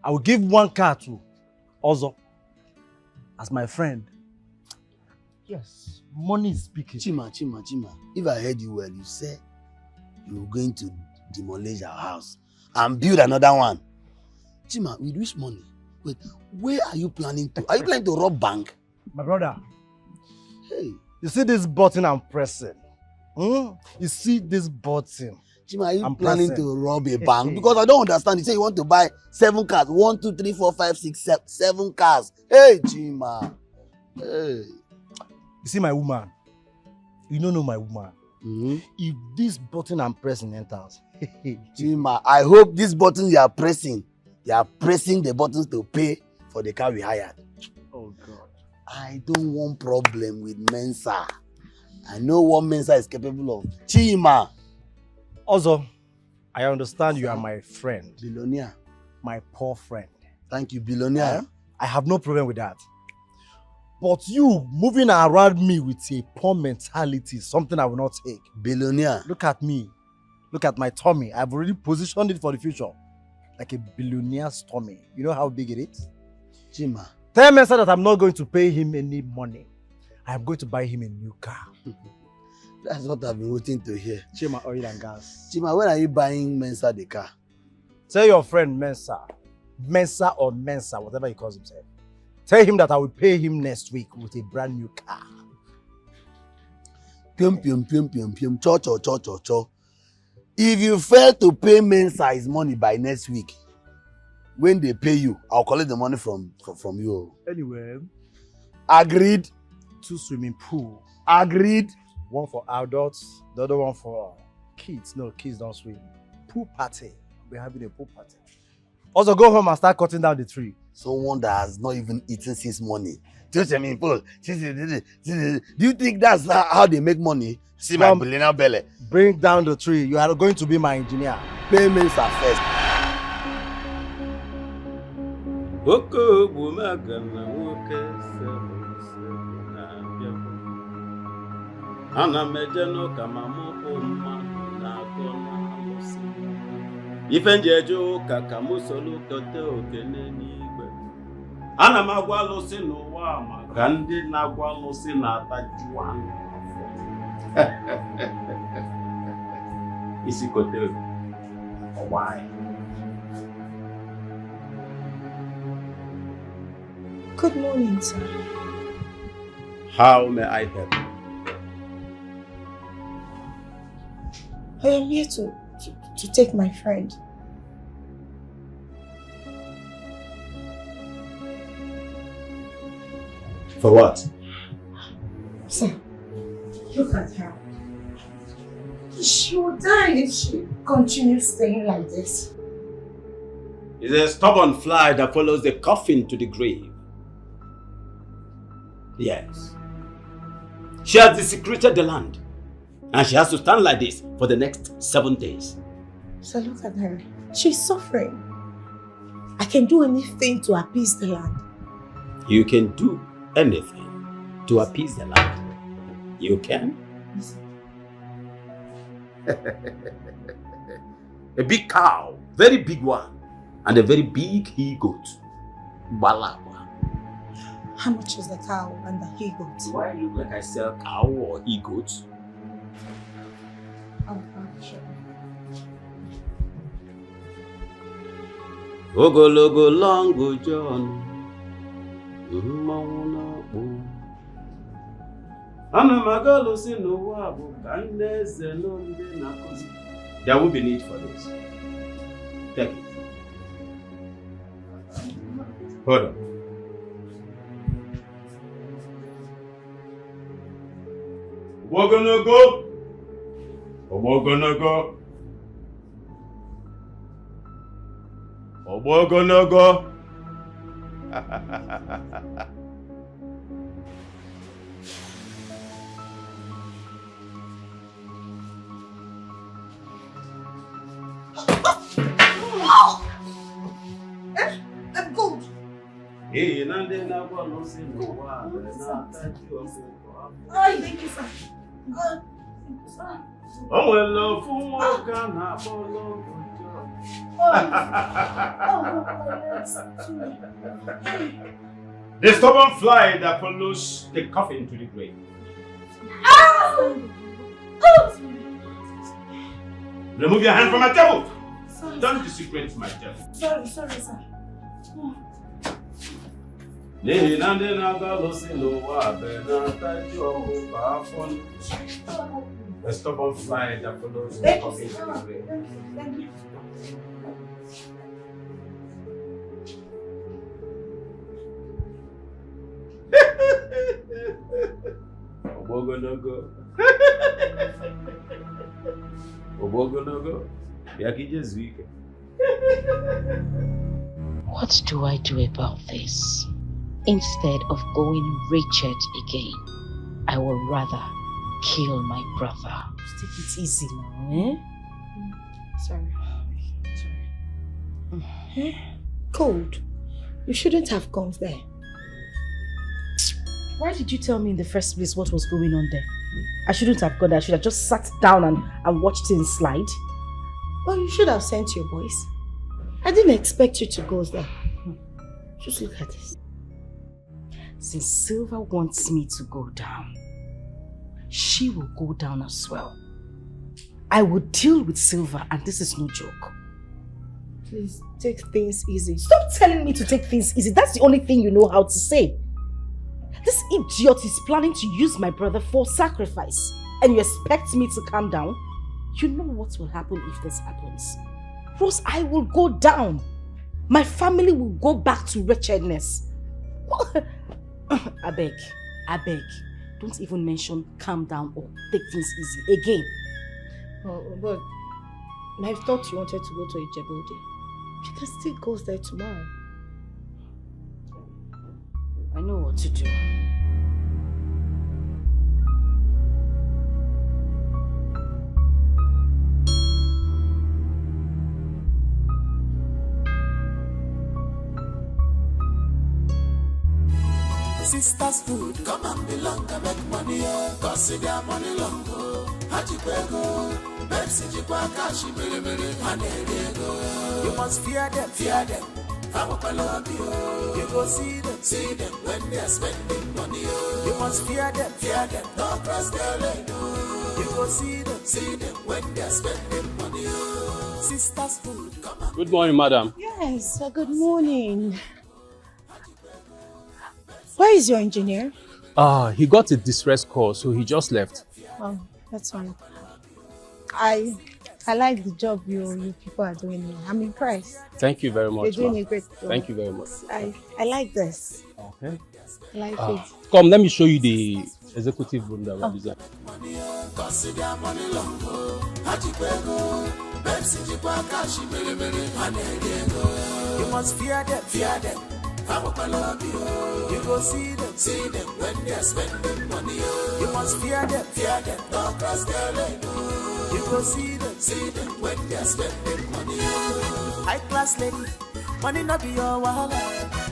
I will give 1 car to Ozo as my friend. Yes, money is speaking. Chima. If I heard you well, you said you were going to demolish our house and build another one. Chima, with which money? Wait, where are you planning to? Are you planning to rob bank? My brother. Hey. You see this button I'm pressing? You see this button? Chima, are you planning to rob a bank? Because I don't understand. You say you want to buy 7 cars. 1, 2, 3, 4, 5, 6, 7 cars. Hey, Chima. Hey. You see my woman? You don't know my woman. If this button I'm pressing enters. Chima, I hope this button you are pressing the buttons to pay for the car we hired. Oh God. I don't want problem with Mensa. I know what Mensa is capable of. Chima. Also, I understand you are my friend. Billionaire. My poor friend. Thank you, billionaire. I have no problem with that. But you moving around me with a poor mentality, something I will not take. Billionaire. Look at me. Look at my tummy. I've already positioned it for the future. Like a billionaire's tummy. You know how big it is? Chima. Tell Mensa that I'm not going to pay him any money. I'm going to buy him a new car. That's what I've been waiting to hear. Chima, oil and gas. Chima, when are you buying Mensa the car? Tell your friend Mensa. Mensa or Mensa, whatever he calls himself. Tell him that I will pay him next week with a brand new car. Pium. Cho. If you fail to pay Mensa his money by next week, when they pay you, I'll collect the money from you. Anyway. Agreed? 2 swimming pool. Agreed? 1 for adults, the other 1 for kids. No, kids don't swim. Pool party. We're having a pool party. Also, go home and start cutting down the tree. Someone that has not even eaten since morning. Do you think that's how they make money? See my billionaire belly. Bring down the tree. You are going to be my engineer. Payments are first. Ana mejeno kama moko mmadụ na-agọ n'alụsị. Ife njeje ụka ka mụ solu kote okene n'igwe. Ana m agwa alụsị n'ụwa maka ndị na-agwa alụsị na-ataju anụ afọ. Isi kote ọwa anyị. Good morning, sir. How may I help you? I am here to take my friend. For what? Sir, look at her. She will die if she continues staying like this. It's a stubborn fly that follows the coffin to the grave. Yes. She has desecrated the land. And she has to stand like this for the next 7 days. So look at her. She's suffering. I can do anything to appease the land. You can do anything to appease the land. You can? A big cow, very big one, and a very big he-goat. Balagwa. How much is the cow and the he-goat? Do I look like I sell cow or he-goat? Oh, sure. Ogologo longo John. There will be need for this. Take it. Hold on. We're gonna go. We're gonna go. We're gonna go. I'm good. Hey, Nande na bolo si no wa na thank you. Ay, thank you, sir. Oh, well, fun mo kan na bolo. The stubborn fly that follows the coffin to the grave. Remove your hand from my table. Sorry, Don't desecrate my table. Sorry, sir. The stubborn fly that follows the Thank coffin you, to sir. the grave. Thank you. Obogonogo. Obogonogo. Yakije zwike. What do I do about this? Instead of going wretched again, I will rather kill my brother. Just take it easy now, eh? Sorry. Cold. You shouldn't have gone there. Why did you tell me in the first place what was going on there? I shouldn't have gone there. I should have just sat down and watched things slide. Well, you should have sent your boys. I didn't expect you to go there. Just look at this. Since Silva wants me to go down, she will go down as well. I will deal with Silva, and this is no joke. Please, take things easy. Stop telling me to take things easy. That's the only thing you know how to say. This idiot is planning to use my brother for sacrifice, and you expect me to calm down? You know what will happen if this happens. Rose, I will go down. My family will go back to wretchedness. I beg. Don't even mention calm down or take things easy again. Oh, but I thought you wanted to go to Ijebode. You can still go there tomorrow. I know what to do. Sisterhood, come and belong and make money, cause their money long go. Hajipego, Pepsi, Jipa, Kashi, Miri, Hanerego. You must fear them. You go see them when they're spending money. You must fear them, don't cross their lane. You go see them when they're spending money. Sisterhood, come on. Good morning, madam. Yes, good morning. Where is your engineer? He got a distress call, so he just left. Oh, that's fine. I like the job you people are doing here. I'm impressed. Thank you very much. You're doing a great job. Thank you very much. I like this. Okay. I like it. Come, let me show you the executive room that we designed. You must fear them. You go see them when they're spending money. You must fear them. Don't cross their lane. You go see them when they're spending money. High class lady, money not be your wahala.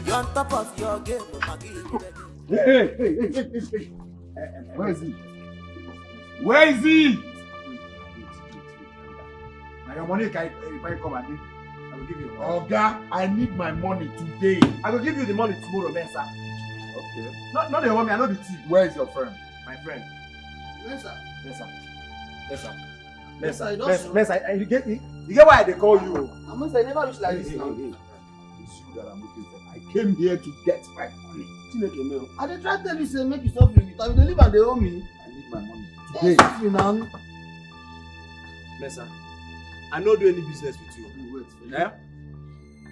You're on top of your game. Hey. Where is he? Where is he? Now your money can come at me. I will give you. Oga, I need my money today. I will give you the money tomorrow, Mensa. Okay. Not the money, I know the thief. Where is your friend? My friend. Mensa. You get why they call you? Mensa, I never wish like this. It's you that I'm looking for. I came here to get my money. I dey try tell you say make you stop doing it. I mean, they live and they owe me. I need my money today. Excuse me now. Mensa, I no do any business with you. Eh?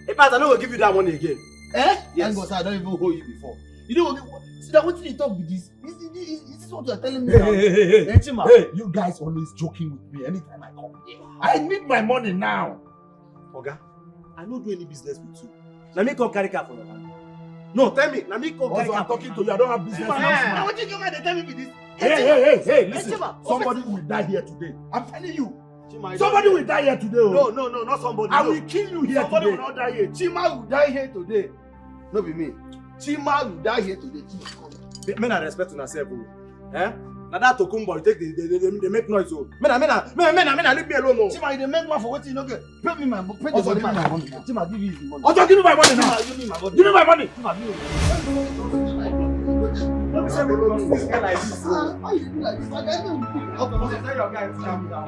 In fact, I no go give you that money again. Eh? Yes. Thank God, I don't even owe you before. You don't see that what you talk with this? Is this what you are telling me now? Hey, you guys always joking with me anytime I come here. I need my money now. Oga, I no do any business with you. Now me come carry car for your hand. No, tell me. Now me come carry car. I'm talking to you. I don't have business. Now what you come and tell me with this? Hey, listen. Somebody will die here today. I'm telling you. Somebody will die here today. No, not somebody. I will kill you here somebody today. Will not die here. Chima will die here today. No be me. Chima will die here today. Men are respecting yourself. Eh? Now that Tokumbo, they make noise. Men, leave me alone. Chima, they make one for what you know. Pay me my money. Pay the money. Chima, give me the money. Also, give me my money now. Give me my money. Give me my money. Chima, give me my money. Don't say we don't like this. Why you do like this? I can't tell your guy to calm down.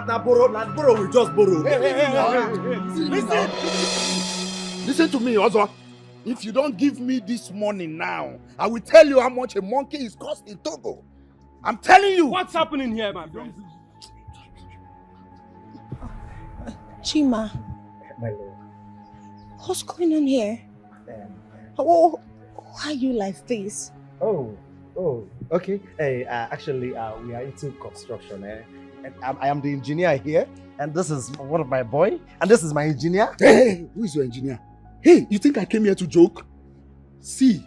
Now borrow, we just borrow. Listen to me, Ozo. If you don't give me this money now, I will tell you how much a monkey is cost in Togo. I'm telling you. What's happening here, my friend? Chima, My lord. what's going on here? Why are you like this? Oh, okay. Hey, actually, we are into construction. And I am the engineer here, and this is one of my boy, and this is my engineer. Hey, who is your engineer? Hey, you think I came here to joke? See,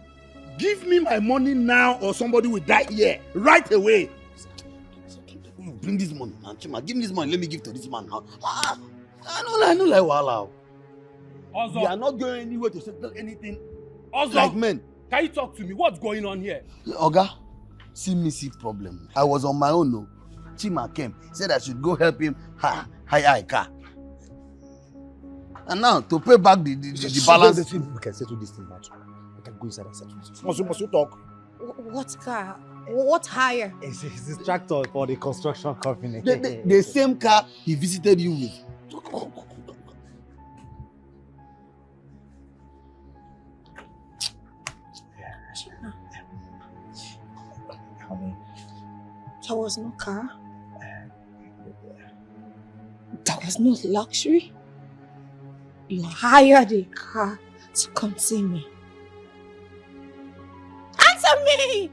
give me my money now or somebody will die here right away. Bring this money now, Chima. Give me this money. Let me give to this man now. I know like wahala. Ozo. You are not going anywhere to settle anything. Ozo, like men. Can you talk to me? What's going on here? Oga, see problem. I was on my own. No. Chima came, said I should go help him hire a car. And now to pay back the balance. We can settle this thing now. We can go inside and settle this. Must you talk? What car? What hire? It's this tractor for the construction company. The same car he visited you with. There was no car. There was no luxury. You hired a car to come see me. Answer me!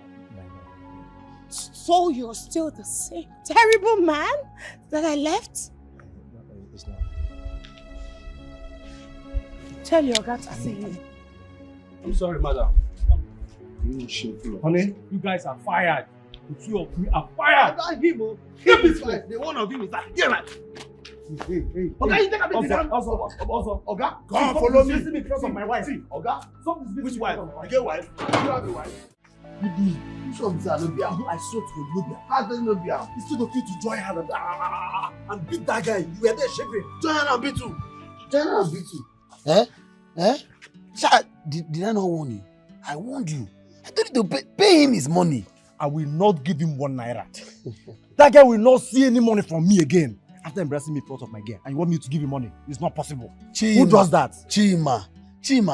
So you're still the same terrible man that I left? It's not. Tell your guy to see me. I'm sorry, madam. Honey, you guys are fired. The two of you are fired. Him, the one of him is that. Yeah, man. Hey. Oga, you take a bit down. Oga, come follow me. See me from my wife. Oga, which wife? You get wife? You have a wife. You show me that no be am. I swear to God, no be am. How does no be am? It's too okay to join hand and beat that guy. You were there shaping. Join hand and beat you. Join hand and beat you. Sir, did I not warn you? I warned you. I told you to pay him his money. I will not give him 1 naira. That guy will not see any money from me again. After embarrassing me in front of my girl, and you want me to give him money? It's not possible. Who does that? Chima,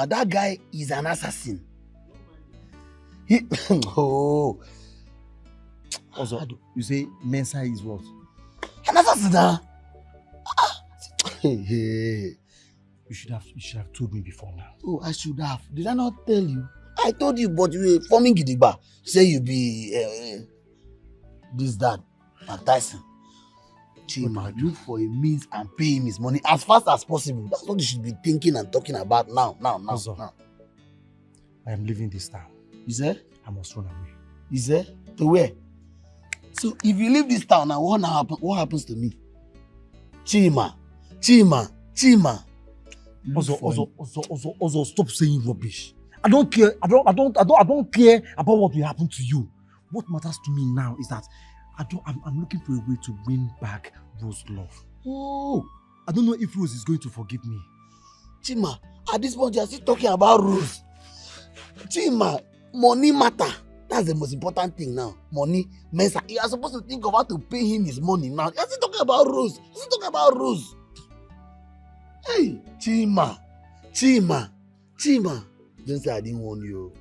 that guy is an assassin. Also, you say Mensa is what? Hey. You should have told me before now. Oh, I should have. Did I not tell you? I told you, but you were forming gidigba. Say you be that, Tyson. Chima, look for a means and pay him his money as fast as possible. That's what you should be thinking and talking about now. I am leaving this town. Is there? I must run away. Is there? To where? So if you leave this town now, what happens to me? Chima. Also, stop saying rubbish. I don't care. I don't care about what will happen to you. What matters to me now is that I'm looking for a way to win back Rose's love. Oh, I don't know if Rose is going to forgive me. Chima, at this point you are still talking about Rose. Chima, money matter. That's the most important thing now. Money, Mensa. You are supposed to think of how to pay him his money now. You are still talking about Rose. Hey, Chima. Don't say I didn't warn you.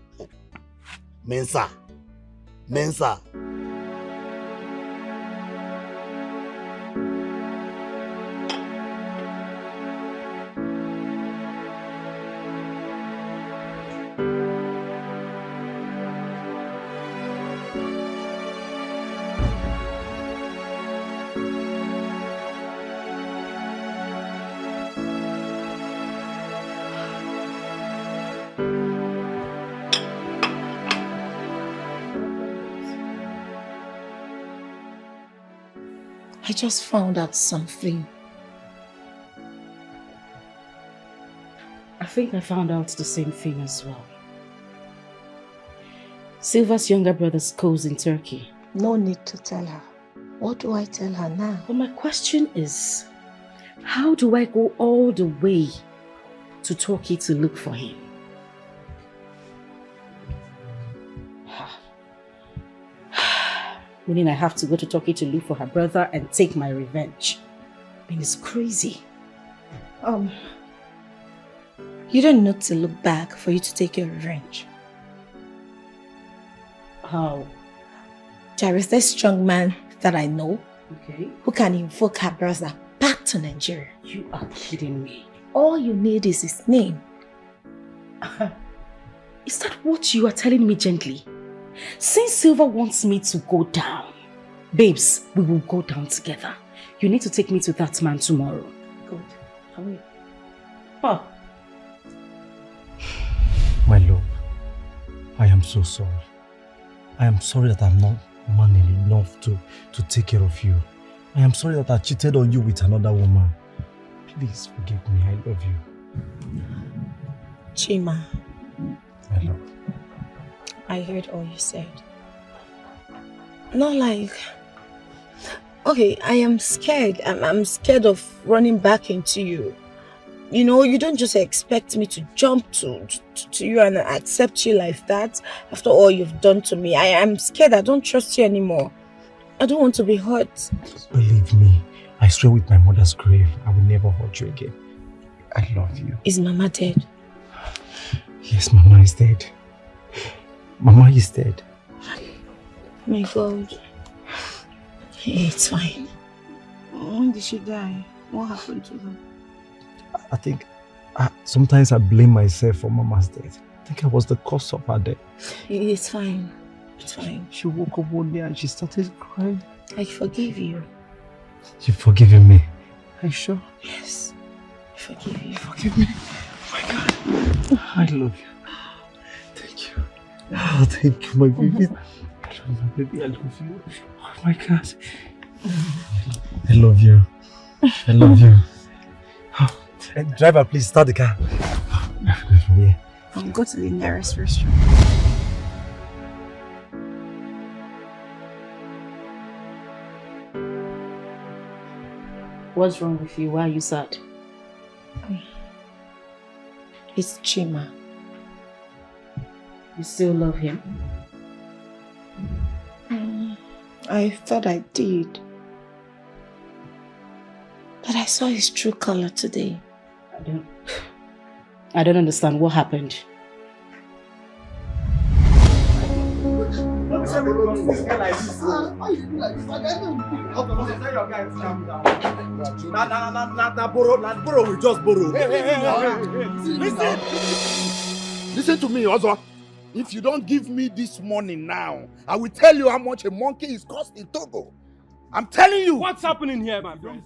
Mensa. I just found out something. I think I found out the same thing as well. Silva's younger brother schools in Turkey. No need to tell her. What do I tell her now? But my question is, how do I go all the way to Turkey to look for him? Meaning I have to go to Turkey to look for her brother and take my revenge. I mean, it's crazy. You don't need to look back for you to take your revenge. How? There is this strong man that I know, okay, who can invoke her brother back to Nigeria. You are kidding me. All you need is his name. Is that what you are telling me gently? Since Silva wants me to go down, babes, we will go down together. You need to take me to that man tomorrow. Good. I will. Oh. My love, I am so sorry. I am sorry that I'm not manly enough to take care of you. I am sorry that I cheated on you with another woman. Please forgive me. I love you. Chima. My love. I heard all you said. Not like... Okay, I am scared. I'm scared of running back into you. You know, you don't just expect me to jump to you and accept you like that after all you've done to me. I am scared. I don't trust you anymore. I don't want to be hurt. Believe me, I swear with my mother's grave, I will never hurt you again. I love you. Is Mama dead? Yes, Mama is dead. Mama is dead. My God. Hey, it's fine. When did she die? What happened to her? I think sometimes I blame myself for Mama's death. I think I was the cause of her death. It's fine. It's fine. She woke up one day and she started crying. I forgive you. You've forgiven me? Are you sure? Yes. I forgive you. Forgive me. Oh my God. I love you. Thank you. Oh, thank you, my baby. I love you, my baby. I love you. Oh my God. I love you. I love you. Oh. Driver, please start the car. Yeah. I'll go to the nearest restaurant. What's wrong with you? Why are you sad? It's Chima. You still love him? I thought I did. But I saw his true color today. I don't understand what happened. Borrow, we just borrow. Listen to me, Ozo. If you don't give me this money now, I will tell you how much a monkey is cost in Togo. I'm telling you. What's happening here, my friend?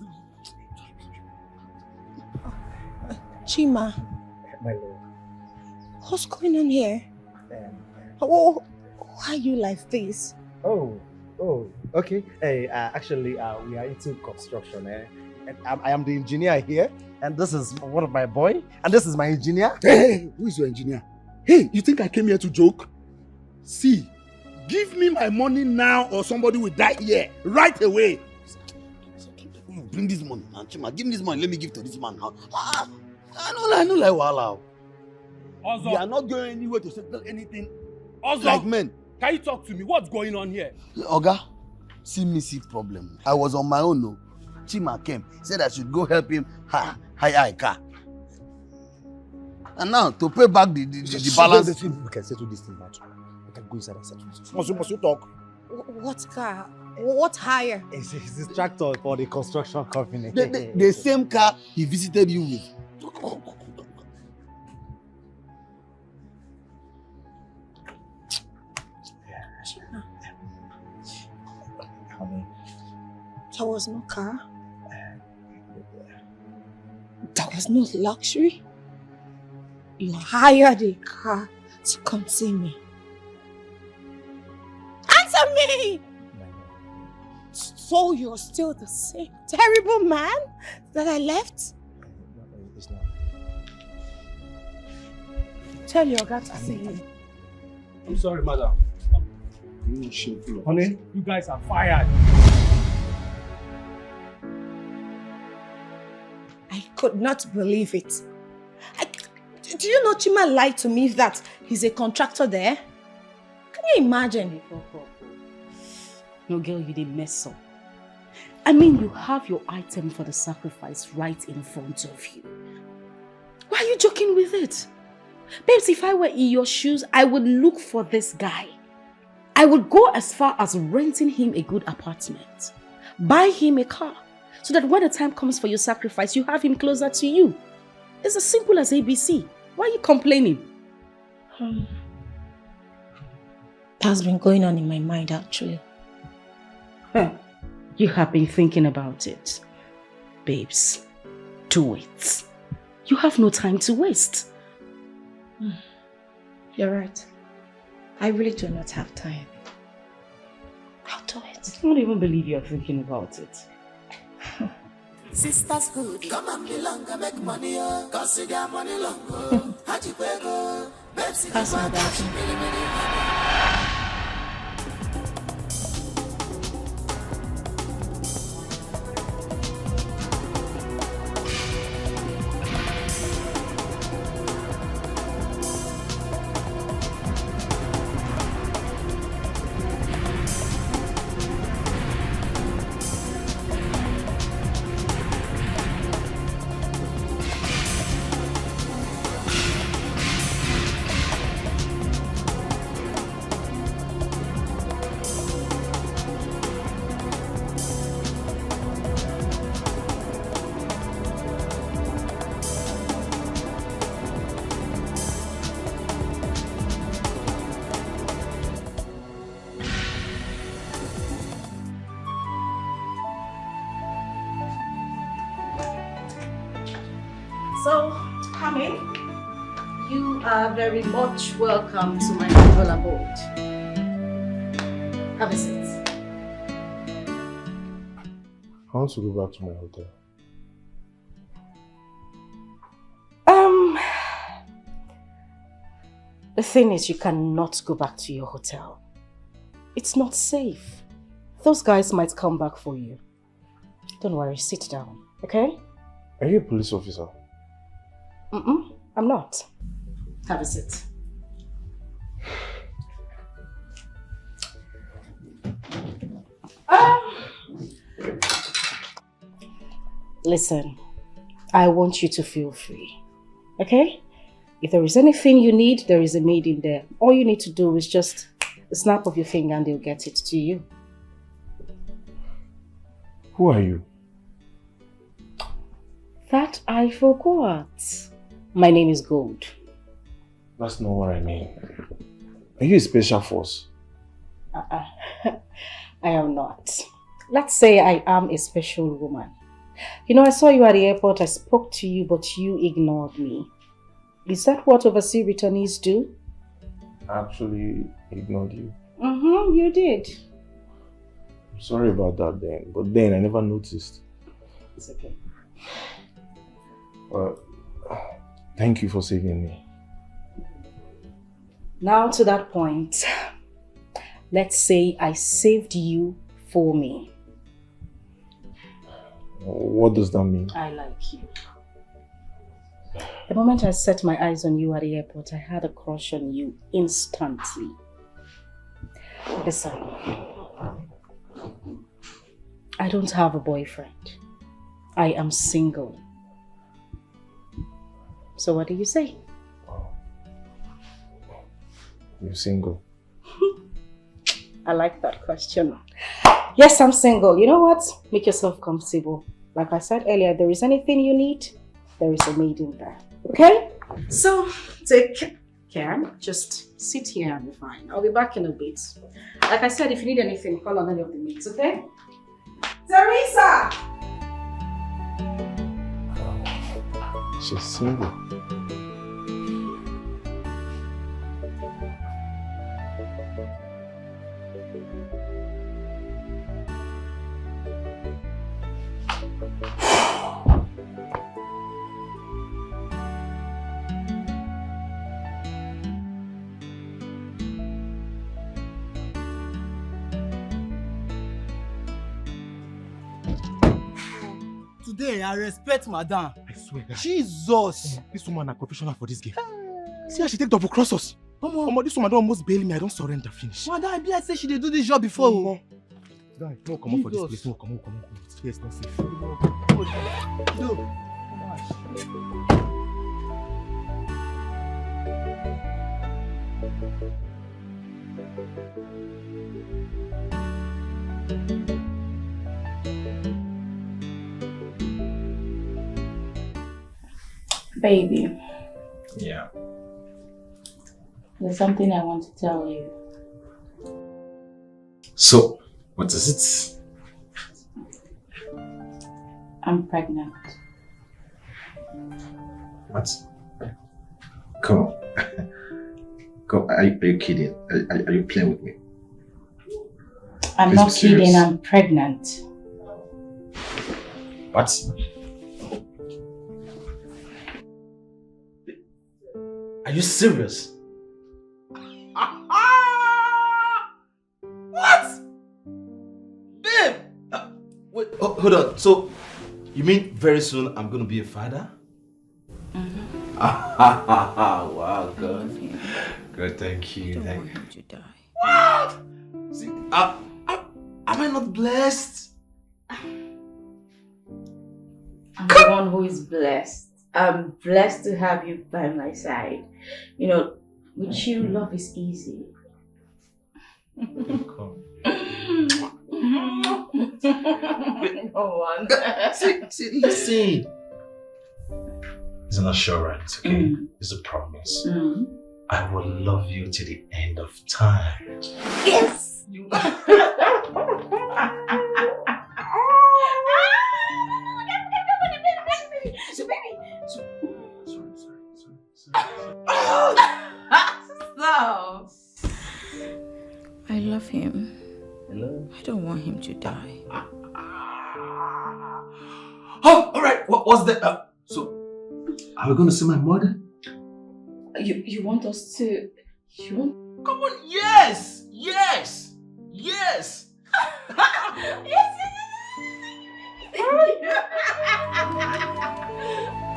Chima, My lord. what's going on here? Oh, why are you like this? Oh, okay. Hey, actually, we are into construction. And I am the engineer here, and this is one of my boy, and this is my engineer. Hey, who is your engineer? Hey, you think I came here to joke? See, give me my money now or somebody will die here right away. Bring this money now, Chima. Give me this money. Let me give to this man now. I know like Wala. Ozo. We are not going anywhere to settle anything. Ozo, like men. Can you talk to me? What's going on here? Oga, see problem. I was on my own. No. Chima came, said I should go help him hire a car. And now, to pay back the balance... We can settle this thing now. We can go inside and settle this. Must you talk? What car? What hire? It's this tractor for the construction company. The same car he visited you with. There was no car. There was no luxury. You hired a car to come see me. Answer me! So you're still the same terrible man that I left? Tell your guy to see him. I'm sorry, madam. Honey, you guys are fired. I could not believe it. Do you know Chima lied to me that he's a contractor there? Can you imagine? No, girl, you didn't mess up. I mean, you have your item for the sacrifice right in front of you. Why are you joking with it? Babes, if I were in your shoes, I would look for this guy. I would go as far as renting him a good apartment. Buy him a car. So that when the time comes for your sacrifice, you have him closer to you. It's as simple as ABC. Why are you complaining? That's been going on in my mind, actually. You have been thinking about it. Babes, do it. You have no time to waste. You're right. I really do not have time. I'll do it. I don't even believe you're thinking about it. Sisterhood, come and belong and make money, cause you got money long. How'd you go? Pass my dad. So, come in. You are very much welcome to my humble abode. Have a seat. I want to go back to my hotel. The thing is, you cannot go back to your hotel. It's not safe. Those guys might come back for you. Don't worry, sit down, okay? Are you a police officer? I'm not. Have a seat. Listen, I want you to feel free, okay? If there is anything you need, there is a maid in there. All you need to do is just A snap of your finger and they'll get it to you. Who are you? That I forgot. My name is Gold. That's not what I mean. Are you a special force? I am not. Let's say I am a special woman. You know, I saw you at the airport, I spoke to you, but you ignored me. Is that what overseas returnees do? I actually ignored you. You did. I'm sorry about that then, but then I never noticed. It's okay. Thank you for saving me. Now to that point, let's say I saved you for me. What does that mean? I like you. The moment I set my eyes on you at the airport, I had a crush on you instantly. Listen, I don't have a boyfriend. I am single. So what do you say? You're single. I like that question. Yes, I'm single. You know what? Make yourself comfortable. Like I said earlier, there is anything you need, there is a maid in there. Okay? So, take care. Just sit here and be fine. I'll be back in a bit. Like I said, if you need anything, call on any of the maids, okay? Teresa! She's single. Today, I respect Madame. I swear that. Jesus! This woman is a professional for this game. See how she take double cross us. Omo, this woman don't almost bail me. I don't surrender. Finish. Madame, I be like say she dey do this job before. No, come on for this place. No, come on. Here it's not safe. No. Baby. Yeah. There's something I want to tell you. So, what is it? I'm pregnant. What? Come on. Come on. Are you kidding? Are you playing with me? I'm not kidding, I'm pregnant. What? Are you serious? What? Babe! Wait, hold on. So, you mean very soon I'm going to be a father? Wow, good. Good, thank you. I don't want him to die. What? See, am I not blessed? I'm the one who is blessed. I'm blessed to have you by my side. You know, with you, love is easy. Come. No one. See, listen. It's an assurance, okay? It's a promise. I will love you till the end of time. Yes! Stop. I love him. I don't want him to die. Oh, all right. What's the? So, are we going to see my mother? You want us to? You want? Come on! Yes! Yes! Yes!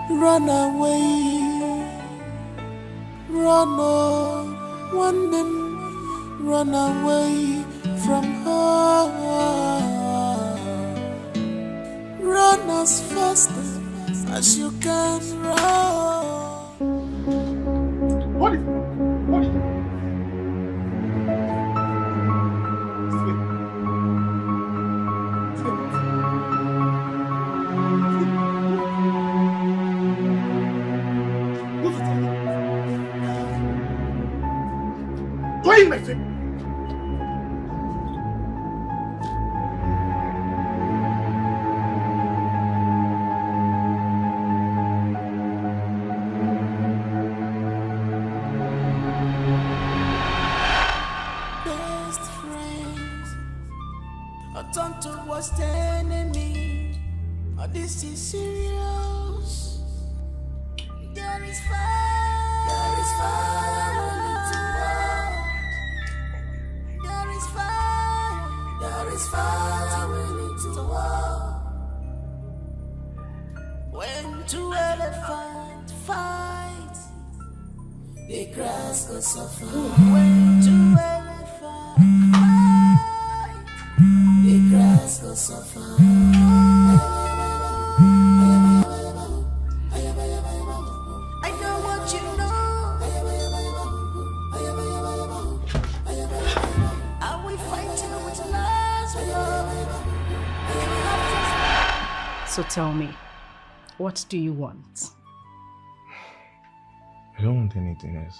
Run away, run on, run away from her. Run as fast as you can run. What is it? Why in my face? Best friends, a Tonto was the enemy. Oh, this is serious. There is fire. There is fire. There is fire. There is fire. We need to war. When two elephants fight, the grass goes suffer. When two elephants fight, the grass goes suffer. I know what you know. Are we fighting with last blood? So tell me, what do you want? I don't want anything else.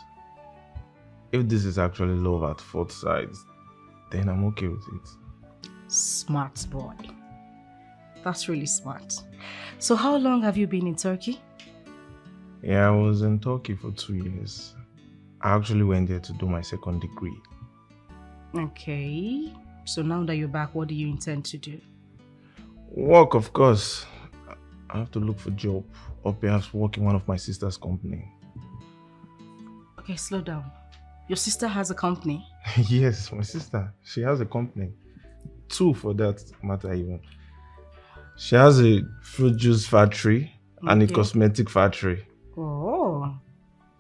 If this is actually love at both sides, then I'm okay with it. Smart boy. That's really smart. So how long have you been in Turkey? Yeah, I was in Turkey for 2 years. I actually went there to do my second degree. Okay. So now that you're back, what do you intend to do? Work, of course. I have to look for a job or perhaps work in one of my sister's company. Okay, slow down. Your sister has a company? Yes, my sister. She has a company. 2 for that matter even. She has a fruit juice factory and a cosmetic factory. Oh.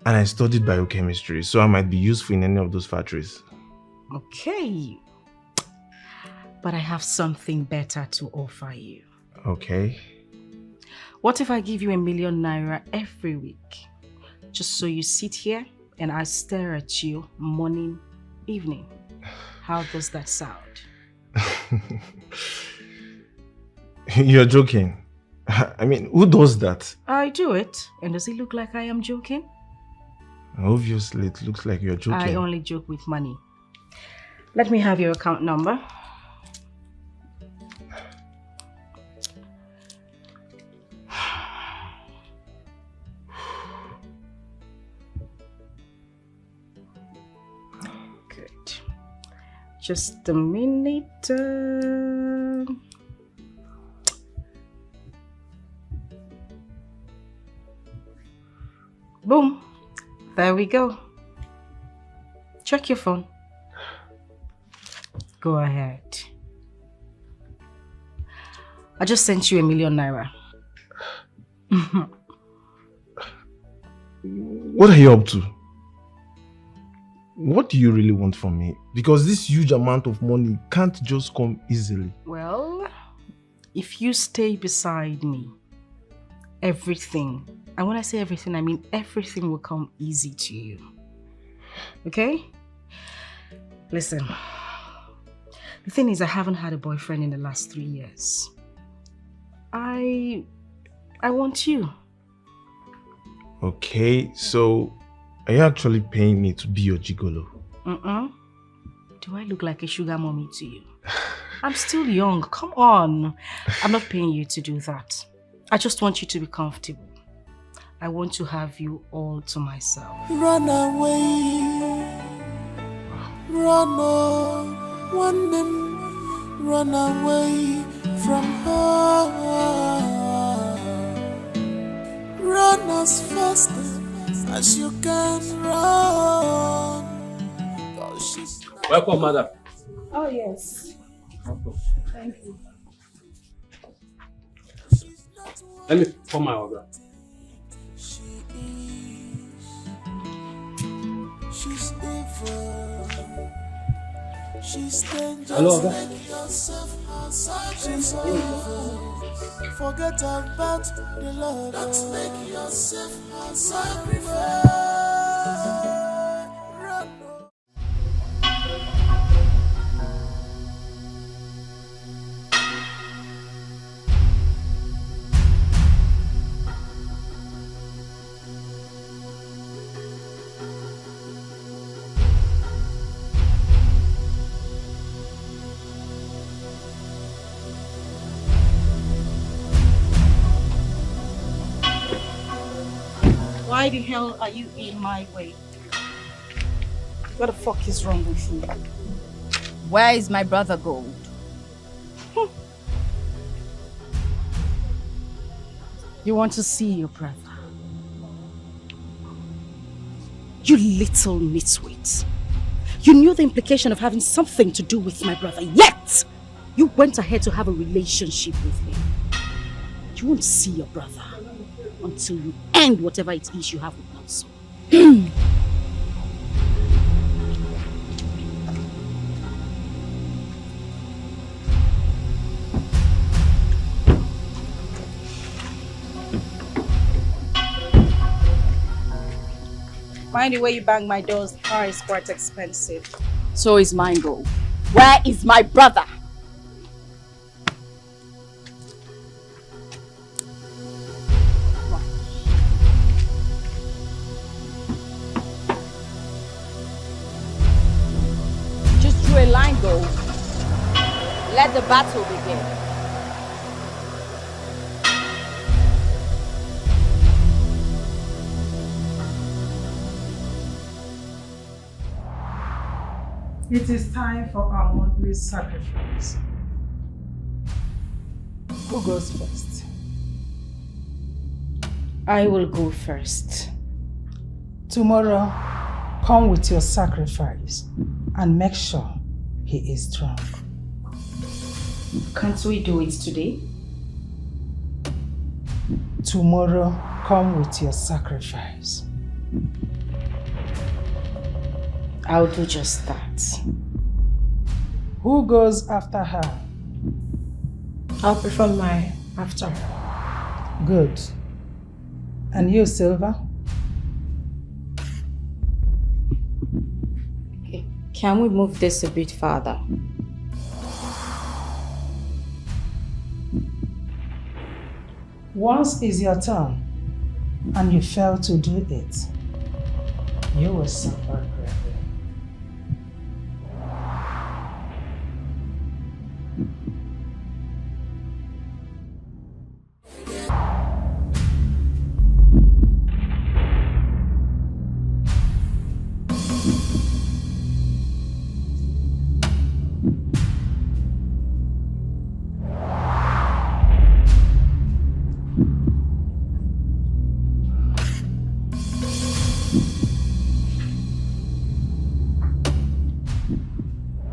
And I studied biochemistry, so I might be useful in any of those factories. Okay. But I have something better to offer you. Okay. What if I give you ₦1 million every week? Just so you sit here and I stare at you morning, evening. How does that sound? You're joking. I mean, who does that? I do it. And does it look like I am joking? Obviously, it looks like you're joking. I only joke with money. Let me have your account number. Good. Just a minute. Boom. There we go. Check your phone. Go ahead. I just sent you ₦1 million. What are you up to? What do you really want from me? Because this huge amount of money can't just come easily. Well, if you stay beside me, everything, and when I say everything, I mean everything will come easy to you. Okay? Listen, the thing is I haven't had a boyfriend in the last 3 years. I want you. Okay, so are you actually paying me to be your gigolo? Do I look like a sugar mommy to you? I'm still young, come on. I'm not paying you to do that. I just want you to be comfortable. I want to have you all to myself. Run away, run on, one them, run away from her. Run as fast as you can run. Welcome, madam. Oh, yes. Thank you. Let me pour my order. She's evil. She's dangerous. Hello, Oga. Make yourself her sacrifice. Forget about the love. Don't make yourself her sacrifice. Run. Why the hell are you in my way? What the fuck is wrong with you? Where is my brother Gold? You want to see your brother? You little nitwit. You knew the implication of having something to do with my brother, yet you went ahead to have a relationship with him. You won't see your brother until you end whatever it is you have with Nonso. Mind the way you bang my doors, the car is quite expensive. So is mine, Gold. Where is my brother? Just draw a line, Gold. Let the battle begin. It is time for our monthly sacrifice. Who goes first? I will go first. Tomorrow, come with your sacrifice and make sure he is drunk. Can't we do it today? Tomorrow, come with your sacrifice. I'll do just that. Who goes after her? I'll perform my after her. Good. And you, Silver? Okay. Can we move this a bit farther? Once is your turn, and you fail to do it, you will suffer greatly.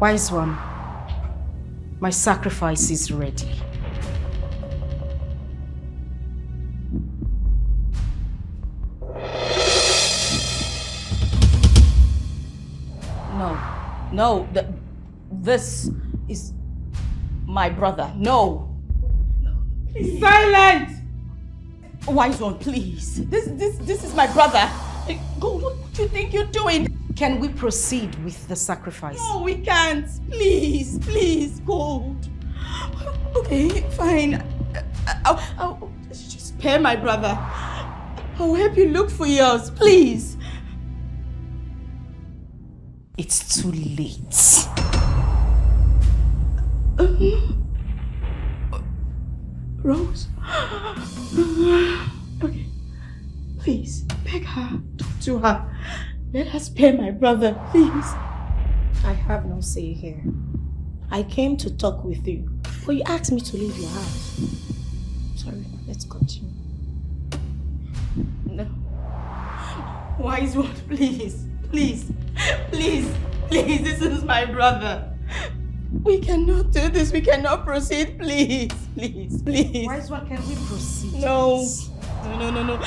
Wise one, my sacrifice is ready. No, this is my brother. No. Silent! Wise one, please. This is my brother. Go, what do you think you're doing? Can we proceed with the sacrifice? No, we can't. Please, please, Gold. Okay, fine. I'll just spare my brother. I'll help you look for yours, please. It's too late. Rose? Okay. Please, beg her. Talk to her. Let her spare my brother, please. I have no say here. I came to talk with you, but you asked me to leave your house. Sorry, let's continue. No. Wise one, please. Please. Please. Please, this is my brother. We cannot do this. We cannot proceed. Please. Please. Please. Wise one, can we proceed? No. No.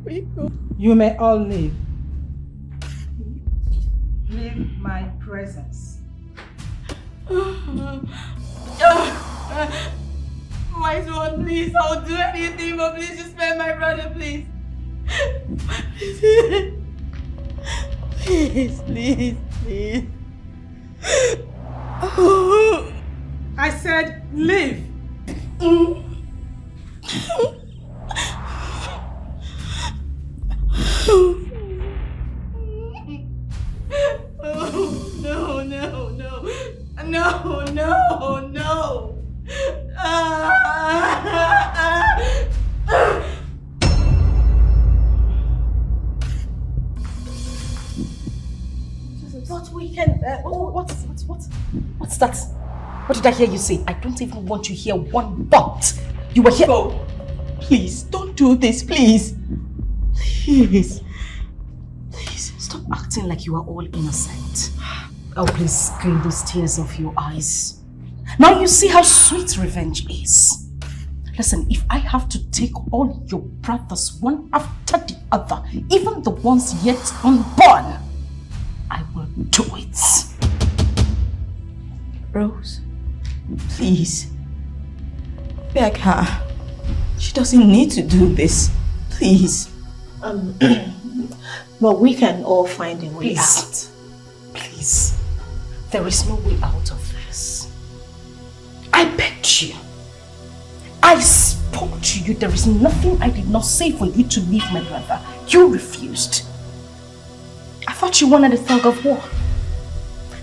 We go. You may all leave. Leave my presence. Wise one, please. I'll do anything, but please just spare my brother, please. Please. I said leave. No. What's that? What did I hear you say? I don't even want to hear one but. You were here. Oh, please, don't do this, please. Please. Please, stop acting like you are all innocent. Oh, please clean those tears off your eyes. Now you see how sweet revenge is. Listen, if I have to take all your brothers one after the other, even the ones yet unborn, I will do it. Rose, please. Beg her. She doesn't need to do this. Please. But we can all find a way out. Please. There is no way out of this. I begged you. I spoke to you. There is nothing I did not say for you to leave my brother. You refused. I thought you wanted a tug of war.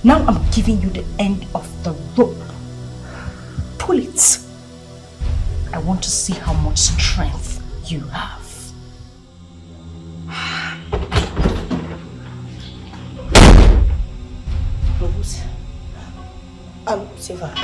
Now I'm giving you the end of the rope. Pull it. I want to see how much strength you have. Rose. Siva.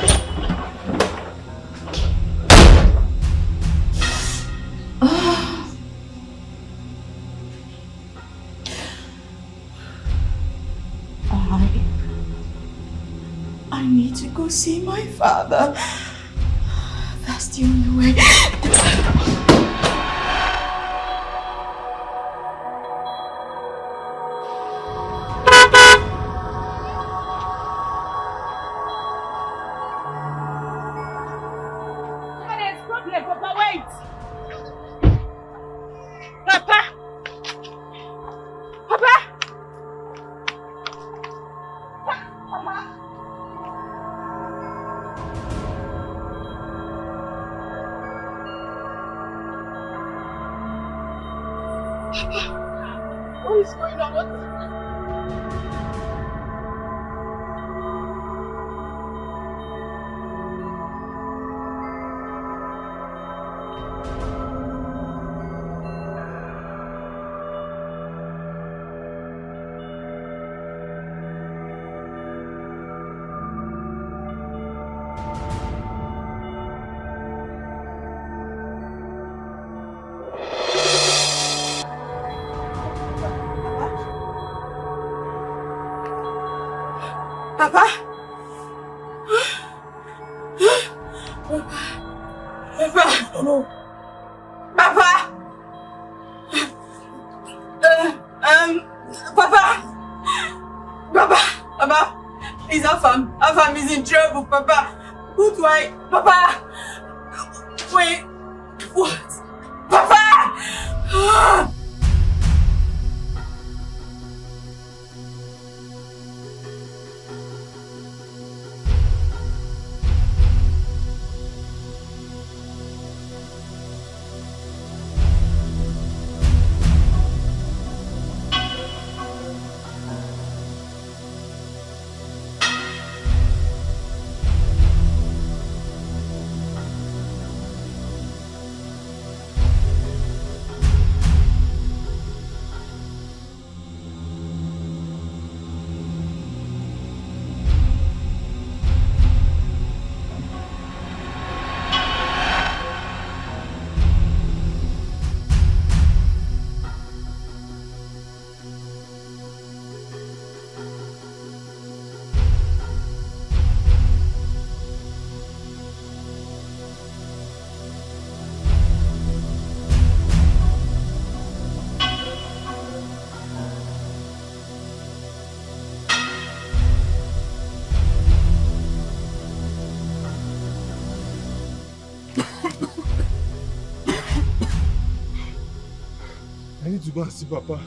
I need to go see my father. That's the only way. Papa, wait! Papa! Papa! Papa! What is going on? Papa? Papa? No. Papa? Papa? Papa? Papa? Please, Afam is in trouble, Papa. What do I... Papa? Wait. What? Papa? I need to go and see Papa.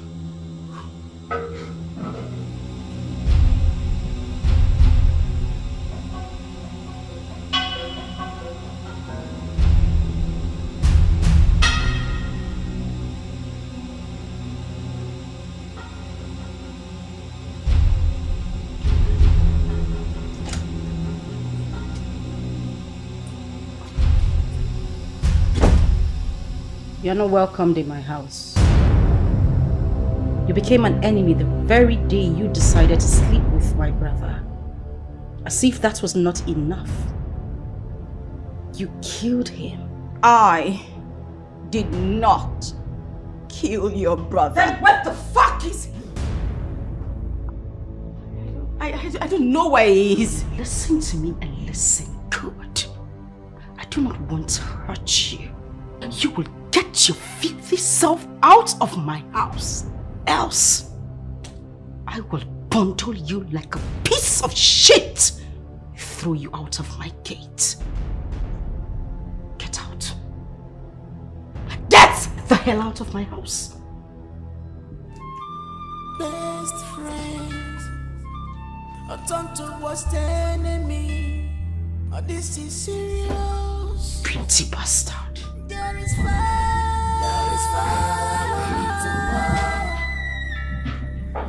You're not welcomed in my house. You became an enemy the very day you decided to sleep with my brother. As if that was not enough. You killed him. I did not kill your brother. Then what the fuck is he? I don't know where he is. Listen to me and listen good. I do not want to hurt you. You will get your filthy self out of my house. Else, I will bundle you like a piece of shit. Throw you out of my gate. Get out. Get the hell out of my house. Best friends, a Tonto was the enemy. Oh, this is serious. Pretty bastard. There is fire. There is fire.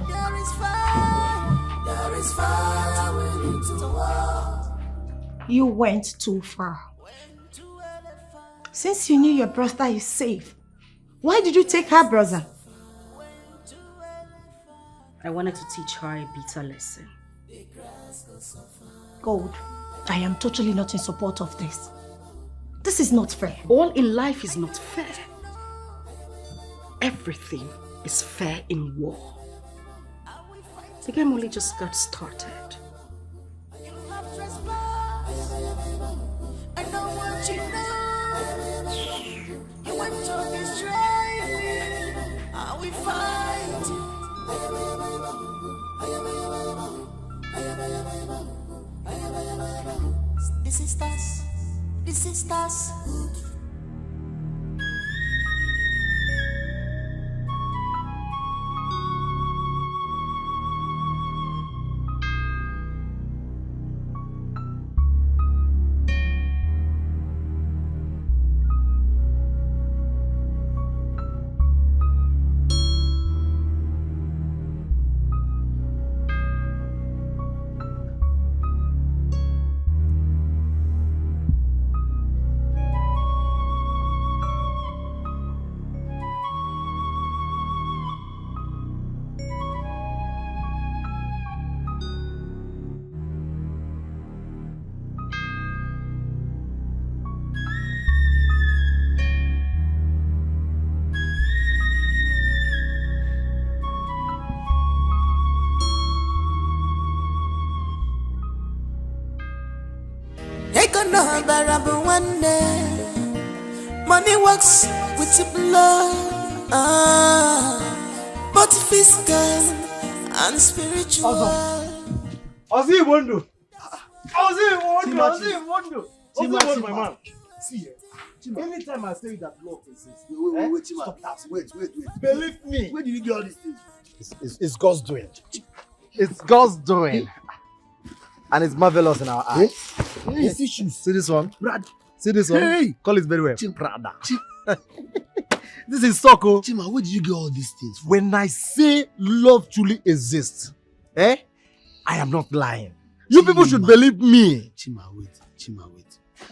There is fire. There is fire. We need to war. You went too far. Since you knew your brother is safe, why did you take her brother? I wanted to teach her a bitter lesson. Gold, I am totally not in support of this. This is not fair. All in life is not fair. Everything is fair in war. The game only just got started. I know what you know. You want to destroy me. Are we fighting? The sisters, the sisters. Money works with your blood, both physical and spiritual. Ozzy Wondo. Ozzy, my man. See, anytime I say that love exists, Wait, stop that. Wait. Believe me. Where did you get all these things? It's God's doing. It's God's doing. And it's marvelous in our eyes. Hey, See this one? Brad. See this one? Hey. Call it very well. Prada. This is Soko. Chima, where did you get all these things from? When I say love truly exists, I am not lying. You people should believe me. Chima, wait.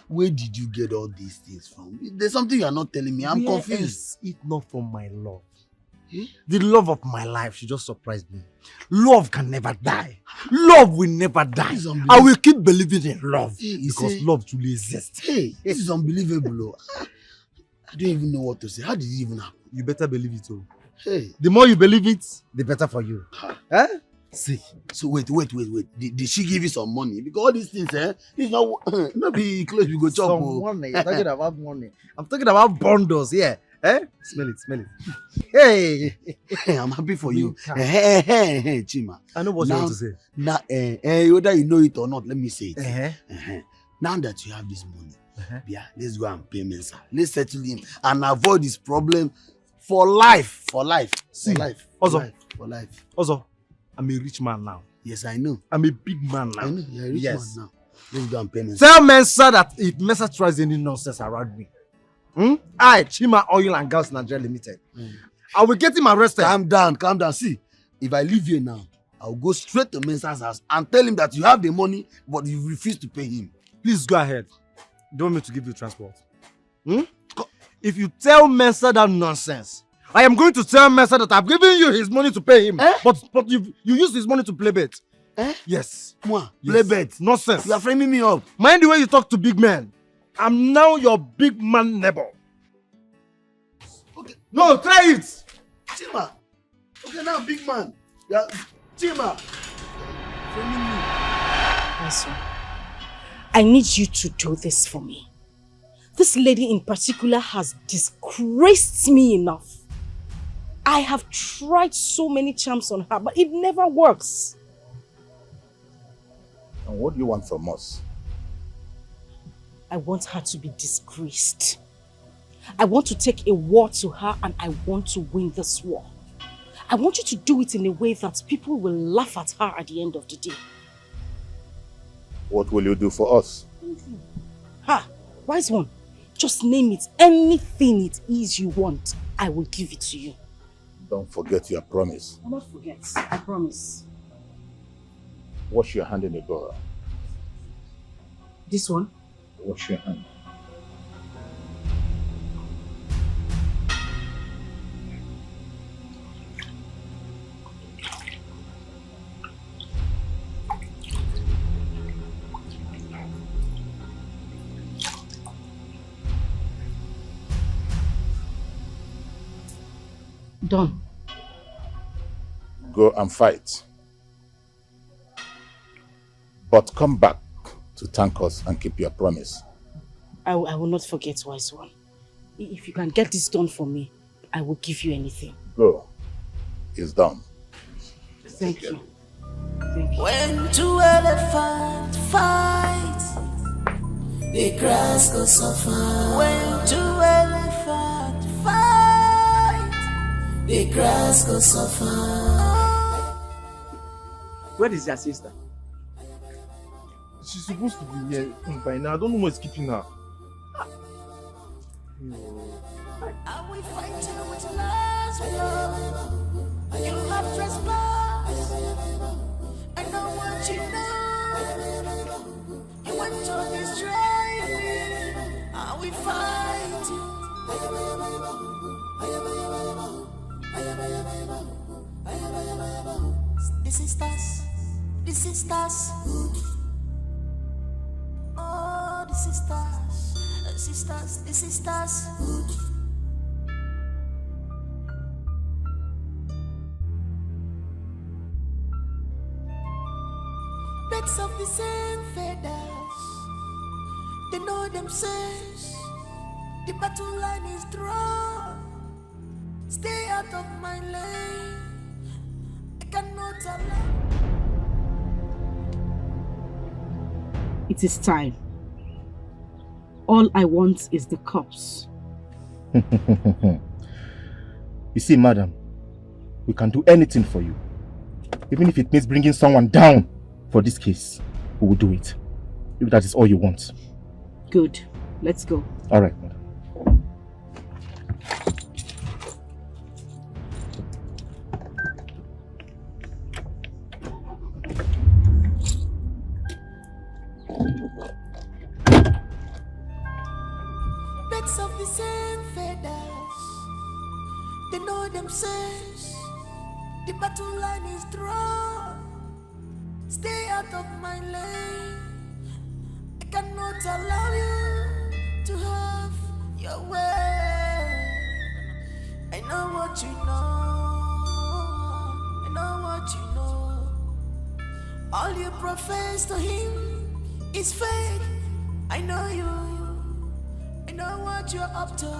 Where did you get all these things from? There's something you are not telling me. I'm confused. It's not from my love. The love of my life, she just surprised me. Love can never die. Love will never die. I will keep believing in love because love truly exists. Hey, this is unbelievable. I don't even know what to say. How did it even happen? You better believe it all. Hey. The more you believe it, the better for you. See. So wait. Did she give you some money? Because all these things, it's not be close. We go chop. Some money. You're talking about money. I'm talking about bundles here. Smell it. Hey, I'm happy for you. Hey, Chima. I know what you want to say. Now, whether you know it or not, let me say it. Now that you have this money, let's go and pay Mensa. Let's settle him and avoid this problem for life. See, for life. Also, I'm a rich man now. Yes, I know. I'm a big man now. I know, you're a rich man now. Let's go and pay Mensa. Tell Mensa that if Mensa tries any nonsense around me, I, Chima Oil and Gas Nigeria Limited, I will get him arrested. Calm down. See, if I leave here now, I'll go straight to Mensa's house and tell him that you have the money, but you refuse to pay him. Please go ahead. Do you want me to give you transport? If you tell Mensa that nonsense, I am going to tell Mensa that I've given you his money to pay him, but you use his money to play bet. Eh? Yes. Moi, Yes. play bet. Nonsense. You are framing me up. Mind the way you talk to big men. I'm now your big man neighbor. Okay. No, try it. Chima. Okay, now big man. Yeah. Chima. Framing me. Listen, I need you to do this for me. This lady in particular has disgraced me enough. I have tried so many charms on her, but it never works. And what do you want from us? I want her to be disgraced. I want to take a war to her and I want to win this war. I want you to do it in a way that people will laugh at her at the end of the day. What will you do for us? Ha! Wise one. Just name it. Anything it is you want, I will give it to you. Don't forget your promise. I will not forget. I promise. Wash your hand in the door. This one? Wash your hand. Done. Go and fight. But come back to thank us and keep your promise. I will not forget, wise one. If you can get this done for me, I will give you anything. Go. It's done. Thank you. Thank you. When two elephants fight, the grass goes suffer. When two elephants fight, the grass goes suffer. Where is your sister? She's supposed to be here by now. I don't know what's keeping her. Are we fighting with last blood? You have trespassed. I know what you know. You want to destroy me. Are we fighting? The sisters. The sisters. Oh, the sisters. Sisters. The sisters. Birds of the same feathers, they know themselves. The battle line is drawn. Stay out of my lane. I cannot allow. It is time. All I want is the corpse. You see, madam, we can do anything for you. Even if it means bringing someone down for this case, we will do it. If that is all you want. Good. Let's go. All right, madam. Birds of the same feathers, they know themselves. The battle line is drawn. Stay out of my lane. I cannot allow you to have your way. I know what you know. I know what you know. All you profess to him is fake. I know you. I know what you're up to.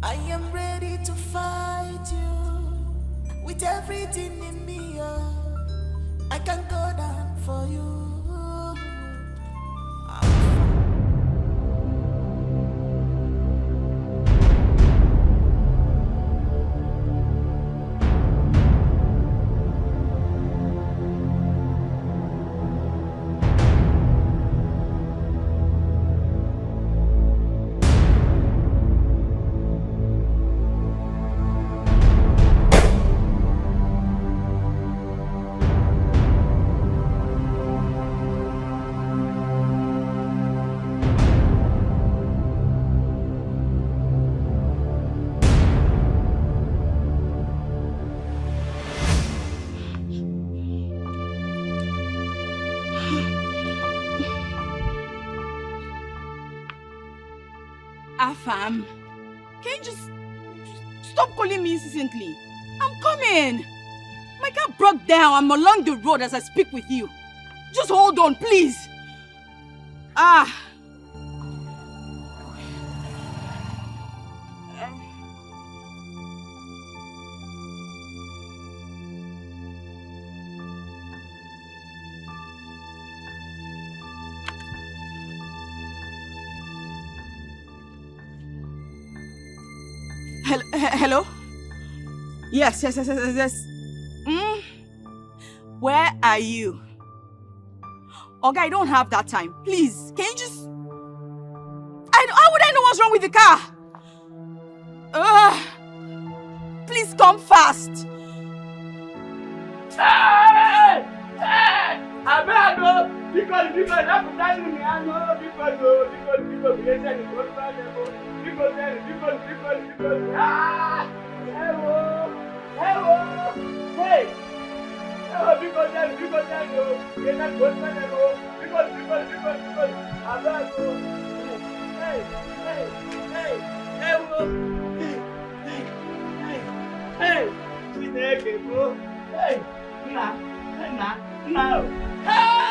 I am ready to fight you with everything in me. I can go down for you. Afam, can you just stop calling me incessantly? I'm coming. My car broke down. I'm along the road as I speak with you. Just hold on, please. Hello? Yes. Where are you? Okay, I don't have that time. Please, can you just... How would I know what's wrong with the car? Please come fast. Hey! I better go. Because that's what me. I know because hey!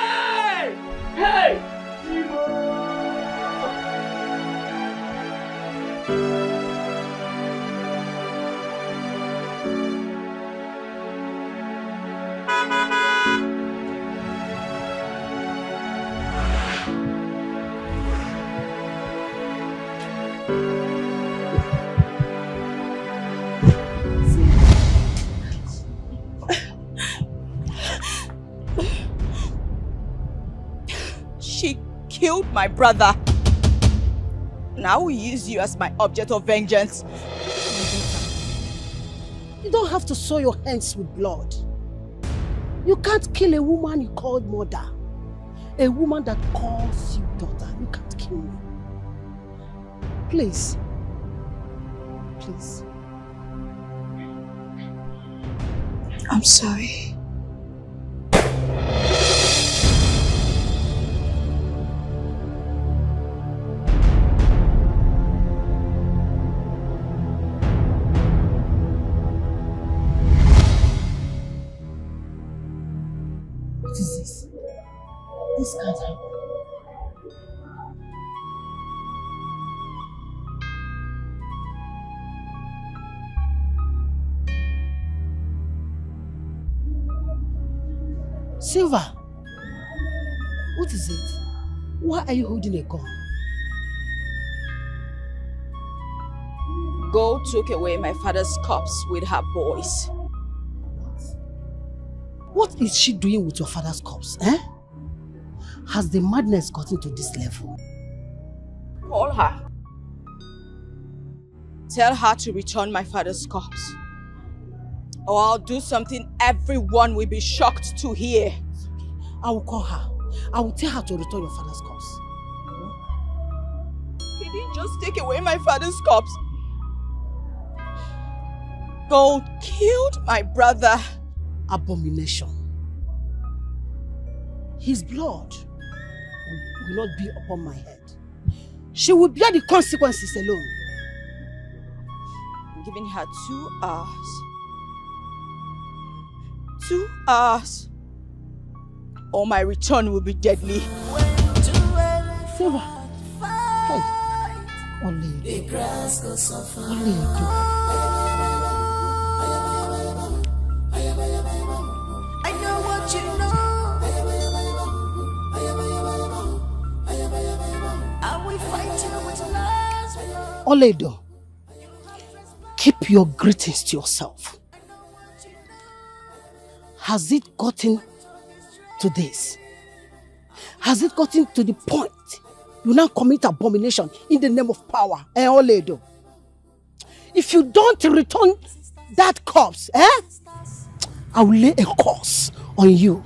She killed my brother. Now I will use you as my object of vengeance. You don't have to soil your hands with blood. You can't kill a woman you called mother. A woman that calls you daughter. You can't kill me. Please. Please. I'm sorry. What is this? This can't happen. Silver, what is it? Why are you holding a gun? Go took away my father's corpse with her boys. What is she doing with your father's corpse, eh? Has the madness gotten to this level? Call her. Tell her to return my father's corpse. Or I'll do something everyone will be shocked to hear. I will call her. I will tell her to return your father's corpse. He didn't just take away my father's corpse. God killed my brother. Abomination. His blood will not be upon my head. She will bear the consequences alone. I'm giving her 2 hours. 2 hours. Or my return will be deadly. Silver. Hey. Only I know what you know. I will fight you with love. Oledo, keep your greetings to yourself. Has it gotten to this? Has it gotten to the point you now commit abomination in the name of power? Oledo, if you don't return that corpse, I will lay a curse on you.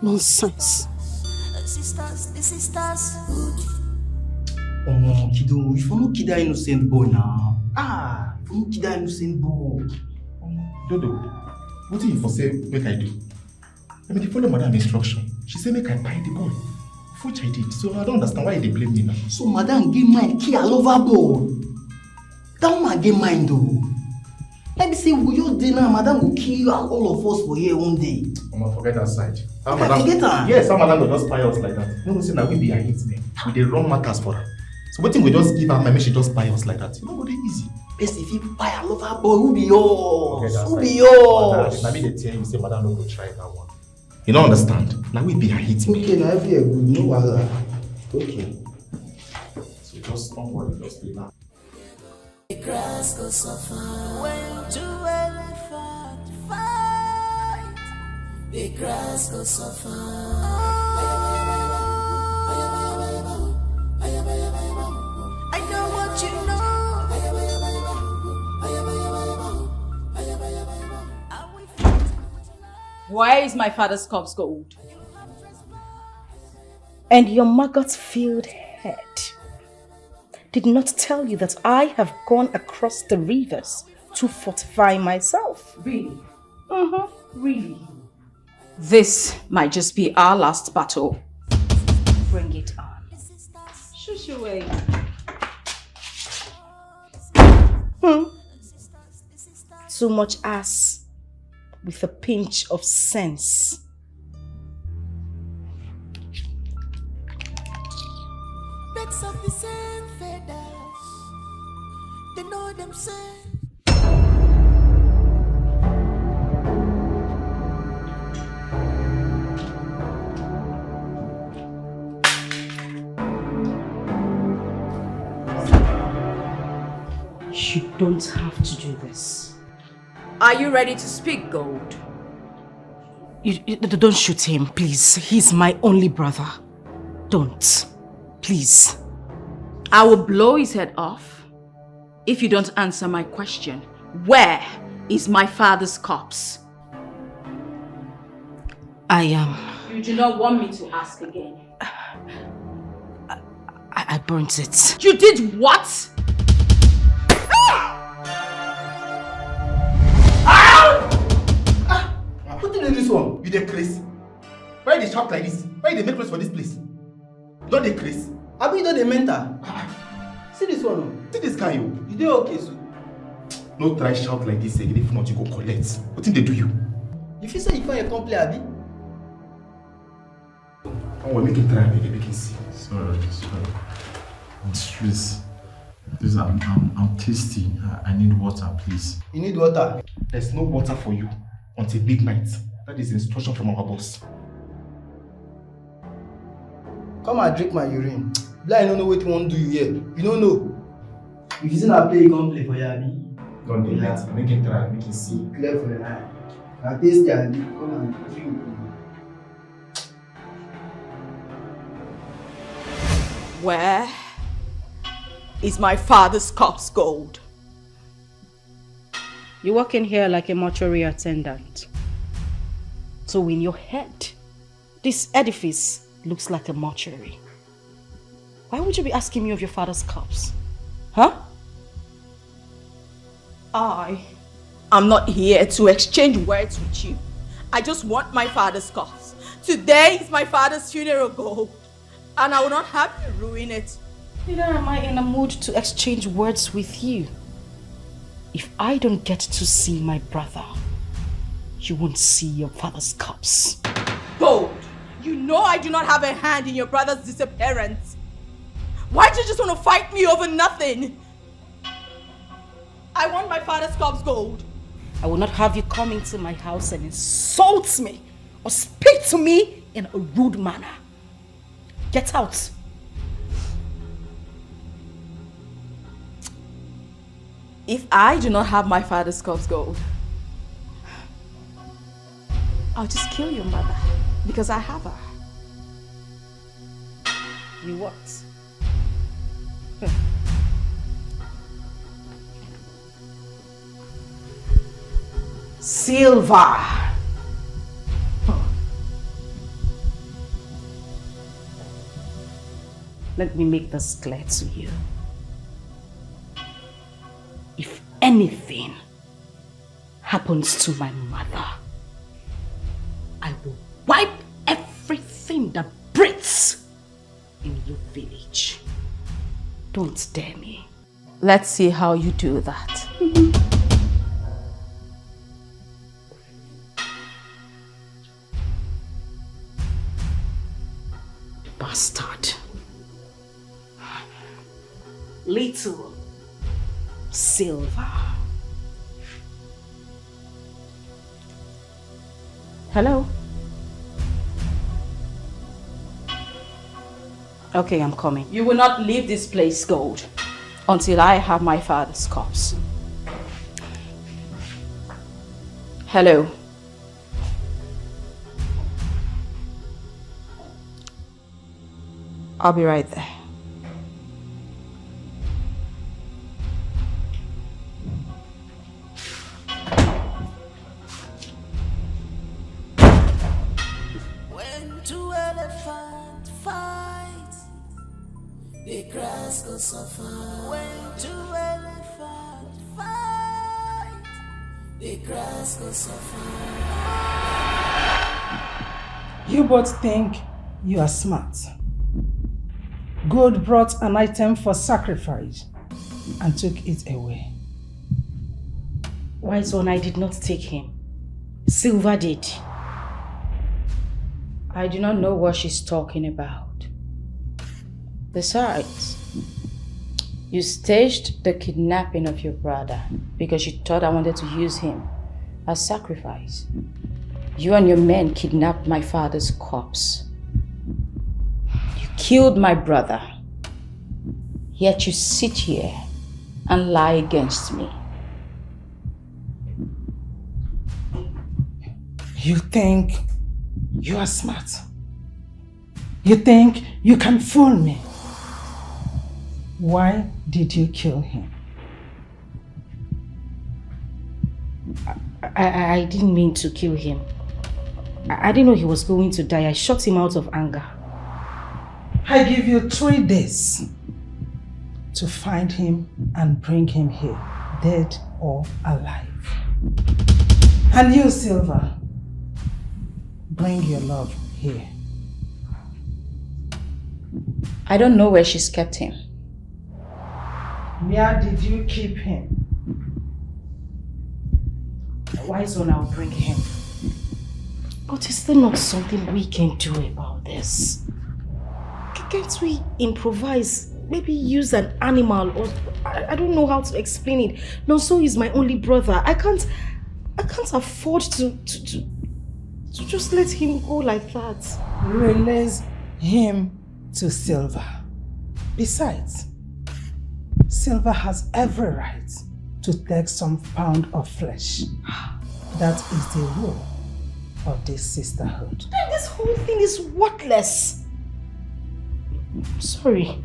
Nonsense. Sisters. Oh, kiddo, if you no kid that innocent boy now. If you no kid that innocent boy. Dodo, what do you for say make I do? I mean, follow madam instruction. She say make I buy the boy. Which I did. So I don't understand why they blame me now. So madam get mine, kill overboard. That woman get mine though. Let me say, we just dinner, madam will kill you and all of us for here one day. Mama, forget that side. Forget her. Yes, some madam will just spy us like that. You know, say now we be a hit me. We dey run matters for her. So what thing we just give her my she just spy us like that? You know what easy. Best if you buy a lover boy, who be yours? Who be Madam, yours? now me they tell you say madam no go try that one. You don't understand? Now we be a hit me. Okay, now every good, no wahala. Okay. So just don't worry, just be now. The grass goes suffer when two elephants fight. The grass goes suffer. I know what you know. Where is my father's corpse gold? And your maggot-filled head did not tell you that I have gone across the rivers to fortify myself. Really? Really? This might just be our last battle. Bring it on. Shush away. Too much ass with a pinch of sense. Birds of the same feathers, they know themselves. You don't have to do this. Are you ready to speak, Gold? You don't shoot him, please. He's my only brother. Don't. Please. I will blow his head off if you don't answer my question. Where is my father's corpse? I am. You do not want me to ask again. I burnt it. You did what? What did you do this one? You dey crazy? Why they shout like this? Why they make noise for this place? Don't they crazy? I mean, don't they mental? See this one. See this guy, you. You dey okay, so? No try shout like this again. If not, you go collect. What did they do you? You feel say you find a complaint, Abi? Come on, make it try, make it see. Sorry. Please, I'm thirsty. I need water, please. You need water? There's no water for you until midnight. That is instruction from our boss. Come and drink my urine. Blind don't know what you want to do here. You don't know. If you see na play, you can't play for you, Abi. Don't do that. Make it try, make it see. Clear for the eye. I taste it, Abi. Come and drink. Where is my father's corpse, Gold? You walk in here like a mortuary attendant. So in your head, this edifice looks like a mortuary. Why would you be asking me of your father's corpse? Huh? I am not here to exchange words with you. I just want my father's corpse. Today is my father's funeral, Gold. And I will not have you ruin it. Neither am I in a mood to exchange words with you. If I don't get to see my brother, you won't see your father's corpse. Gold, you know I do not have a hand in your brother's disappearance. Why do you just want to fight me over nothing? I want my father's corpse, Gold. I will not have you come into my house and insult me or speak to me in a rude manner. Get out. If I do not have my father's corpse, Gold, I'll just kill your mother because I have her. You what? Silver. Let me make this clear to you. If anything happens to my mother, I will wipe everything that breathes in your village. Don't dare me. Let's see how you do that. Bastard. Little Silver. Hello? Okay, I'm coming. You will not leave this place, Gold, until I have my father's corpse. Hello? I'll be right there. When two elephants fight, the grass go suffer. When two elephants fight, the grass go suffer. You both think you are smart. God brought an item for sacrifice and took it away. Wise one, I did not take him. Silver did. I do not know what she's talking about. Besides, you staged the kidnapping of your brother because you thought I wanted to use him as sacrifice. You and your men kidnapped my father's corpse. You killed my brother. Yet you sit here and lie against me. You think you are smart. You think you can fool me. Why did you kill him? I didn't mean to kill him. I didn't know he was going to die. I shot him out of anger. I give you 3 days to find him and bring him here, dead or alive. And you, Silver, bring your love here. I don't know where she's kept him. Where did you keep him? Wise one, I'll bring him. But is there not something we can do about this? Can't we improvise? Maybe use an animal, or I don't know how to explain it. Nonso is my only brother. I can't afford to just let him go like that. Release him to Silver. Besides, Silver has every right to take some pound of flesh. That is the rule of this sisterhood. Then this whole thing is worthless. I'm sorry.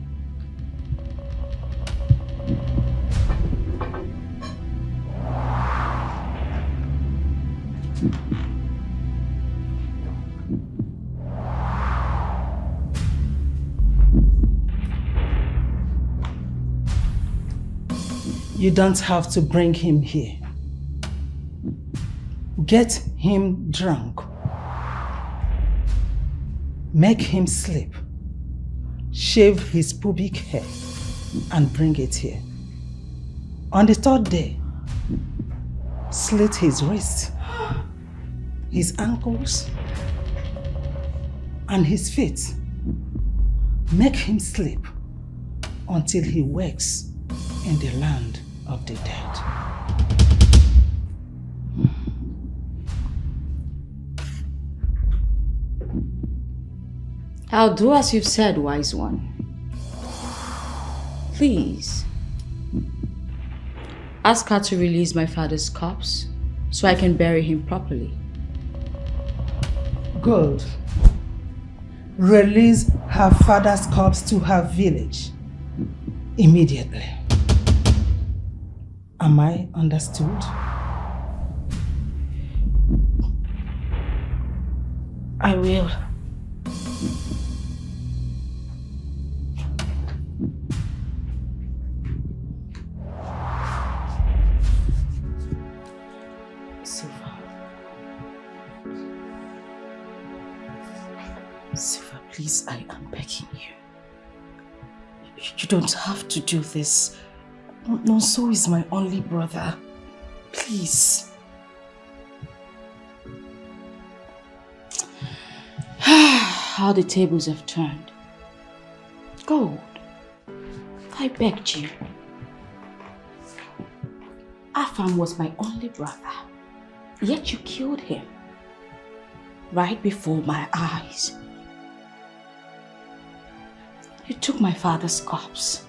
You don't have to bring him here. Get him drunk. Make him sleep. Shave his pubic hair and bring it here. On the 3rd day, slit his wrists, his ankles, and his feet. Make him sleep until he wakes in the land of the dead. I'll do as you've said, wise one. Please, ask her to release my father's corpse so I can bury him properly. Good. Release her father's corpse to her village immediately. Am I understood? I will. Silver, please, I am begging you. You don't have to do this. Nonso is my only brother. Please. How the tables have turned. Gold, I begged you. Afam was my only brother, yet you killed him right before my eyes. You took my father's corpse.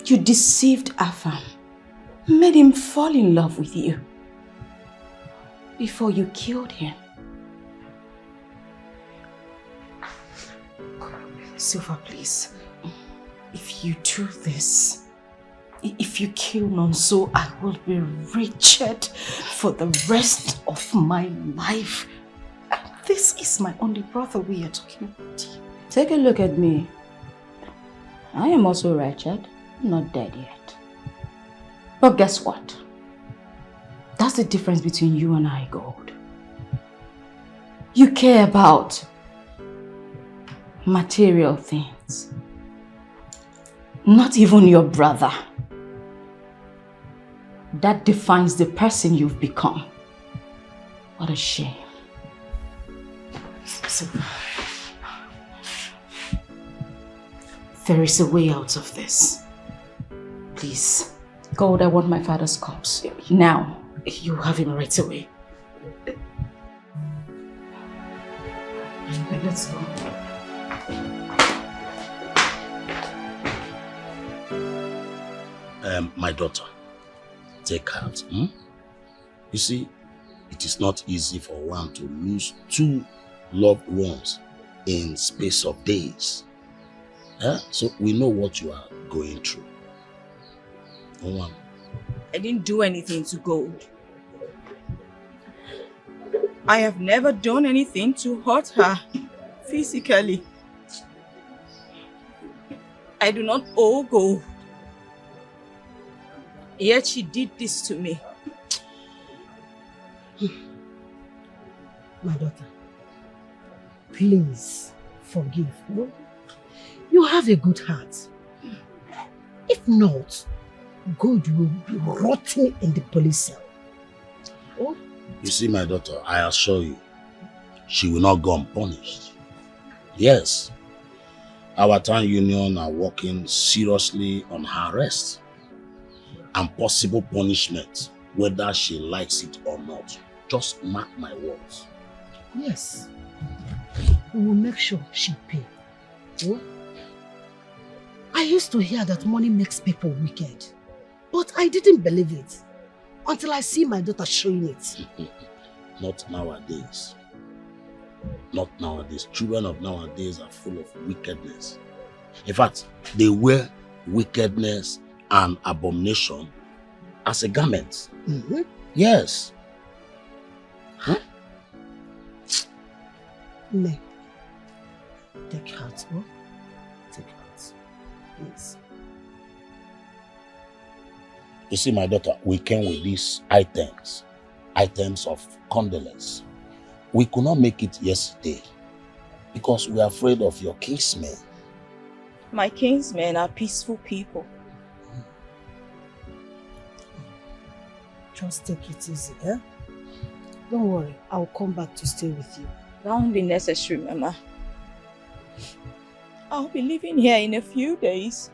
You deceived Afam, made him fall in love with you before you killed him. Silva, please, if you do this, if you kill Nonso, I will be wretched for the rest of my life. And this is my only brother we are talking about. Take a look at me. I am also wretched, not dead yet. But guess what? That's the difference between you and I, Gold. You care about material things. Not even your brother. That defines the person you've become. What a shame. So, there is a way out of this. Please. Gold, I want my father's corpse. Now. You have him right away. Let's go. My daughter, take heart. You see, it is not easy for one to lose two loved ones in space of days. So we know what you are going through. One. I didn't do anything to Gold. I have never done anything to hurt her physically. I do not owe Gold. Yet she did this to me. My daughter, please forgive. No? You have a good heart. If not, God will be rotting in the police cell. Oh? You see, my daughter, I assure you, she will not go unpunished. Yes, our town union are working seriously on her arrest and possible punishment, whether she likes it or not. Just mark my words. Yes. We will make sure she pays. Oh? I used to hear that money makes people wicked, but I didn't believe it until I see my daughter showing it. Not nowadays. Not nowadays. Children of nowadays are full of wickedness. In fact, they wear wickedness and abomination as a garment. Yes. No. Take heart, oh? Take heart. Please. You see, my daughter, we came with these items of condolence. We could not make it yesterday because we are afraid of your kinsmen. My kinsmen are peaceful people. Just take it easy, eh? Don't worry, I'll come back to stay with you. That won't be necessary, Mama. I'll be leaving here in a few days.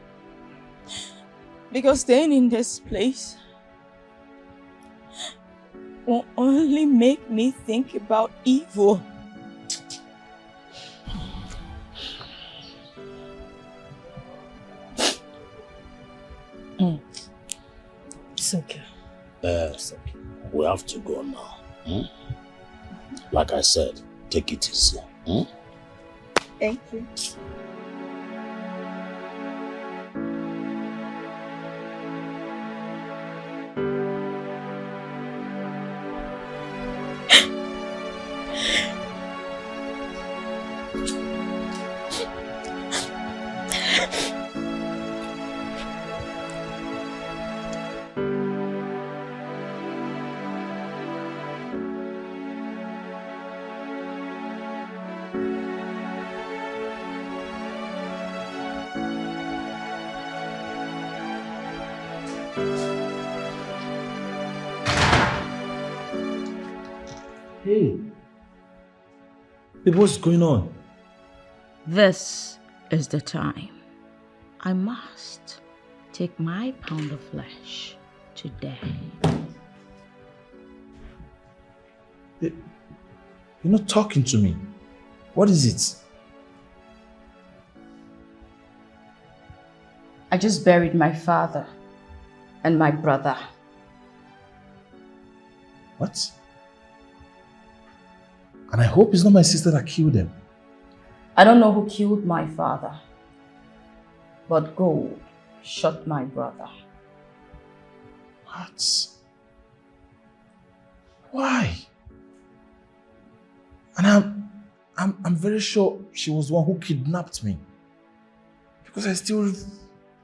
Because staying in this place will only make me think about evil. It's okay. We have to go now. Like I said, take it easy. Thank you. Hey. Hey, what's going on? This is the time. I must take my pound of flesh today. You're not talking to me. What is it? I just buried my father and my brother. What? And I hope it's not my sister that killed them. I don't know who killed my father, but gold shot my brother. What? Why? And I'm very sure she was the one who kidnapped me. Because I still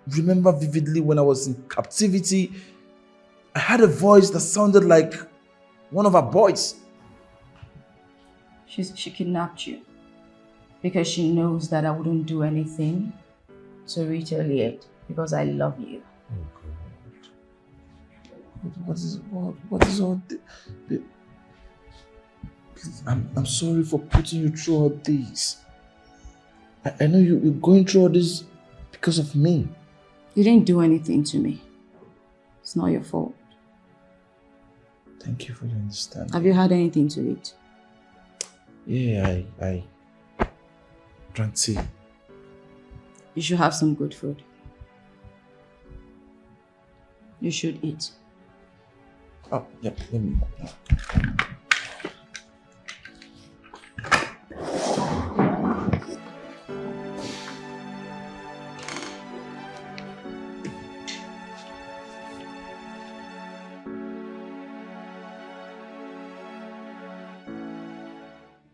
remember vividly when I was in captivity, I had a voice that sounded like one of our boys. She kidnapped you because she knows that I wouldn't do anything to retaliate because I love you. Oh God. What is all this? Please, I'm sorry for putting you through all this. I know you're going through all this because of me. You didn't do anything to me. It's not your fault. Thank you for your understanding. Have you had anything to eat? Yeah, I drank tea. You should have some good food. You should eat. Oh, yep, let me.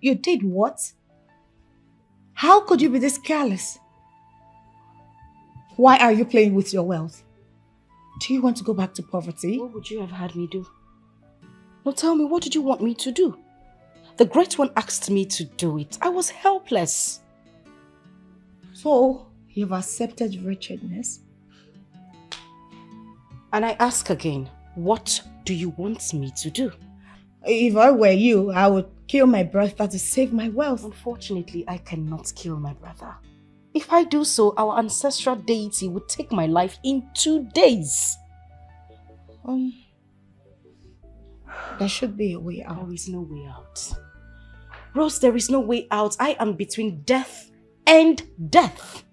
You did what? How could you be this careless? Why are you playing with your wealth? Do you want to go back to poverty? What would you have had me do? Now tell me, what did you want me to do? The Great One asked me to do it. I was helpless. So, you've accepted wretchedness? And I ask again, what do you want me to do? If I were you, I would kill my brother to save my wealth. Unfortunately, I cannot kill my brother. If I do so, our ancestral deity would take my life in 2 days. There should be a way out. There is no way out. Rose, there is no way out. I am between death and death.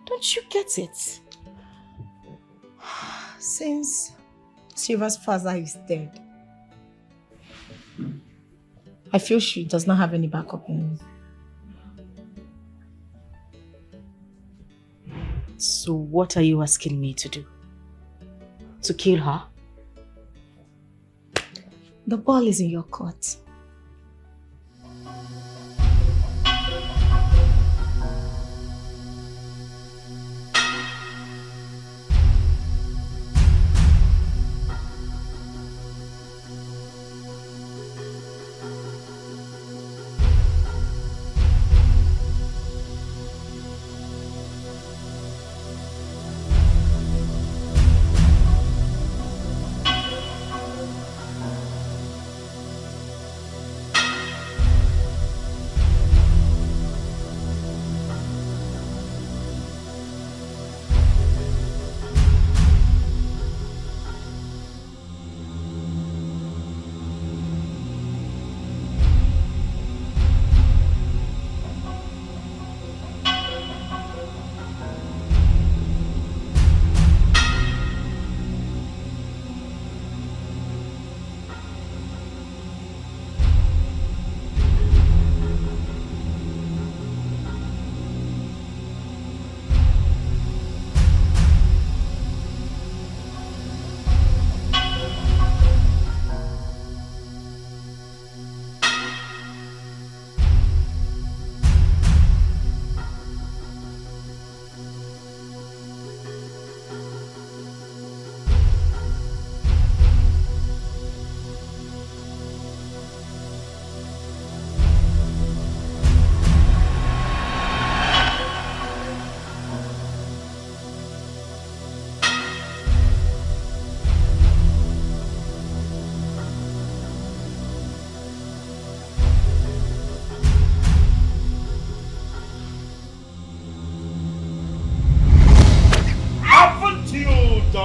Don't you get it? Since Shiva's father is dead, I feel she does not have any backup plan. So what are you asking me to do? To kill her? The ball is in your court.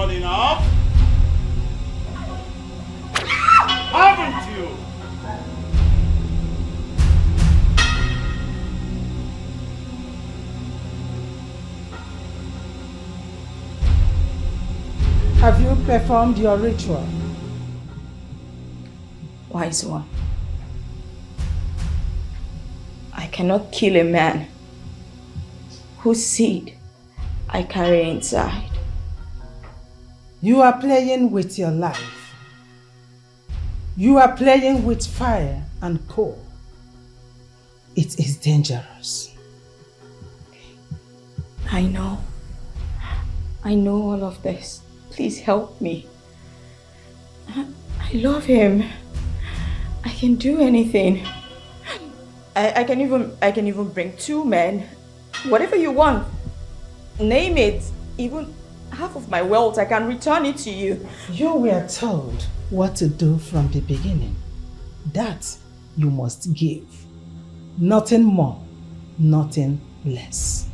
done enough? Haven't you? Have you performed your ritual? Wise one, I cannot kill a man whose seed I carry inside. You are playing with your life. You are playing with fire and coal. It is dangerous. I know. I know all of this. Please help me. I love him. I can do anything. I can even bring 2 men. Whatever you want. Name it. Even half of my wealth, I can return it to you. You were told what to do from the beginning. That you must give. Nothing more, nothing less.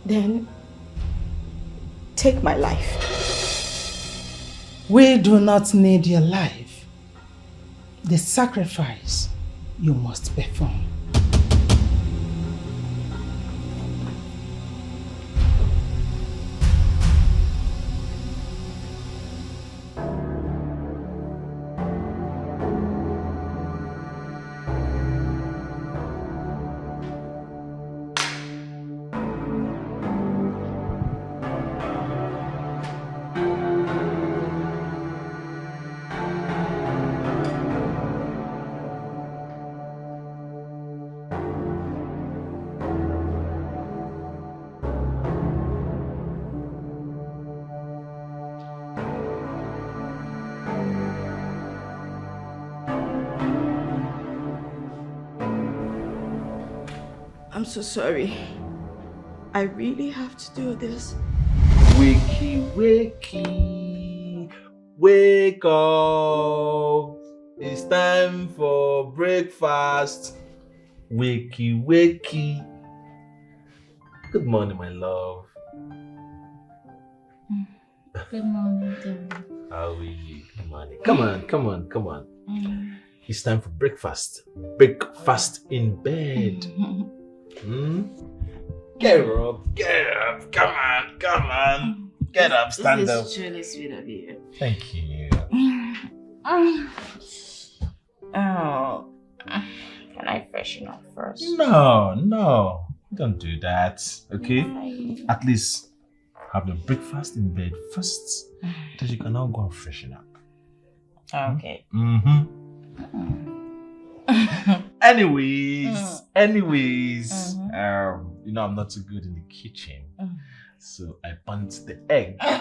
Then, take my life. We do not need your life. The sacrifice you must perform. I'm so sorry. I really have to do this. Wakey, wakey, wake up. It's time for breakfast. Wakey, wakey. Good morning, my love. Good morning, dear. How are you? Good morning. Come on, come on, come on. It's time for breakfast. Breakfast in bed. Get up, come on, come on. Get up, stand up. This is truly sweet of you. Thank you. Oh, can I freshen up first? No, don't do that, okay? At least have the breakfast in bed first, so you can now go and freshen up. Okay. Anyways, you know I'm not too good in the kitchen, so I burnt the egg. Come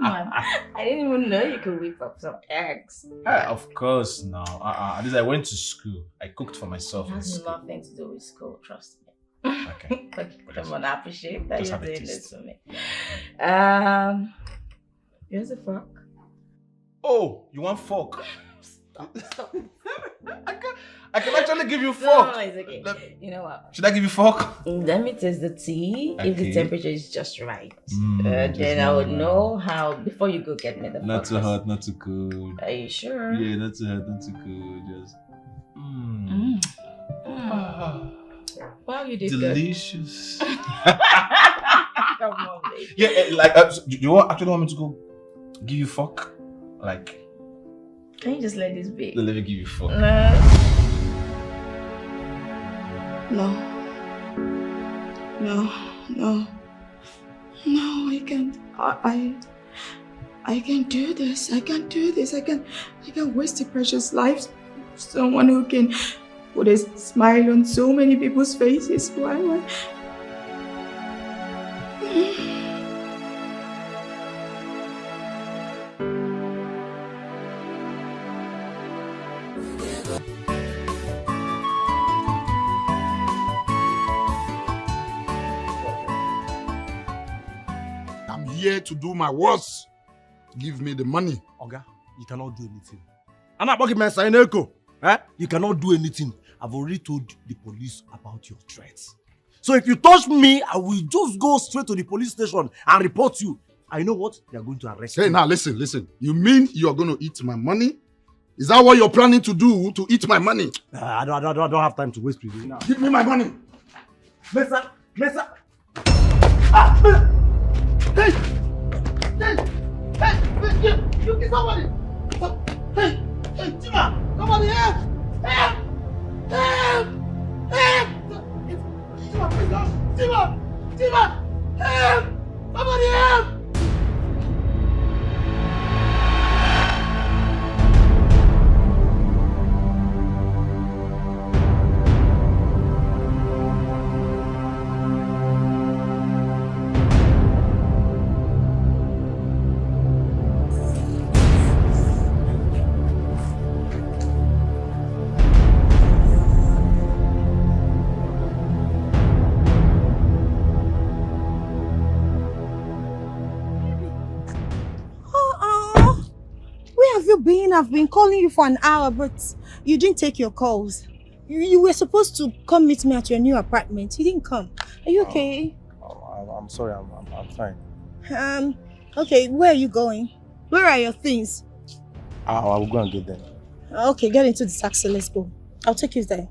on, I didn't even know you could whip up some eggs. Of course, no. At least I went to school. I cooked for myself. It has nothing to do with school, trust me. Okay. Come on, I appreciate that you're doing this for me. Here's a fork. Oh, you want fork? Stop. I can actually give you fork. No, it's okay. You know what? Should I give you fork? Let me taste the tea. Okay. If the temperature is just right, then I would know how. Before you go get me the Not fork. too hot, not too cold. Are you sure? Yeah, not too hot, not too cold. Just. Wow, you did delicious. good. Come on, baby. Yeah, like, do you actually want me to go give you fork? Like. Can you just let this be? Let me give you fork. No, I can't. I can't do this. I can't do this. I can't waste the precious lives of someone who can put a smile on so many people's faces. Why? Here to do my worst. Give me the money. Oga, you cannot do anything. You cannot do anything. I've already told the police about your threats. So if you touch me, I will just go straight to the police station and report you. I know what? They are going to arrest you. Hey, now listen. You mean you are going to eat my money? Is that what you're planning to do, to eat my money? I don't have time to waste with you now. Give me my money. Mesa. Hey, you get somebody. Hey, Tima, somebody help. Tima, please help. Tima, help. Somebody help. I've been calling you for an hour, but you didn't take your calls. You were supposed to come meet me at your new apartment. You didn't come. Are you okay? I'm sorry, I'm fine. Okay, where are you going? Where are your things? I will go and get them. Okay, get into the taxi, let's go. I'll take you there.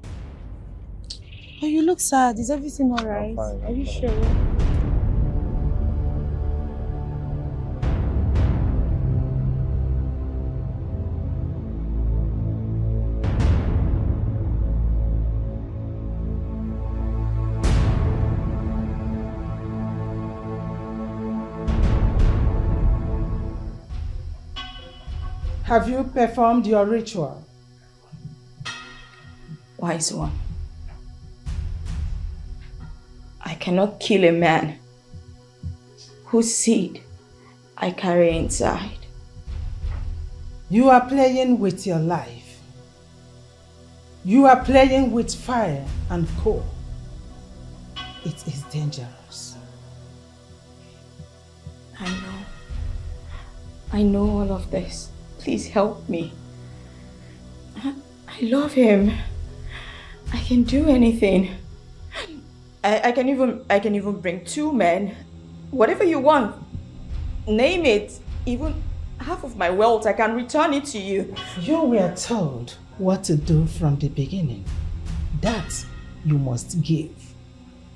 Oh, you look sad. Is everything alright? Are you sure? Have you performed your ritual? Wise one, I cannot kill a man whose seed I carry inside. You are playing with your life. You are playing with fire and coal. It is dangerous. I know all of this. Please help me. I love him. I can do anything. I can even bring 2 men. Whatever you want. Name it. Even half of my wealth, I can return it to you. You were told what to do from the beginning. That you must give.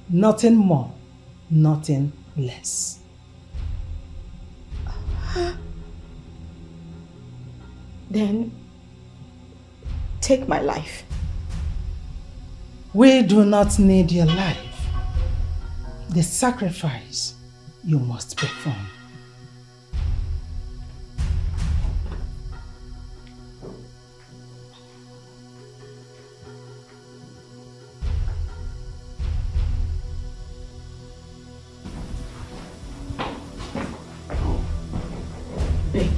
Nothing more, nothing less. Then take my life. We do not need your life. The sacrifice you must perform.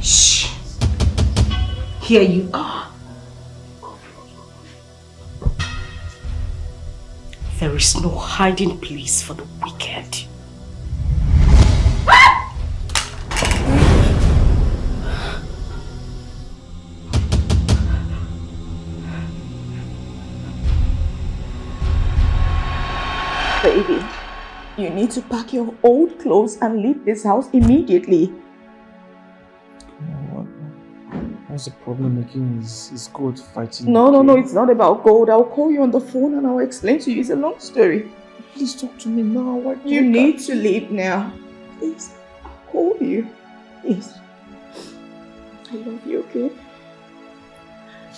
Shh. Here you are. There is no hiding place for the wicked. Baby, you need to pack your old clothes and leave this house immediately. What's the problem making his gold fighting? No, it's not about gold. I'll call you on the phone and I'll explain to you. It's a long story. Please talk to me now. You need to leave now. Please, I'll call you. Please. I love you, okay?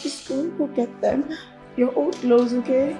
Just go and go get them. Your old clothes, okay?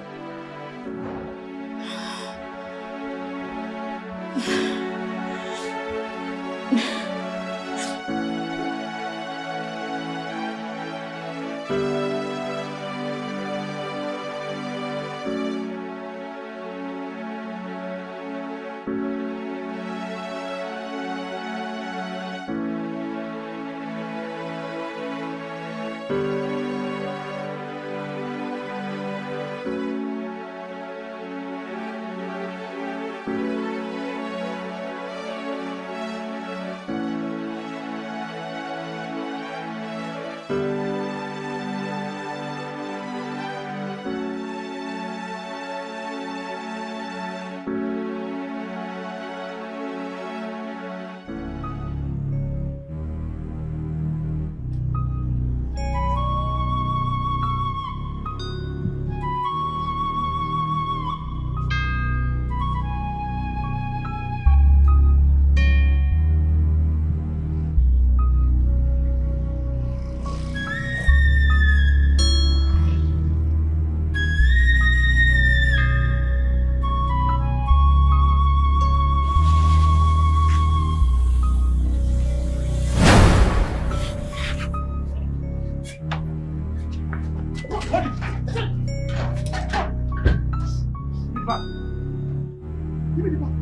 bag. Give me the bag.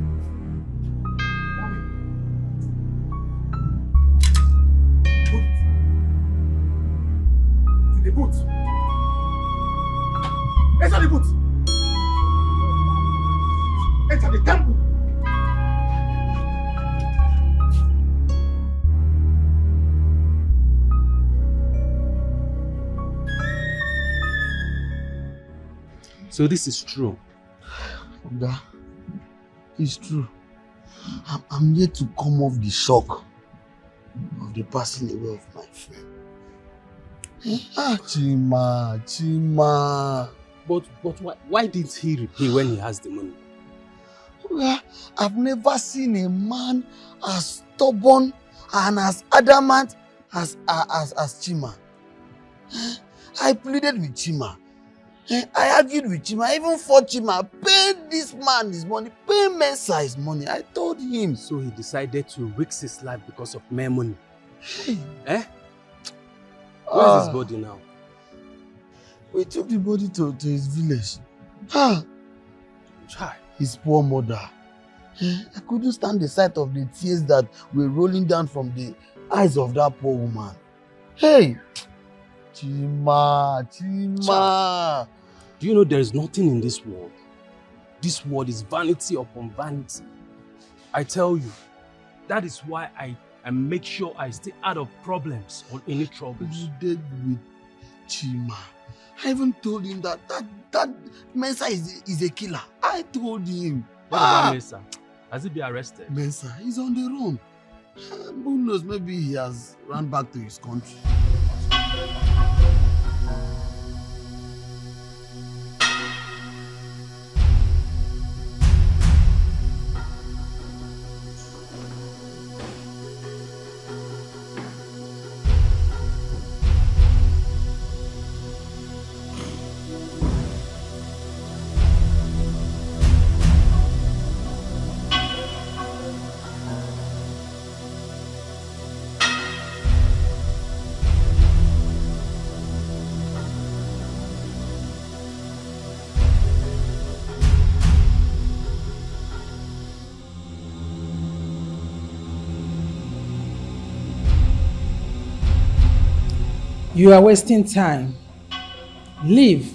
The boot. Enter the boot. Enter the temple. So this is true. Oga, it's true. I'm yet to come off the shock of the passing away of my friend. Chima. But why didn't he repay when he has the money? Well, I've never seen a man as stubborn and as adamant as Chima. I pleaded with Chima. I argued with Chima. I even fought Chima. Pay this man his money. Pay Mensa his money. I told him. So he decided to risk his life because of mere money. Eh? Where's his body now? We took the body to his village. His poor mother. I couldn't stand the sight of the tears that were rolling down from the eyes of that poor woman. Hey! Chima. Do you know there is nothing in this world? This world is vanity upon vanity. I tell you, that is why I make sure I stay out of problems or any troubles. You did with Chima. I even told him that Mensa is a killer. I told him. What about Mensa? Has he been arrested? Mensa, he's on the run. Who knows, maybe he has run back to his country. You are wasting time. Leave,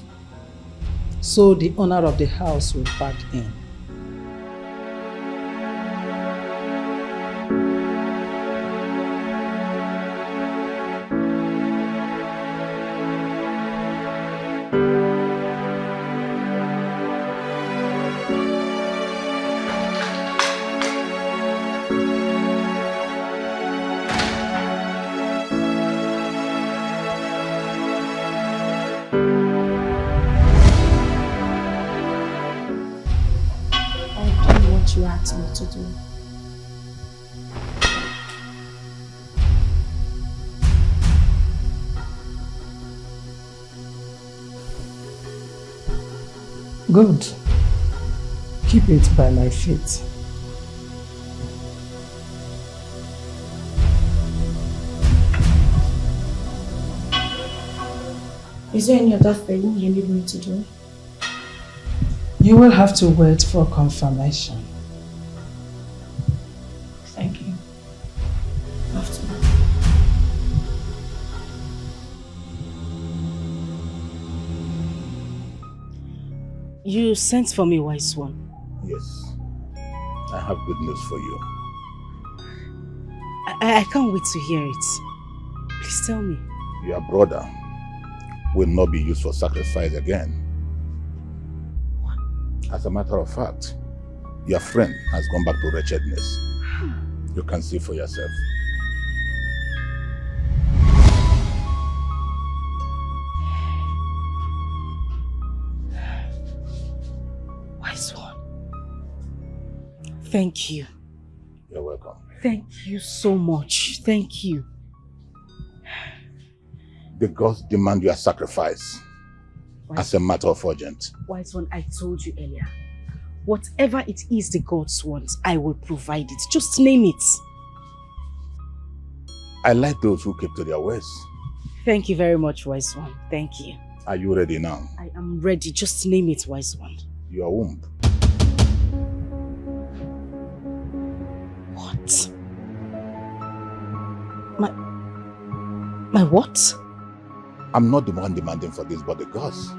so the owner of the house will back in. You asked me to do. Good. Keep it by my feet. Is there any other thing you need me to do? You will have to wait for confirmation. Thank you. After. You sent for me, wise one. Yes. I have good news for you. I can't wait to hear it. Please tell me. Your brother will not be used for sacrifice again. As a matter of fact, your friend has gone back to wretchedness. You can see for yourself. Wise one. Thank you. You're welcome. Thank you so much. Thank you. The gods demand your sacrifice as a matter of urgent. Wise one, I told you earlier. Whatever it is the gods want, I will provide it. Just name it. I like those who keep to their words. Thank you very much, wise one. Thank you. Are you ready now? I am ready. Just name it, wise one. your womb. What? My what? I'm not the one demanding for this, but the gods.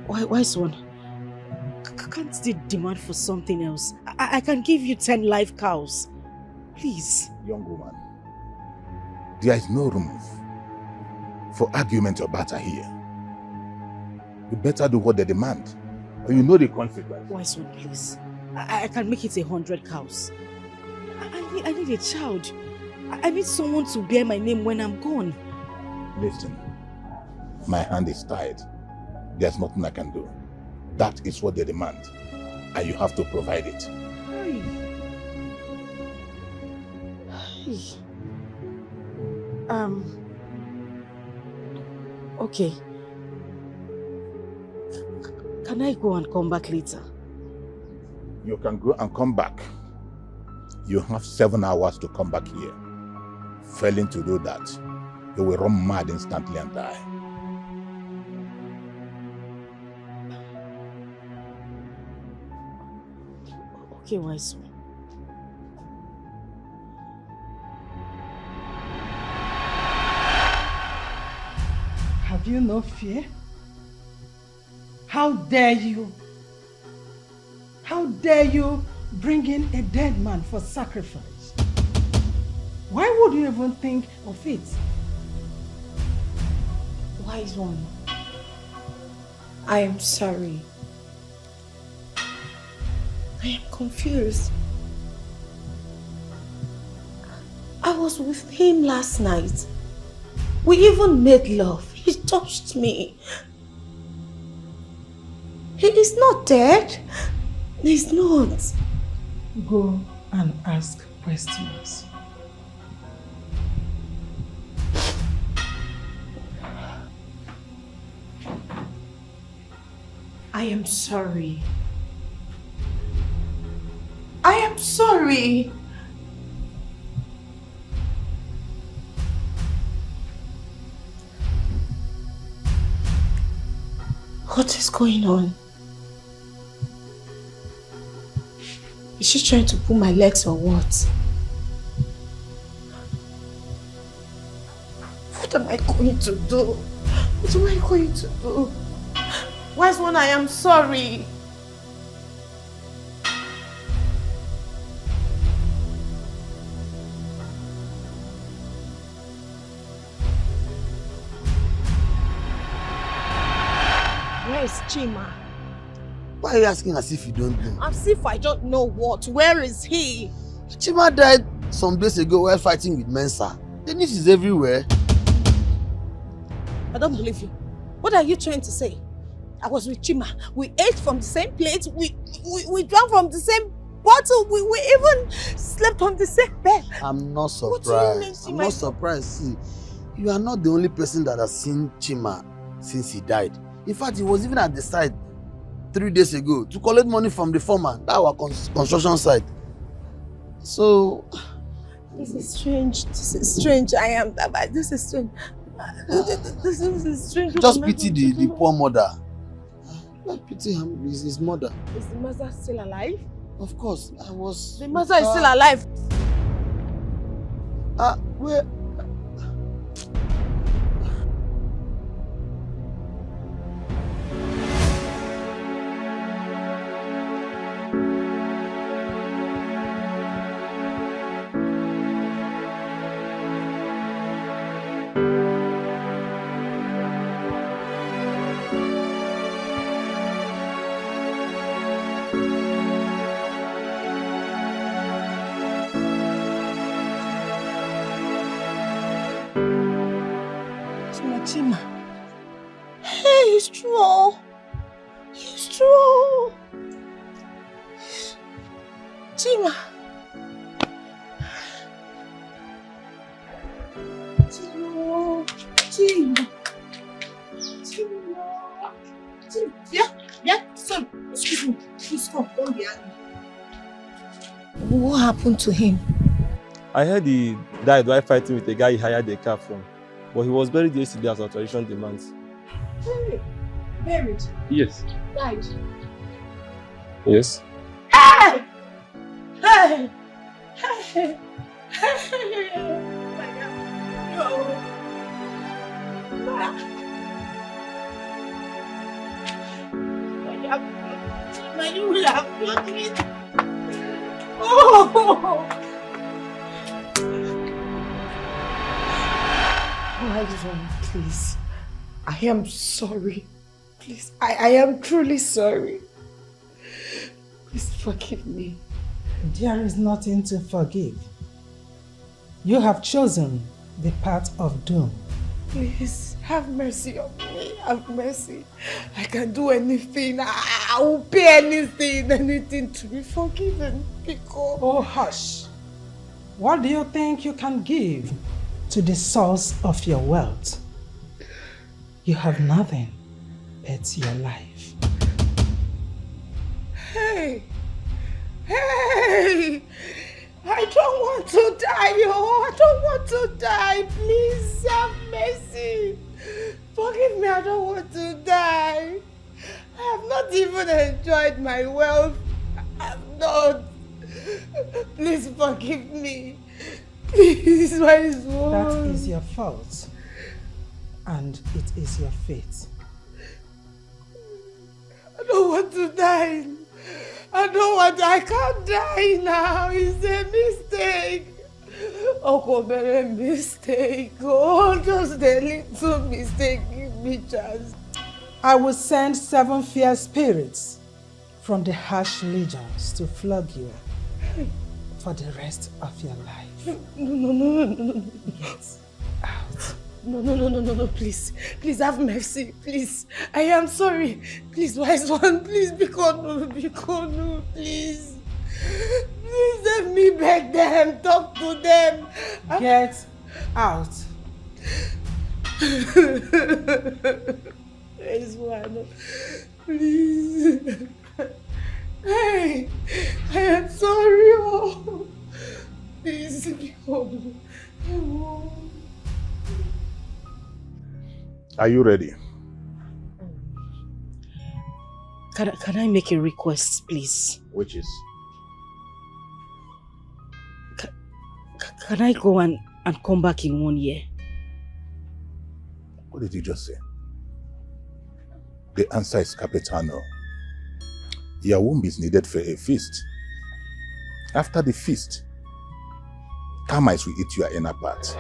Wise one. Can't they demand for something else? I can give you 10 live cows. Please. Young woman, there is no room for argument or battle here. You better do what they demand, or you know the consequence. Wise one, please. I can make it 100 cows. I need a child. I need someone to bear my name when I'm gone. Listen, my hand is tied. There's nothing I can do. That is what they demand, and you have to provide it. Hey. Okay. Can I go and come back later? You can go and come back. You have 7 hours to come back here. Failing to do that, you will run mad instantly and die. Okay, wise one. Have you no fear? How dare you? How dare you bring in a dead man for sacrifice? Why would you even think of it? Wise one, I am sorry. I am confused. I was with him last night. We even made love. He touched me. He is not dead. He's not. Go and ask questions. I am sorry. I am sorry. What is going on? Is she trying to pull my legs or what? What am I going to do? What am I going to do? Wise one, I am sorry. Where is Chima? Why are you asking as if you don't know? As if I don't know what. Where is he? Chima died some days ago while fighting with Mensa. The news is everywhere. I don't believe you. What are you trying to say? I was with Chima. We ate from the same plate. We drank from the same bottle. We even slept on the same bed. I'm not surprised. What do you mean, I'm not surprised. See, you are not the only person that has seen Chima since he died. In fact, he was even at the site 3 days ago to collect money from the foreman at our construction site. So, this is strange. This is strange. This is strange. This is strange. Just pity the poor mother. Just pity him. Is his mother. Is the mother still alive? Of course, I was. The mother is still alive. Where? Chima. Hey, he's strong. He's strong. Chima. Yeah, son, excuse me. Please come, don't be angry. What happened to him? I heard he died while fighting with a guy he hired a car from. But he was buried yesterday as our tradition demands. Hey, Buried. Yes. Died. Yes. Hey! Hey! Hey! Hey! No. You will have killed me. Oh! Why, please? I am sorry. Please, I am truly sorry. Please forgive me. There is nothing to forgive. You have chosen the path of doom. Please, have mercy on me. Have mercy. I can do anything. I will pay anything to be forgiven. Because... Oh, hush. What do you think you can give to the source of your wealth? You have nothing but your life. Hey! Hey! I don't want to die, I don't want to die. Please have mercy. Forgive me, I don't want to die. I have not even enjoyed my wealth. I have not. Please forgive me. Please, why one? That is your fault. And it is your fate. I don't want to die. I can't die now. It's a mistake. Oh, a mistake. Oh, just a little mistake. Give me chance. I will send 7 fierce spirits from the harsh legions to flog you for the rest of your life. No. Get out. No, please. Please have mercy, please. I am sorry. Please, wise one, please, Bikono, please. Please let me beg them, talk to them. Get out. Wise one, please. Hey, I am sorry. Oh. Please, Bikono. Are you ready? Can I make a request, please? Which is? Can I go and come back in 1 year? What did you just say? The answer is Capitano. Your womb is needed for a feast. After the feast, termites will eat your inner part.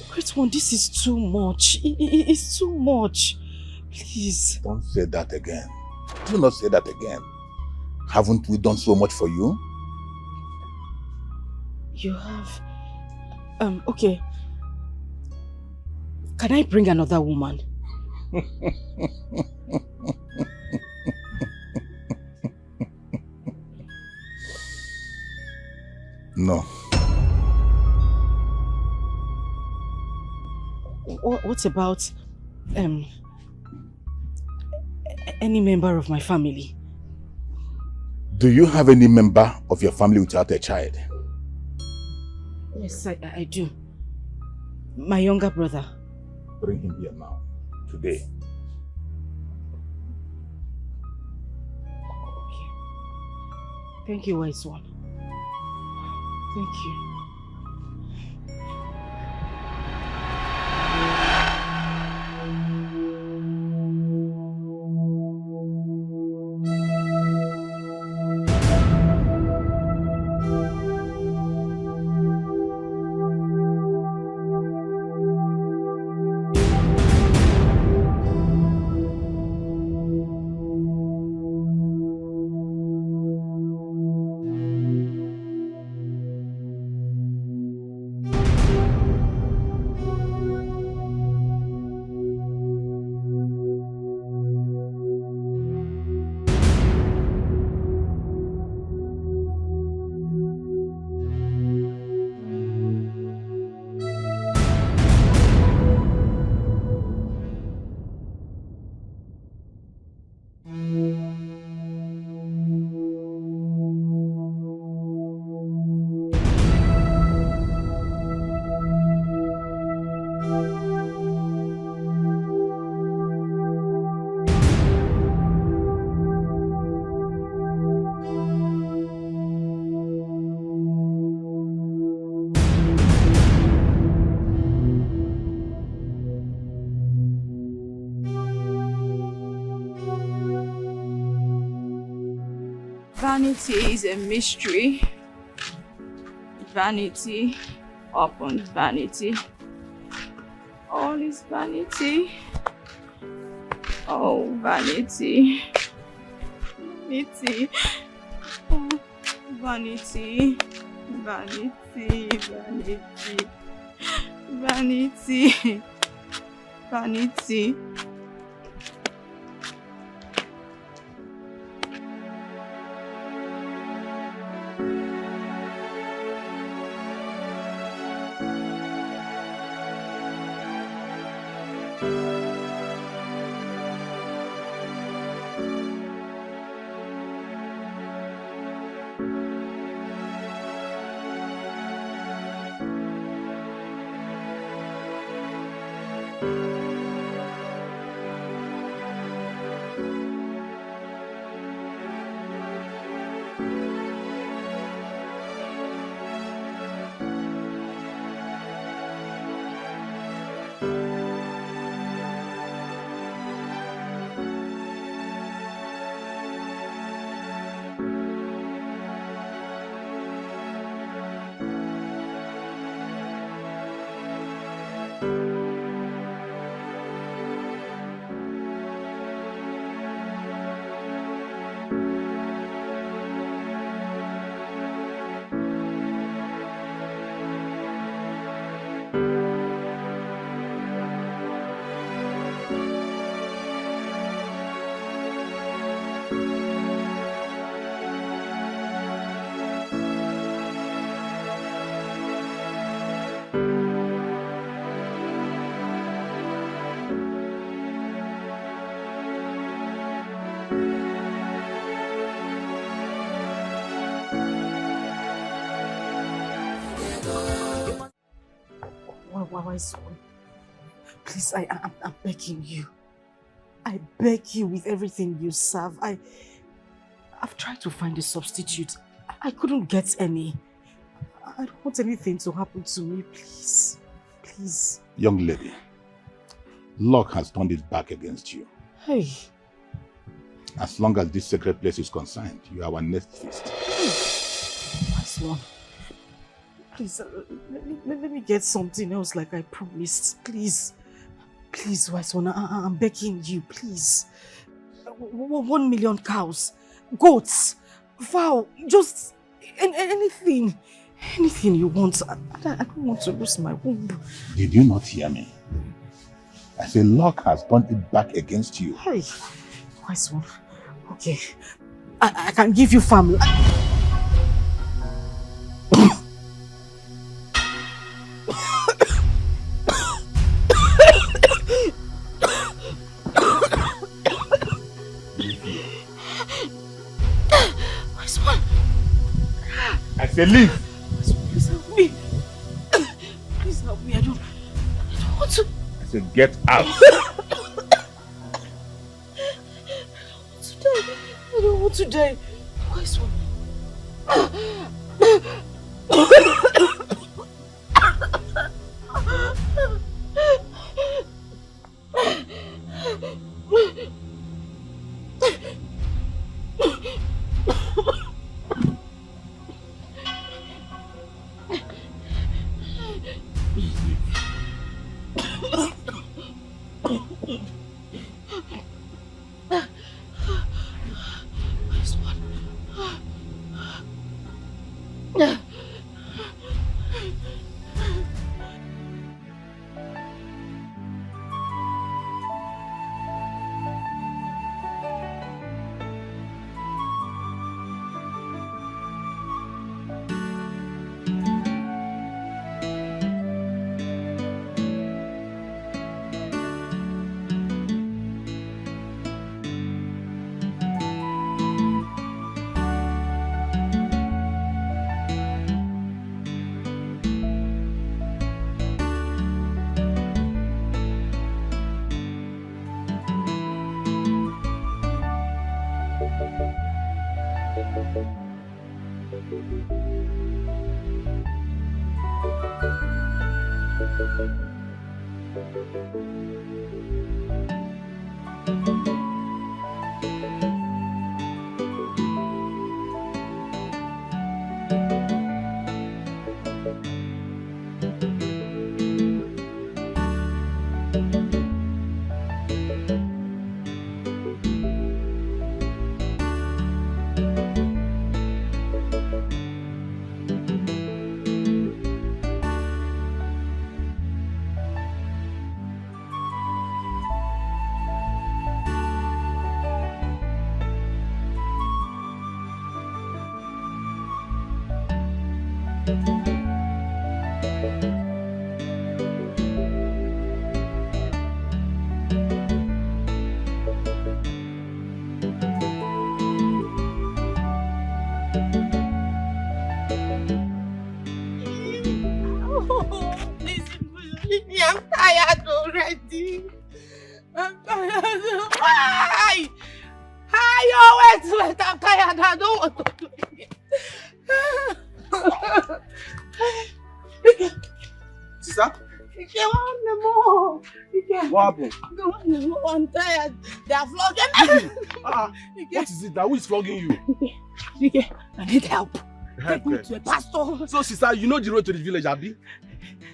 Great one, this is too much. It's too much. Please. Don't say that again. Do not say that again. Haven't we done so much for you? You have... okay. Can I bring another woman? No. What about any member of my family? Do you have any member of your family without a child? Yes, I do. My younger brother. Bring him here now, today. Okay. Thank you, wise one. Thank you. Vanity is a mystery. Vanity upon vanity. All is vanity. Oh, vanity. Vanity. Oh, vanity. Vanity. Vanity. Vanity. Vanity. Why, son? Please, I'm begging you. I beg you with everything you serve. I've tried to find a substitute. I couldn't get any. I don't want anything to happen to me, please. Please. Young lady, luck has turned its back against you. Hey. As long as this sacred place is concerned, you are our next feast. My son. Please, let me get something else like I promised. Please. Please, wise one, I'm begging you, please. 1 million cows, goats, fowl, just anything. Anything you want. I don't want to lose my womb. Did you not hear me? I say luck has turned it back against you. Hey, wise one. Okay, I can give you family. I say leave. Please help me. Please help me. I don't want to. I say get out. I don't want to die. Wise one. I'm tired already. I'm tired. Hi! Hi, wait, I'm tired. I don't want to do it. Sister? What happened? I'm tired. They are flogging me. What is it now? Who is flogging you? Dikeh, I need help. Take me to a pastor. So, sister, you know the road to the village, Abi?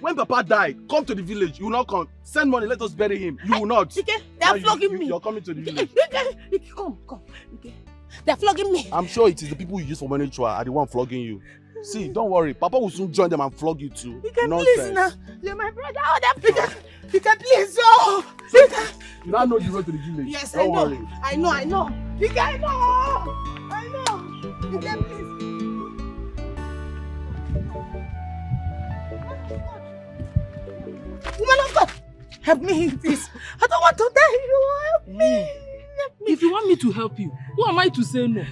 When Papa died, come to the village. You will not come. Send money, let us bury him. You will not. Dikeh, they are flogging me. You're coming to the village. Dikeh, come. Dikeh, they are flogging me. I'm sure it is the people you use for money ritual are the one flogging you. See, don't worry. Papa will soon join them and flog you too. Dikeh, Nonsense. please now. You're my brother. Oh, that Dikeh, please. Oh, Dikeh. You now know the road to the village. Yes, don't I know. worry. I know. Dikeh, I know. Dikeh, please. Woman of God, help me, please. I don't want to die. You help me. If you want me to help you, who am I to say no?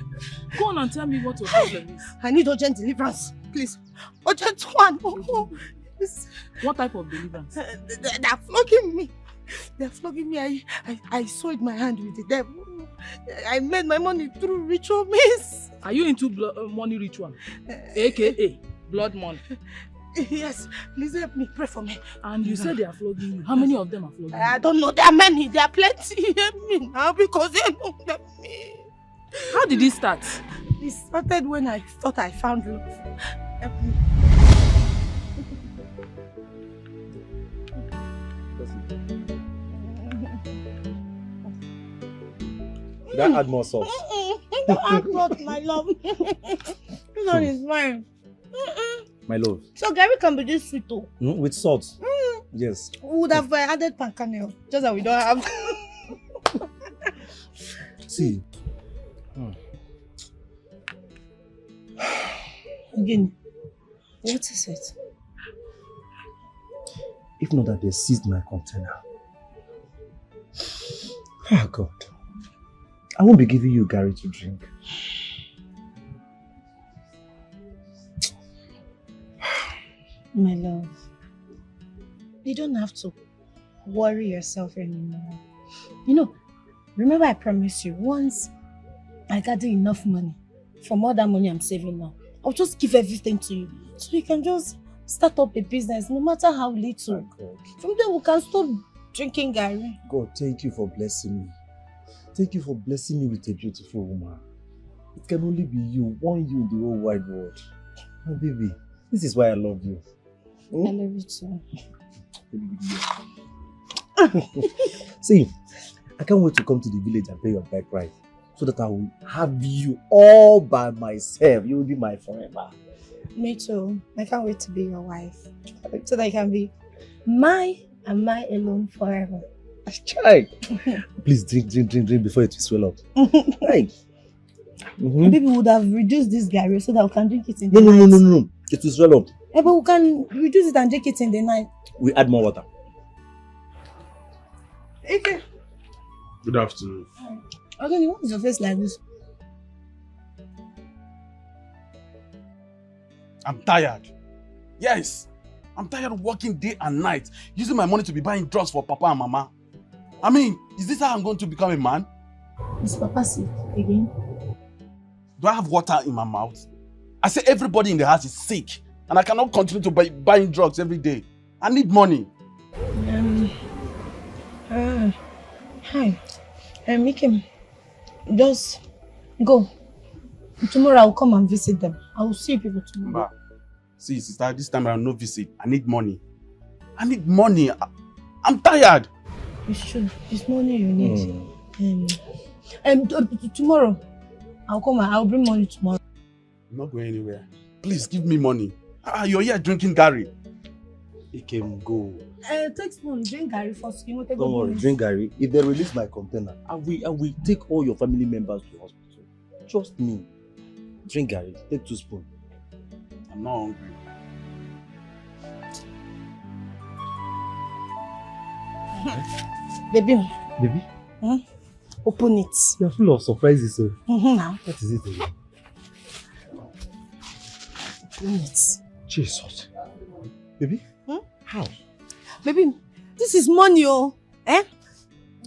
Go on and tell me what your problem is. I need urgent deliverance, please. Urgent one. What type of deliverance? They're flogging me. They're flogging me. I soiled my hand with the devil. I made my money through ritual means. Are you into money ritual? AKA blood money. Yes, please help me. Pray for me. And you said they are flogging you. How many of them are flogging you? I don't know. There are many. There are plenty. Help me now because they know me. How did it start? It started when I thought I found love. Help me. Should I add more sauce? Add not my love. This one is mine. My love. So Gary can be this sweet too. With salt. Yes. We would have added pancanel, just that we don't have. See. Again, what is it? If not that they seized my container. Oh God. I won't be giving you Gary to drink. My love, you don't have to worry yourself anymore. You know, remember I promised you, once I gather enough money from all that money I'm saving now, I'll just give everything to you. So you can just start up a business, no matter how little. From there we can stop drinking Gary. God, thank you for blessing me. Thank you for blessing me with a beautiful woman. It can only be you, one you in the whole wide world. My baby, this is why I love you. I love you too. See, I can't wait to come to the village and pay your bike ride so that I will have you all by myself. You will be my forever. Me too. I can't wait to be your wife. So that I can be my and my alone forever. Try. Please drink before it will swell up. Right. Maybe we would have reduced this Gary so that we can drink it in the night. No. It will swell up. Yeah, but we can reduce it and drink it in the night. We add more water. Okay. Good afternoon. Okay, what is your face like this? I'm tired. Yes. I'm tired of working day and night, using my money to be buying drugs for Papa and Mama. I mean, is this how I'm going to become a man? Is Papa sick again? Do I have water in my mouth? I say everybody in the house is sick, and I cannot continue to buying drugs every day. I need money. Hi. Make him just go. Tomorrow I'll come and visit them. I will see people tomorrow. See, sister, this time I will not visit. I need money. I need money. I'm tired. It's true. It's money you need. Tomorrow I'll come and I'll bring money tomorrow. I'm not going anywhere. Please give me money. You're here drinking Gary. He can go. Take spoon, drink Gary first. You Don't worry, drink Gary. If they release my container, I will take all your family members to hospital. Trust me. Drink Gary. Take 2 spoons. I'm not hungry. Baby. Baby? Open it. You're full of surprises, sir. Now. What is it again? Open it. Jesus. Baby? How? Baby, this is money, oh. Eh?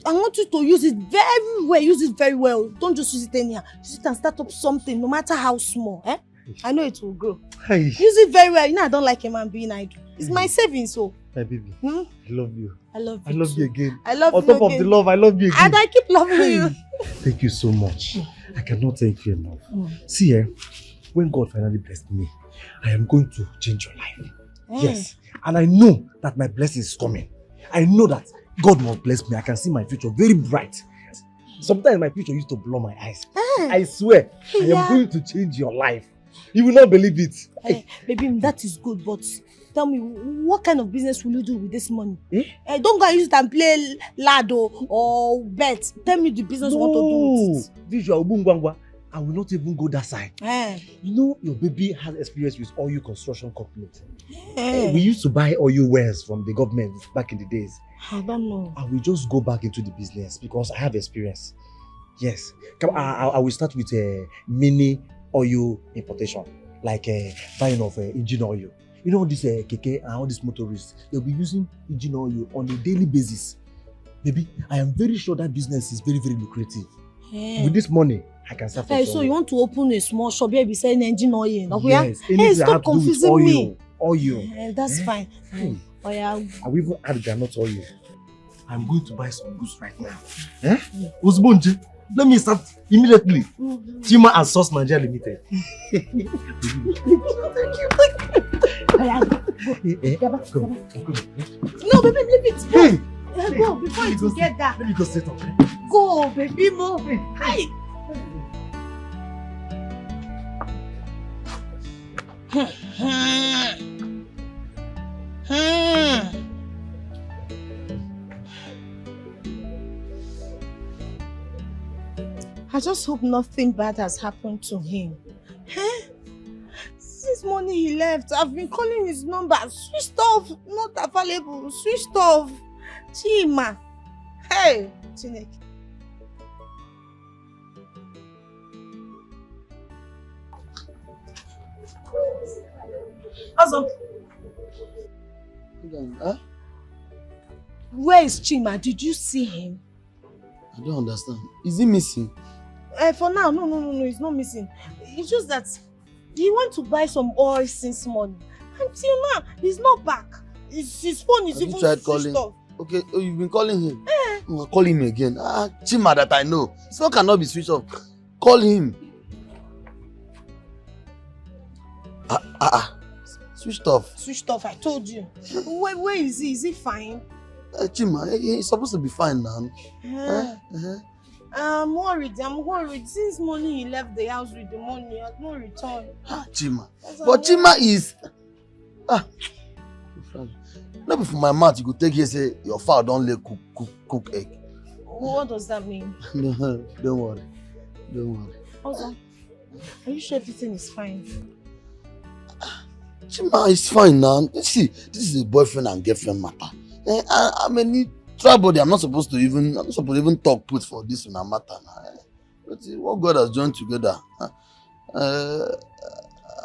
I want you to use it very well. Use it very well. Don't just use it anyhow. Use it and start up something, no matter how small. Eh? I know it will grow. Hey. Use it very well. You know I don't like a man being idle. It's my savings, so. Hey, baby. I love you. I love you. I love you again. I love On you top of again. the love, I love you again. And I keep loving you. Thank you so much. I cannot thank you enough. See, when God finally blessed me, I am going to change your life. Yes. And I know that my blessing is coming. I know that God will bless me. I can see my future very bright. Sometimes my future used to blow my eyes. I swear, I am going to change your life. You will not believe it. Baby, that is good, but tell me, what kind of business will you do with this money? Don't go and use it and play lado or bet. Tell me the business you want to do with it. Visual Bungwangwa, I will not even go that side. You know, your baby has experience with oil construction companies. We used to buy oil wells from the government back in the days. I don't know. I will just go back into the business because I have experience. Yes. I will start with a mini oil importation, like buying of engine oil. You know, this keke and all these motorists, they'll be using engine oil on a daily basis. Baby, I am very sure that business is very, very lucrative. With this money, I can start. So you want to open a small shop here be selling engine oil? Yes. Stop confusing me. Oil. That's fine. I will even add granite oil. I'm going to buy some goods right now. Uzbunje, let me start immediately. Chima and Sauce Nigeria Limited. Thank you. No, baby, leave it. Go before it will get dark. Let me go set up. Go, baby, move. Hi. I just hope nothing bad has happened to him. Since morning he left, I've been calling his number. Switched off, not available. Switched off. Chima. Hey, Chineke. Awesome. Where is Chima? Did you see him? I don't understand. Is he missing? For now, no, he's not missing. It's just that he went to buy some oil since morning. Until now, he's not back. His phone is even switched off. Okay, you've been calling him? Call him again. Chima that I know. His phone cannot be switched off. Call him. Switched off. Switched off, I told you. Where is he? Is he fine? Chima, he's supposed to be fine now. I'm worried. Since morning he left the house with the money, he has not returned. Chima. But Chima is... Not before my mouth, you could take here say your father don't let cook egg. What does that mean? No, don't worry. Also, are you sure everything is fine? Chima is fine now. See, this is a boyfriend and girlfriend matter. I'm a new tribal. I'm not supposed to even talk put for this in a matter now. But what God has joined together,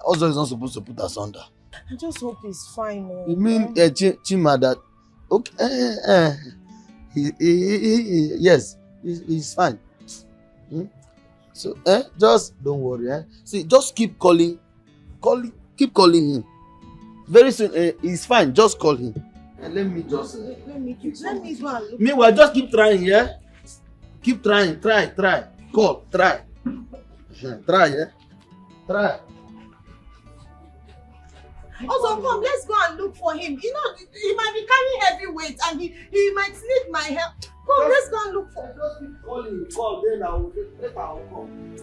also is not supposed to put us under. I just hope he's fine. You mean Chima that? Okay, yes, he's fine. So just don't worry. See, just keep calling him. Very soon, he's fine. Just call him. And let me just. Let me go and look. Meanwhile, just keep trying, yeah. Keep trying. Try. Call. Try. Try, yeah. Try. Also, come, let's go and look for him. You know, he might be carrying heavy weight and he might need my help. Come, let's go and look for him. Just keep calling. Call, then I will come.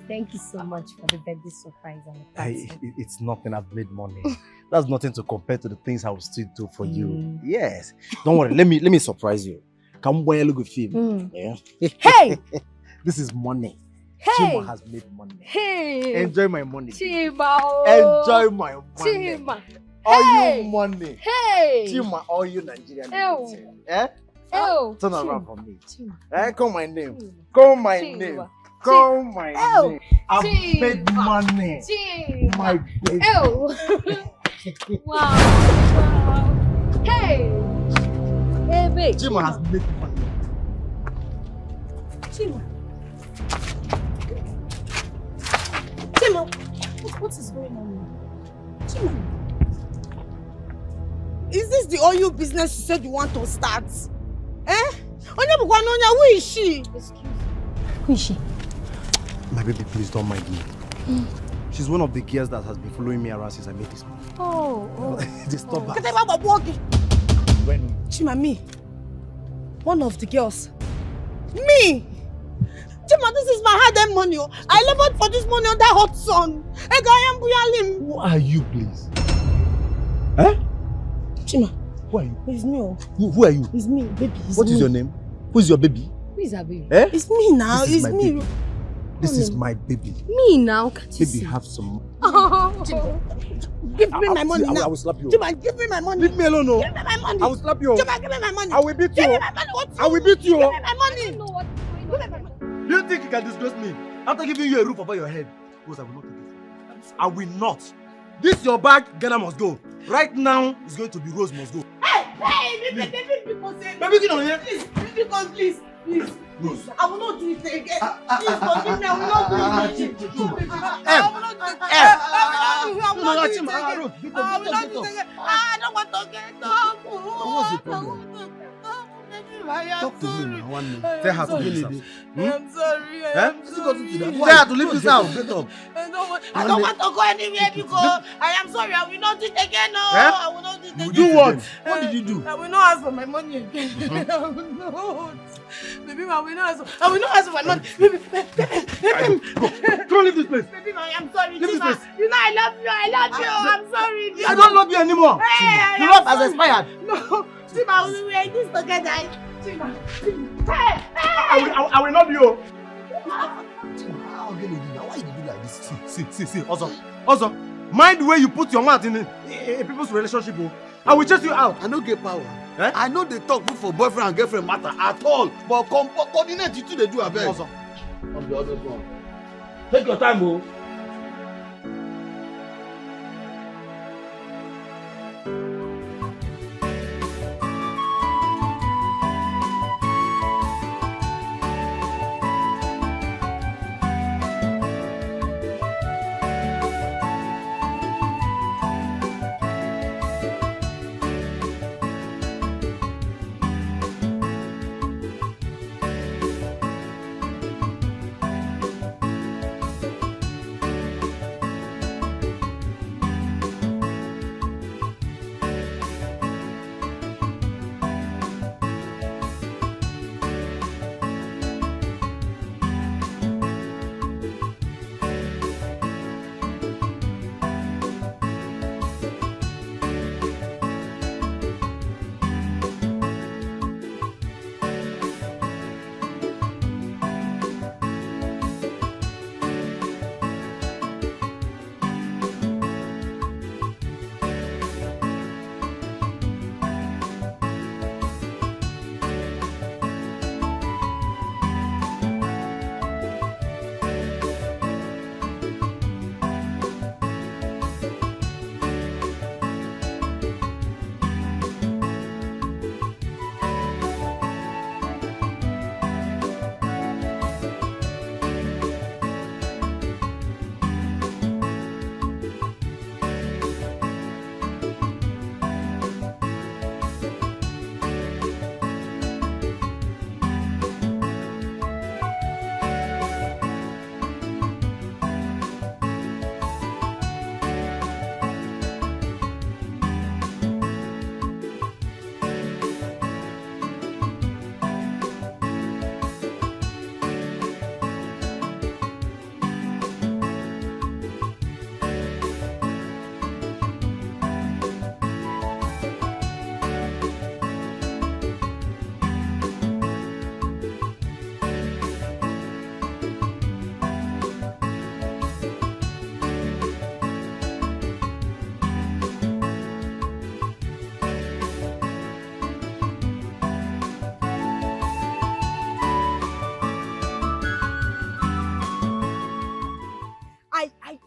Thank you so much for the birthday surprise and the party. It's nothing. I've made money. That's nothing to compare to the things I will still do for you. Yes. Don't worry. Let me surprise you. Come wear a look at film. Yeah. Hey! This is money. Hey! Chima has made money. Hey! Enjoy my money. Chima! Enjoy my money. Chima! All you money. Hey! Chima, all you Nigerian. Ew. Eh? Ew. Turn around for me. Chima. Eh? Call my name. Call my Chima. name. Call my Ew. name. I beg money. Chima. My baby. Ew. Wow. Hey! Hey, babe. Chima has made money. Chima. Chima, what is going on here? Chima. Is this the oil business you said you want to start? Eh? Who is she? Excuse me. Who is she? My baby, please don't mind me. She's one of the girls that has been following me around since I met this man. Oh. Just stop her. When? Chima, me. One of the girls. Me! Chima, this is my hard-earned money. I labored for this money on that hot sun. Who are you, please? Eh? Chima. Who are you? It's me. Who are you? It's me, baby. What is your name? Who is your baby? Who is her baby? Eh? It's me now. This is It's my me. baby. This is my baby. Me now, can't you Baby, see? have some. Give me my money now. I will slap you. Chima, give me my money. Leave me alone, no. Give me my money. I will slap you. Chima, give me my money. I will beat you. Give me my money. I will beat you. Give me my money. I don't know what's going on. Give me my money. Do you think you can disgrace me after giving you a roof over your head? Because I will not take it. I will not. This your bag, Ghana must go. Right now, it's going to be Rose must go. Hey, baby, Baby, get on here. Please, please. Rose. I will not do it again. Please forgive me. I will not do it again. I will not do it again. I will not do it again. I will not do it again. I don't want to get up. What's the problem? Talk to me now, one minute. Tell her to leave this house. I'm sorry. I'm sorry. Tell her to leave this house. Get up. I don't want to go anywhere because I am sorry. I will not do it again. No, I will not do it again. Do what? What did you do? I will not ask for my money again. I will not. Baby, I will not ask for my money. Baby. Come on, leave this place. Baby, I am sorry. Leave this place. You know I love you. I'm sorry. I don't love you anymore. Hey, Your love has expired. No, Chima, we were in this together. Chima. Hey. I will not be you. How can you do that? Why you do like this? See. Also, mind the way you put your mouth in people's relationship. I will chase you out. I don't get power. Eh? I know they talk for boyfriend and girlfriend matter at all. But coordinate you two, they do a bit. Also, I'm the other one. take your time, oh.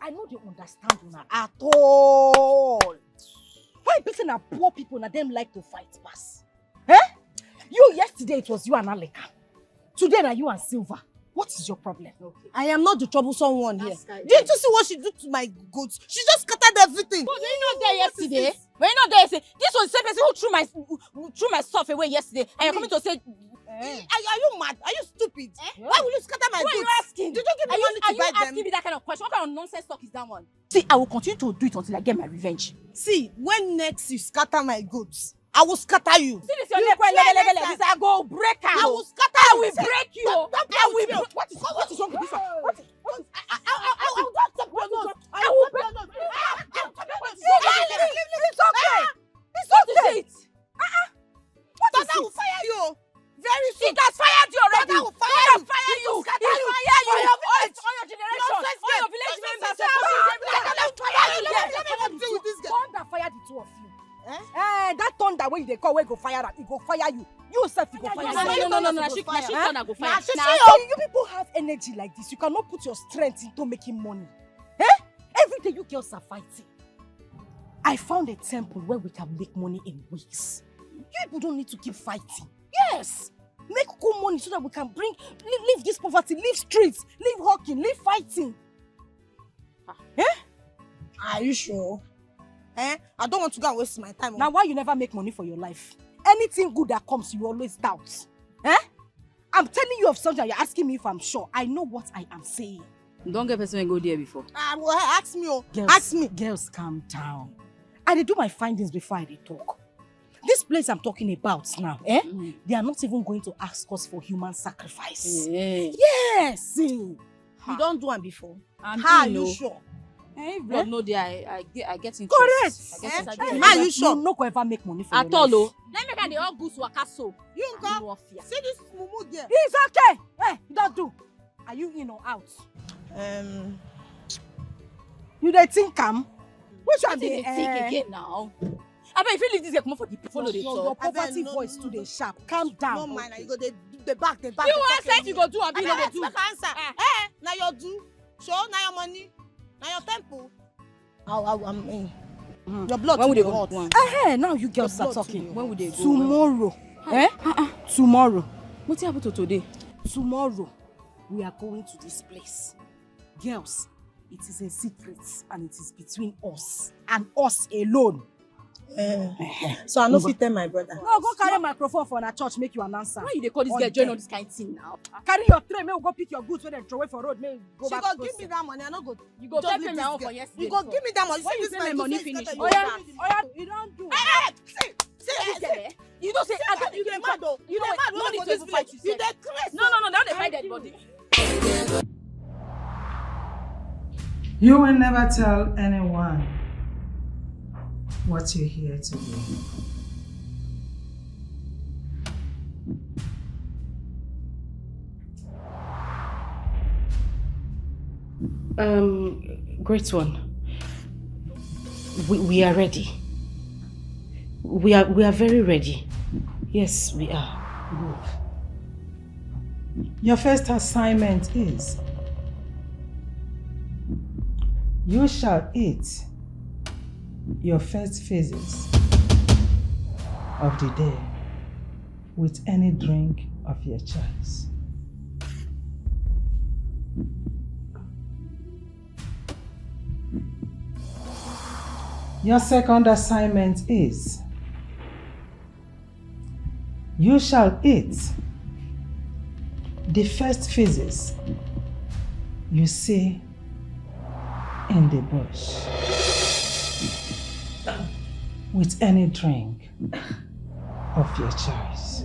I know they understand una at all. Why beating a poor people and them like to fight pass? Eh? You yesterday it was you and Aleka. Today now you and Silver. What is your problem? Okay. I am not the troublesome one here. Didn't you see what she did to my goats? She just scattered everything. But were you not there yesterday? Were you not there yesterday? This was the same person who threw my stuff away yesterday. And you're coming to say... Are you mad? Are you stupid? Why will you scatter my goods? Who are you asking? Did you give me money to buy them? Are you asking me that kind of question? What kind of nonsense talk is that one? See, I will continue to do it until I get my revenge. See, when next you scatter my goods, I will scatter you. See this your neck when I go break her. I will scatter you. I will break you. What is wrong with this one? I will not stop your nose. I will break your nose. It's okay. It's okay. What is it? I will fire you. Very soon. It has fired you already. I will fire you. Fire you. It will fire you. All your generation. All your village members. Let me deal with this guy. Thunder fire the two of you. That thunder when they call, where go fire that, it go fire you. You yourself, you go fire. No. She thunder go fire. You people have energy like this. You cannot put your strength into making money. Every day you girls are fighting. I found a temple where we can make money in weeks. You people don't need to keep fighting. Yes! Make good money so that we can leave this poverty, leave streets, leave hawking, leave fighting. Are you sure? I don't want to go and waste my time. Now why you never make money for your life? Anything good that comes, you always doubt. I'm telling you of something, you're asking me if I'm sure. I know what I am saying. Don't get person go there before. Ask me. Ask me. Girls, calm down. I did do my findings before I did talk. This place I'm talking about now, they are not even going to ask us for human sacrifice. Yes! You don't do one before. How are you sure? If blood no there, I get interest. Correct! Are you sure? You no go ever make money for at your all, life. Let me get the all goods waka so. You go. See this mumu there. It's okay! Don't do. Are you in or out? You dey think am? Which one dey think again now? I bet if you leave this girl come for the follow the talk. Your poverty voice too dey sharp. Calm down. No mind, you go the back. You want say you go do and be no go do. Answer. Now your do. Show now your money. Now your temple. I'm in. Your blood. When will they go hot? Now you girls start talking. When will they go? Tomorrow. Tomorrow. What happened to today? Tomorrow, we are going to this place. Girls, it is a secret and it is between us and us alone. So I no fit tell my brother. No, go carry a microphone for a church, make you an answer. Why you dey call this girl join all this kind of thing now? Carry your tray, may we go pick your goods when they throw away for road. May go back. She go give me that money. I no go. You go pay me my own for yesterday. You go give me that money. When you pay my money finish. Oh yeah, you don't do. See. You don't say. You dey mad though. You dey mad. No need to even fight. You dey crazy. No. Now they fight dead body. You will never tell anyone what you're here to do. Great one. We are ready. We are very ready. Yes, we are. Good. Your first assignment is you shall eat your first phases of the day with any drink of your choice. Your second assignment is you shall eat the first phases you see in the bush with any drink of your choice.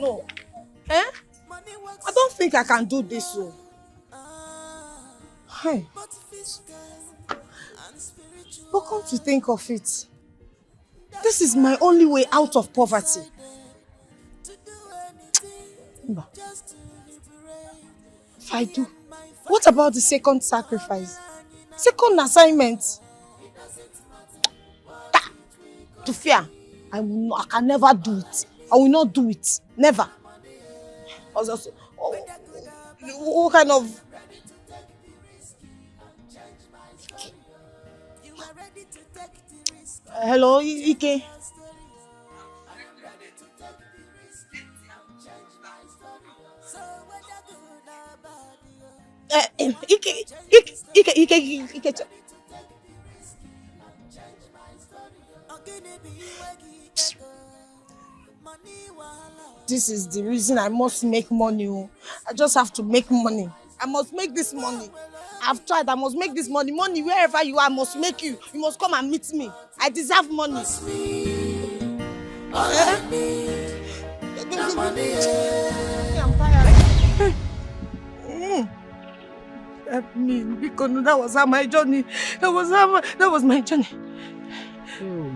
No. I don't think I can do this so. Hey. But come to think of it, this is my only way out of poverty. If I do, what about the second sacrifice? Second assignment. To fear. I can never do it. I will not do it. Never. What kind of... Hello, Ike. Ike. This is the reason I must make money. I just have to make money. I must make this money. I've tried. I must make this money. Money wherever you are, I must make you. You must come and meet me. I deserve money. I'm tired. Help me, because that was how my journey. That was my journey. Oh,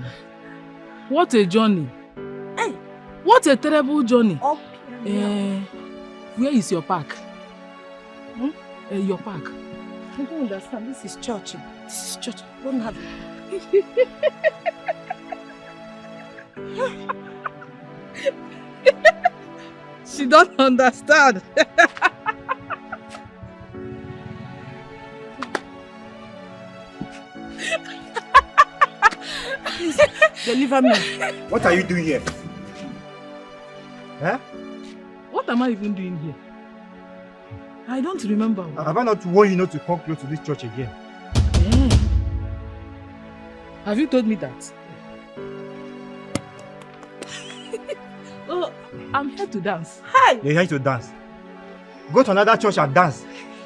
what a journey! Hey, what a terrible journey! Where is your park? Your park? I don't understand. This is church. This is church. I don't have it. She don't understand. Please, deliver me. What are you doing here? Huh? What am I even doing here? I don't remember. Have I not warned you not to come close to this church again? Have you told me that? Oh, I'm here to dance. Hi! You're here to dance. Go to another church and dance.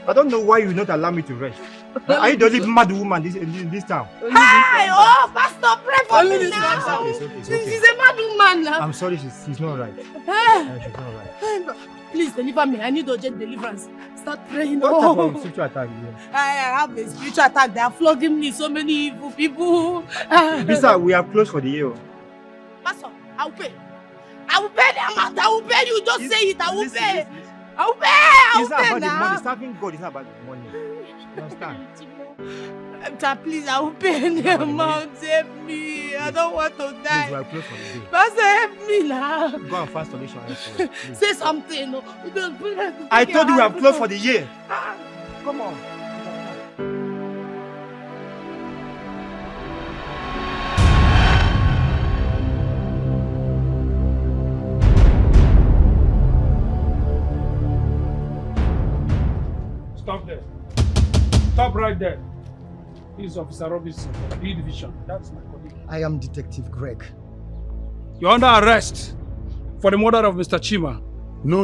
I don't know why you will not allow me to rest. Are you the only mad woman in this town? Hi! Oh, Pastor, pray for me now! It's okay. She's a mad woman now. I'm sorry, she's not right. She's not right. Please deliver me. I need urgent deliverance. Start praying. What type of spiritual attack is here? I have a spiritual attack. They are flogging me. So many evil people. Lisa, we are closed for the year. Pastor, I will pay. I will pay the amount. I will pay you. Just say it. I will pay. I will pay. I will It's not pay about the now. money. Serving God is not about the money. You understand? Please, I will pay the amount. Help me. I don't want to die. Please, we are closed for the day. Pastor, help me now. Go and fast solution. Say something. I told you we are closed for the year. Come on. Stop there. Stop right there. This is Officer Robinson, B Division. That's my colleague. I am Detective Greg. You're under arrest for the murder of Mr. Chima. No.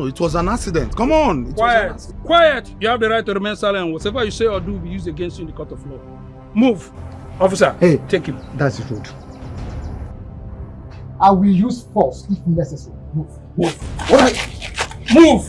It was an accident. Come on. Quiet. Quiet. You have the right to remain silent. Whatever you say or do will be used against you in the court of law. Move. Officer, hey, take him. That's rude. I will use force if necessary. Move. All right. Move.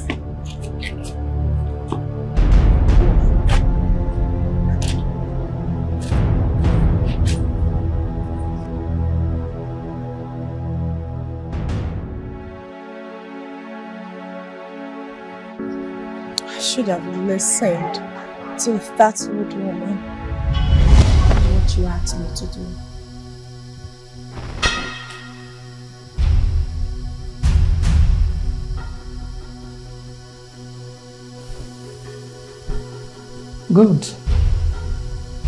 I should have listened to that old woman. What you asked me to do. Good.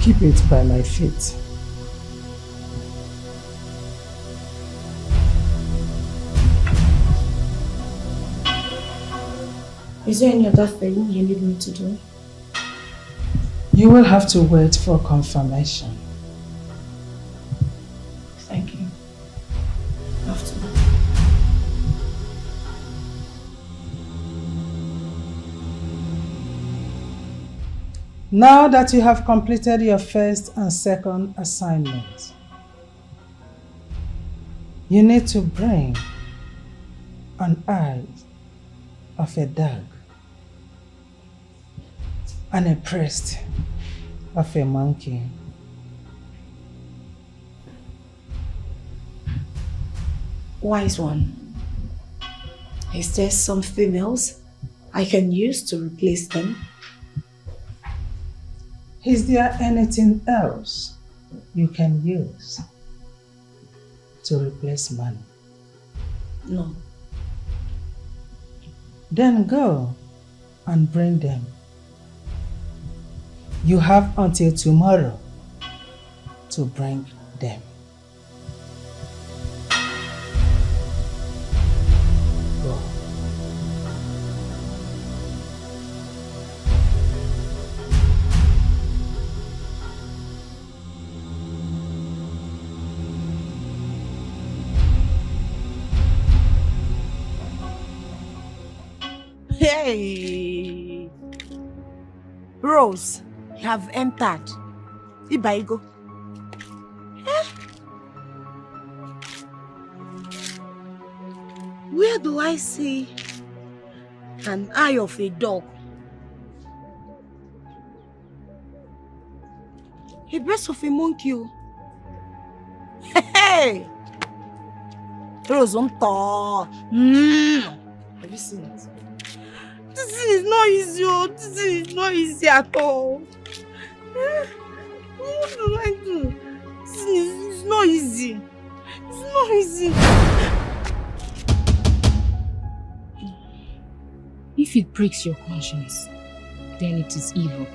Keep it by my feet. Is there any other thing you need me to do? You will have to wait for confirmation. Thank you. After. Now that you have completed your first and second assignment, you need to bring an eye of a dog and a breast of a monkey. Wise one. Is there something else I can use to replace them? Is there anything else you can use to replace money? No. Then go and bring them. You have until tomorrow to bring them. Go. Hey! Rose, you have entered. Ibaigo. Where do I see an eye of a dog? A breast of a monkey. Hey! Rose, Tonto. Have you seen it? This thing is not easy. This thing is not easy at all. What do I do? This thing is not easy. It's not easy. If it breaks your conscience, then it is evil.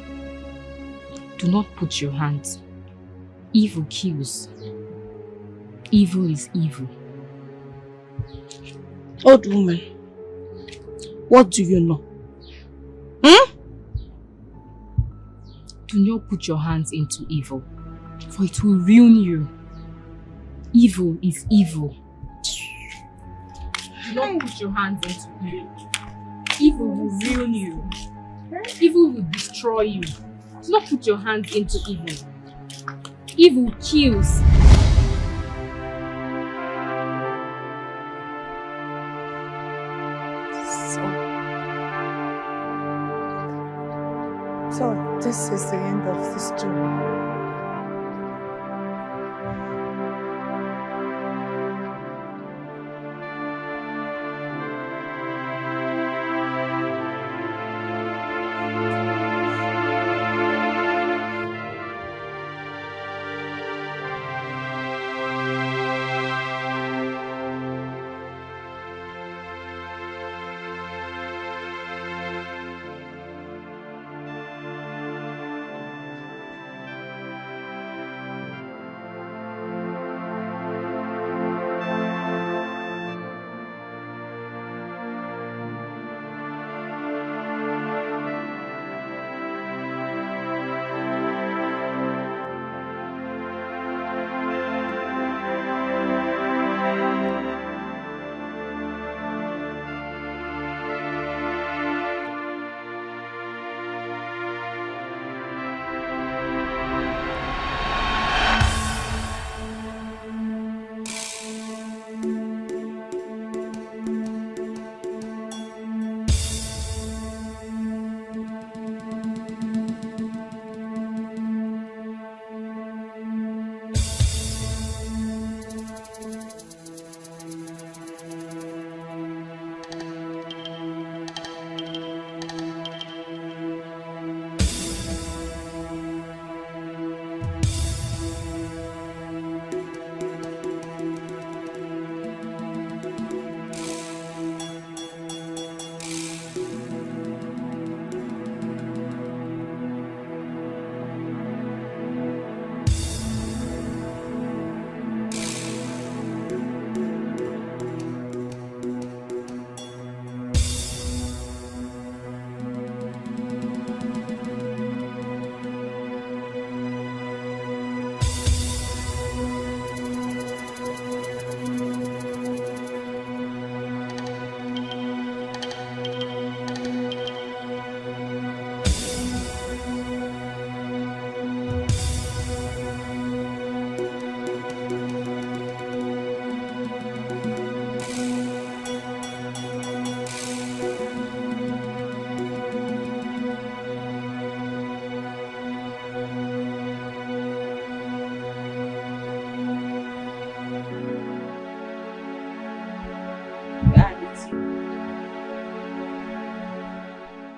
Do not put your hands. Evil kills. Evil is evil. Old woman, what do you know? Do not put your hands into evil, for it will ruin you. Evil is evil. Do not put your hands into evil. Evil will ruin you. Evil will destroy you. Do not put your hands into evil. Evil kills. So this is the end of this story.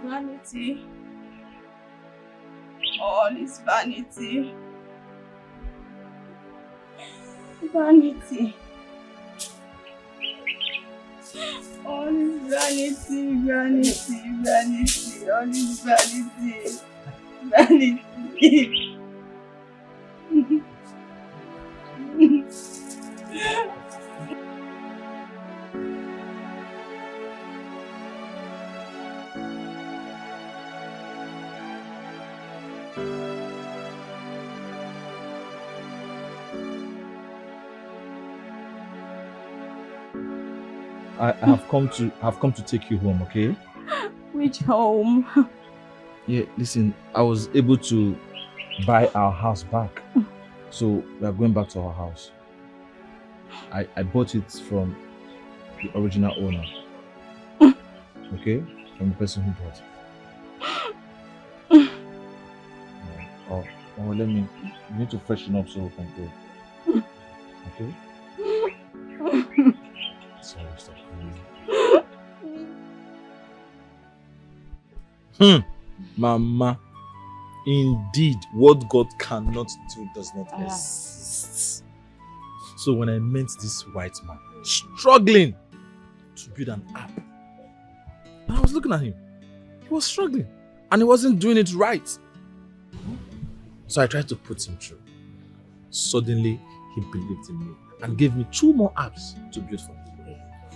Vanity. All is vanity. Vanity. All is vanity, vanity, vanity. All is vanity. Vanity. I have come to take you home, okay? Which home? Yeah, listen, I was able to buy our house back. So we are going back to our house. I bought it from the original owner. Okay? From the person who bought it. Oh, you need to freshen up so we can go. Okay? Sorry, stop crying. Mama, indeed, what God cannot do does not exist. So when I met this white man struggling to build an app, and I was looking at him, he was struggling and he wasn't doing it right. So I tried to put him through. Suddenly, he believed in me and gave me 2 more apps to build for me,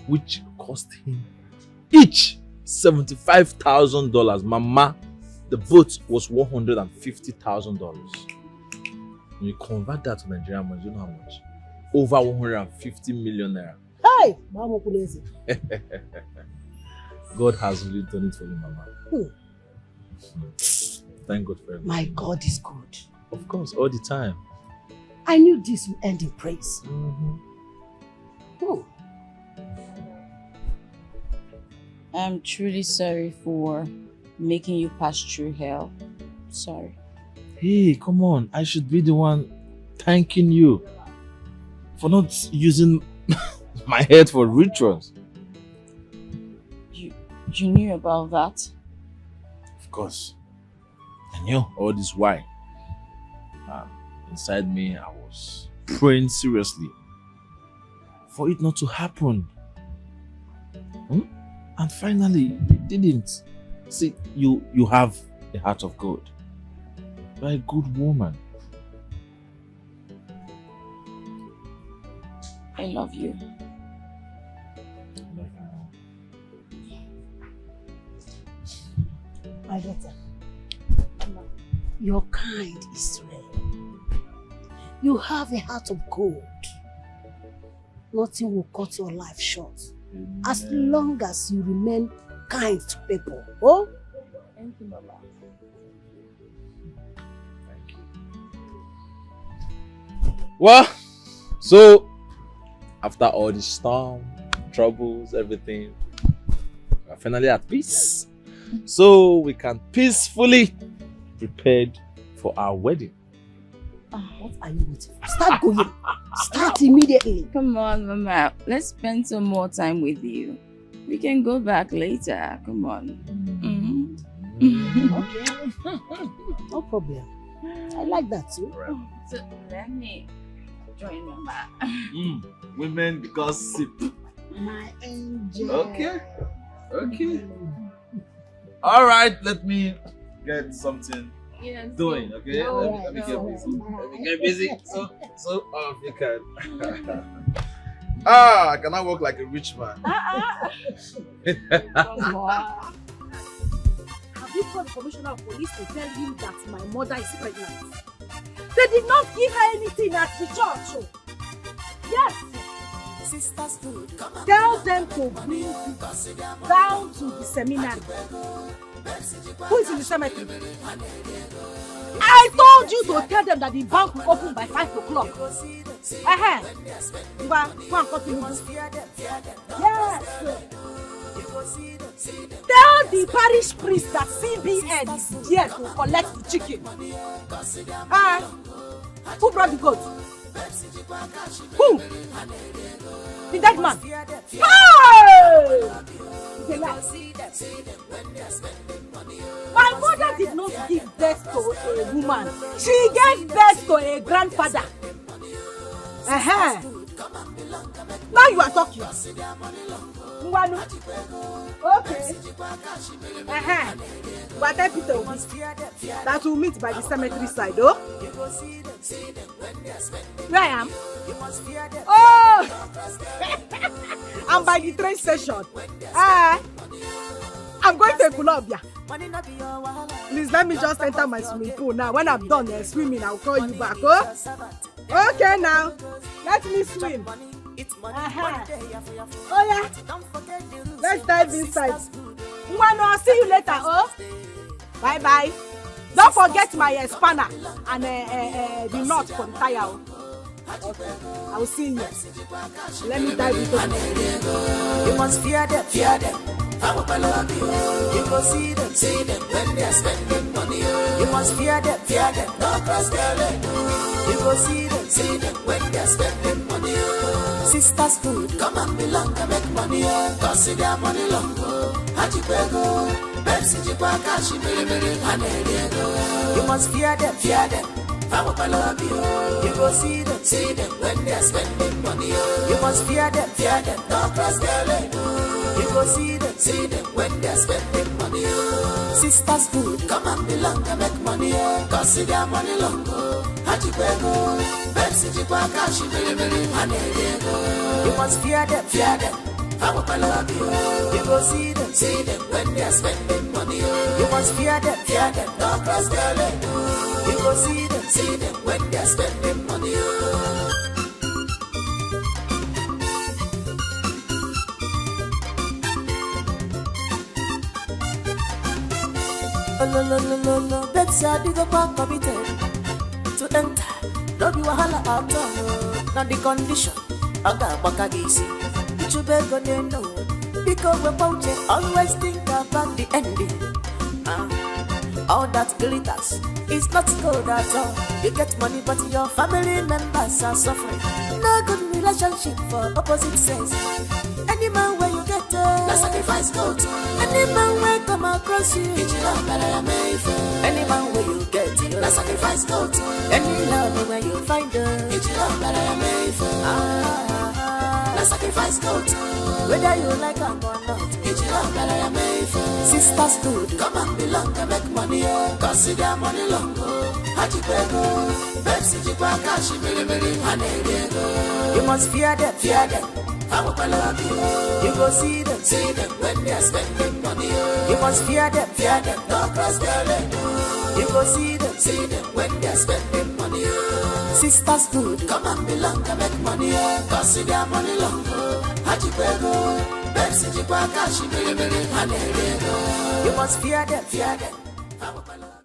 which cost him each $75,000. Mama, the boat was $150,000. When you convert that to Nigerian money, you know how much? Over 150 million naira. Hey, Mama Kulezi. God has really done it for you, Mama. Thank God for everything. My God is good. Of course, all the time. I knew this would end in praise. I'm truly sorry for making you pass through hell. Sorry. Hey, come on. I should be the one thanking you for not using my head for rituals. You knew about that? Of course. I knew all this why. Inside me, I was praying seriously for it not to happen. And finally, it didn't. See, you have a heart of gold. You're a good woman. I love you. My daughter, your kind is rare. You have a heart of gold. Nothing will cut your life short. As long as you remain kind to people. Oh? Thank you, Mama. Well, so after all the storm, troubles, everything, we're finally at peace. So we can peacefully prepare for our wedding. What are you waiting for? Start going. Start immediately. Come on, Mama. Let's spend some more time with you. We can go back later. Come on. Okay. No problem. I like that too. Right. So let me join Mama. Women gossip. My angel. Okay. All right, let me get something doing, okay? Let me get busy. Let me get busy. So you can. I cannot work like a rich man. Come on. Have you called the commissioner of police to tell him that my mother is pregnant? They did not give her anything at the church. Yes. Tell them to bring you down to the seminary. Who is in the cemetery? I told you to tell them that the bank will open by 5 o'clock. Yes. Tell the parish priest that CBN is here to collect the chicken. Who brought the goat? Who? The dead man. Hey! My mother did not give birth to a woman. She gave birth to a grandfather. Now you are talking. Mwanu. Okay. But I Peter that will meet by the cemetery side, oh? Where I am? Oh! I'm by the train station. I'm going to Colombia. Please let me just enter my swimming pool now. When I'm done swimming, I'll call you back, oh? Okay now. Let me swim. Oh yeah. Let's dive inside. I'll see you later, oh? Bye bye. Don't forget my spanner and the knot for the tire. Okay. I will see you. Let me dive into it. You must fear them, fear them. I will love you. You go see them when they are spending money. You must fear them, no cross their leg. You go see them when they are spending money. Sisterhood, come and belong to make money. Go see their money long. Haji Pego, Pepsi Jipaka, she very, you must fear them, I will love you. You go see them when they are spending money. You must fear them, no cross their leg. You go see them when they are spending money. Sisterhood, come and belong to make money. Go see their money long. Haji Pego, Pepsi Jipaka, she very, you must fear them, I will love you. You go see them when they are spending money. You must fear them, no cross their leg. You go see them when they are spending money. Oh, Betsy, I did go back committed to enter. Don't be wahala out now the condition. I got back against you beg on them know. Because we're pouching, always think about the ending. All that glitters is not gold at all. You get money, but your family members are suffering. No good relationship for opposite sex. Any man where you get the sacrifice go to. Any man where come across you, any man where you get the sacrifice go to. Any love where you find her, the sacrifice go to. Whether you like her or not, Sisterhood, come and belong to make money. Go see their money long. Haji Pego, Pepsi Jipaka, she very, you must fear them, I will love you. You go see them when they are spending money. You must fear them, no cross their leg. You go see them when they are spending money. Sisterhood, come and belong to make money. Go see their money long. Haji Pego, Pepsi Jipaka, she very, you must fear them, I will love you.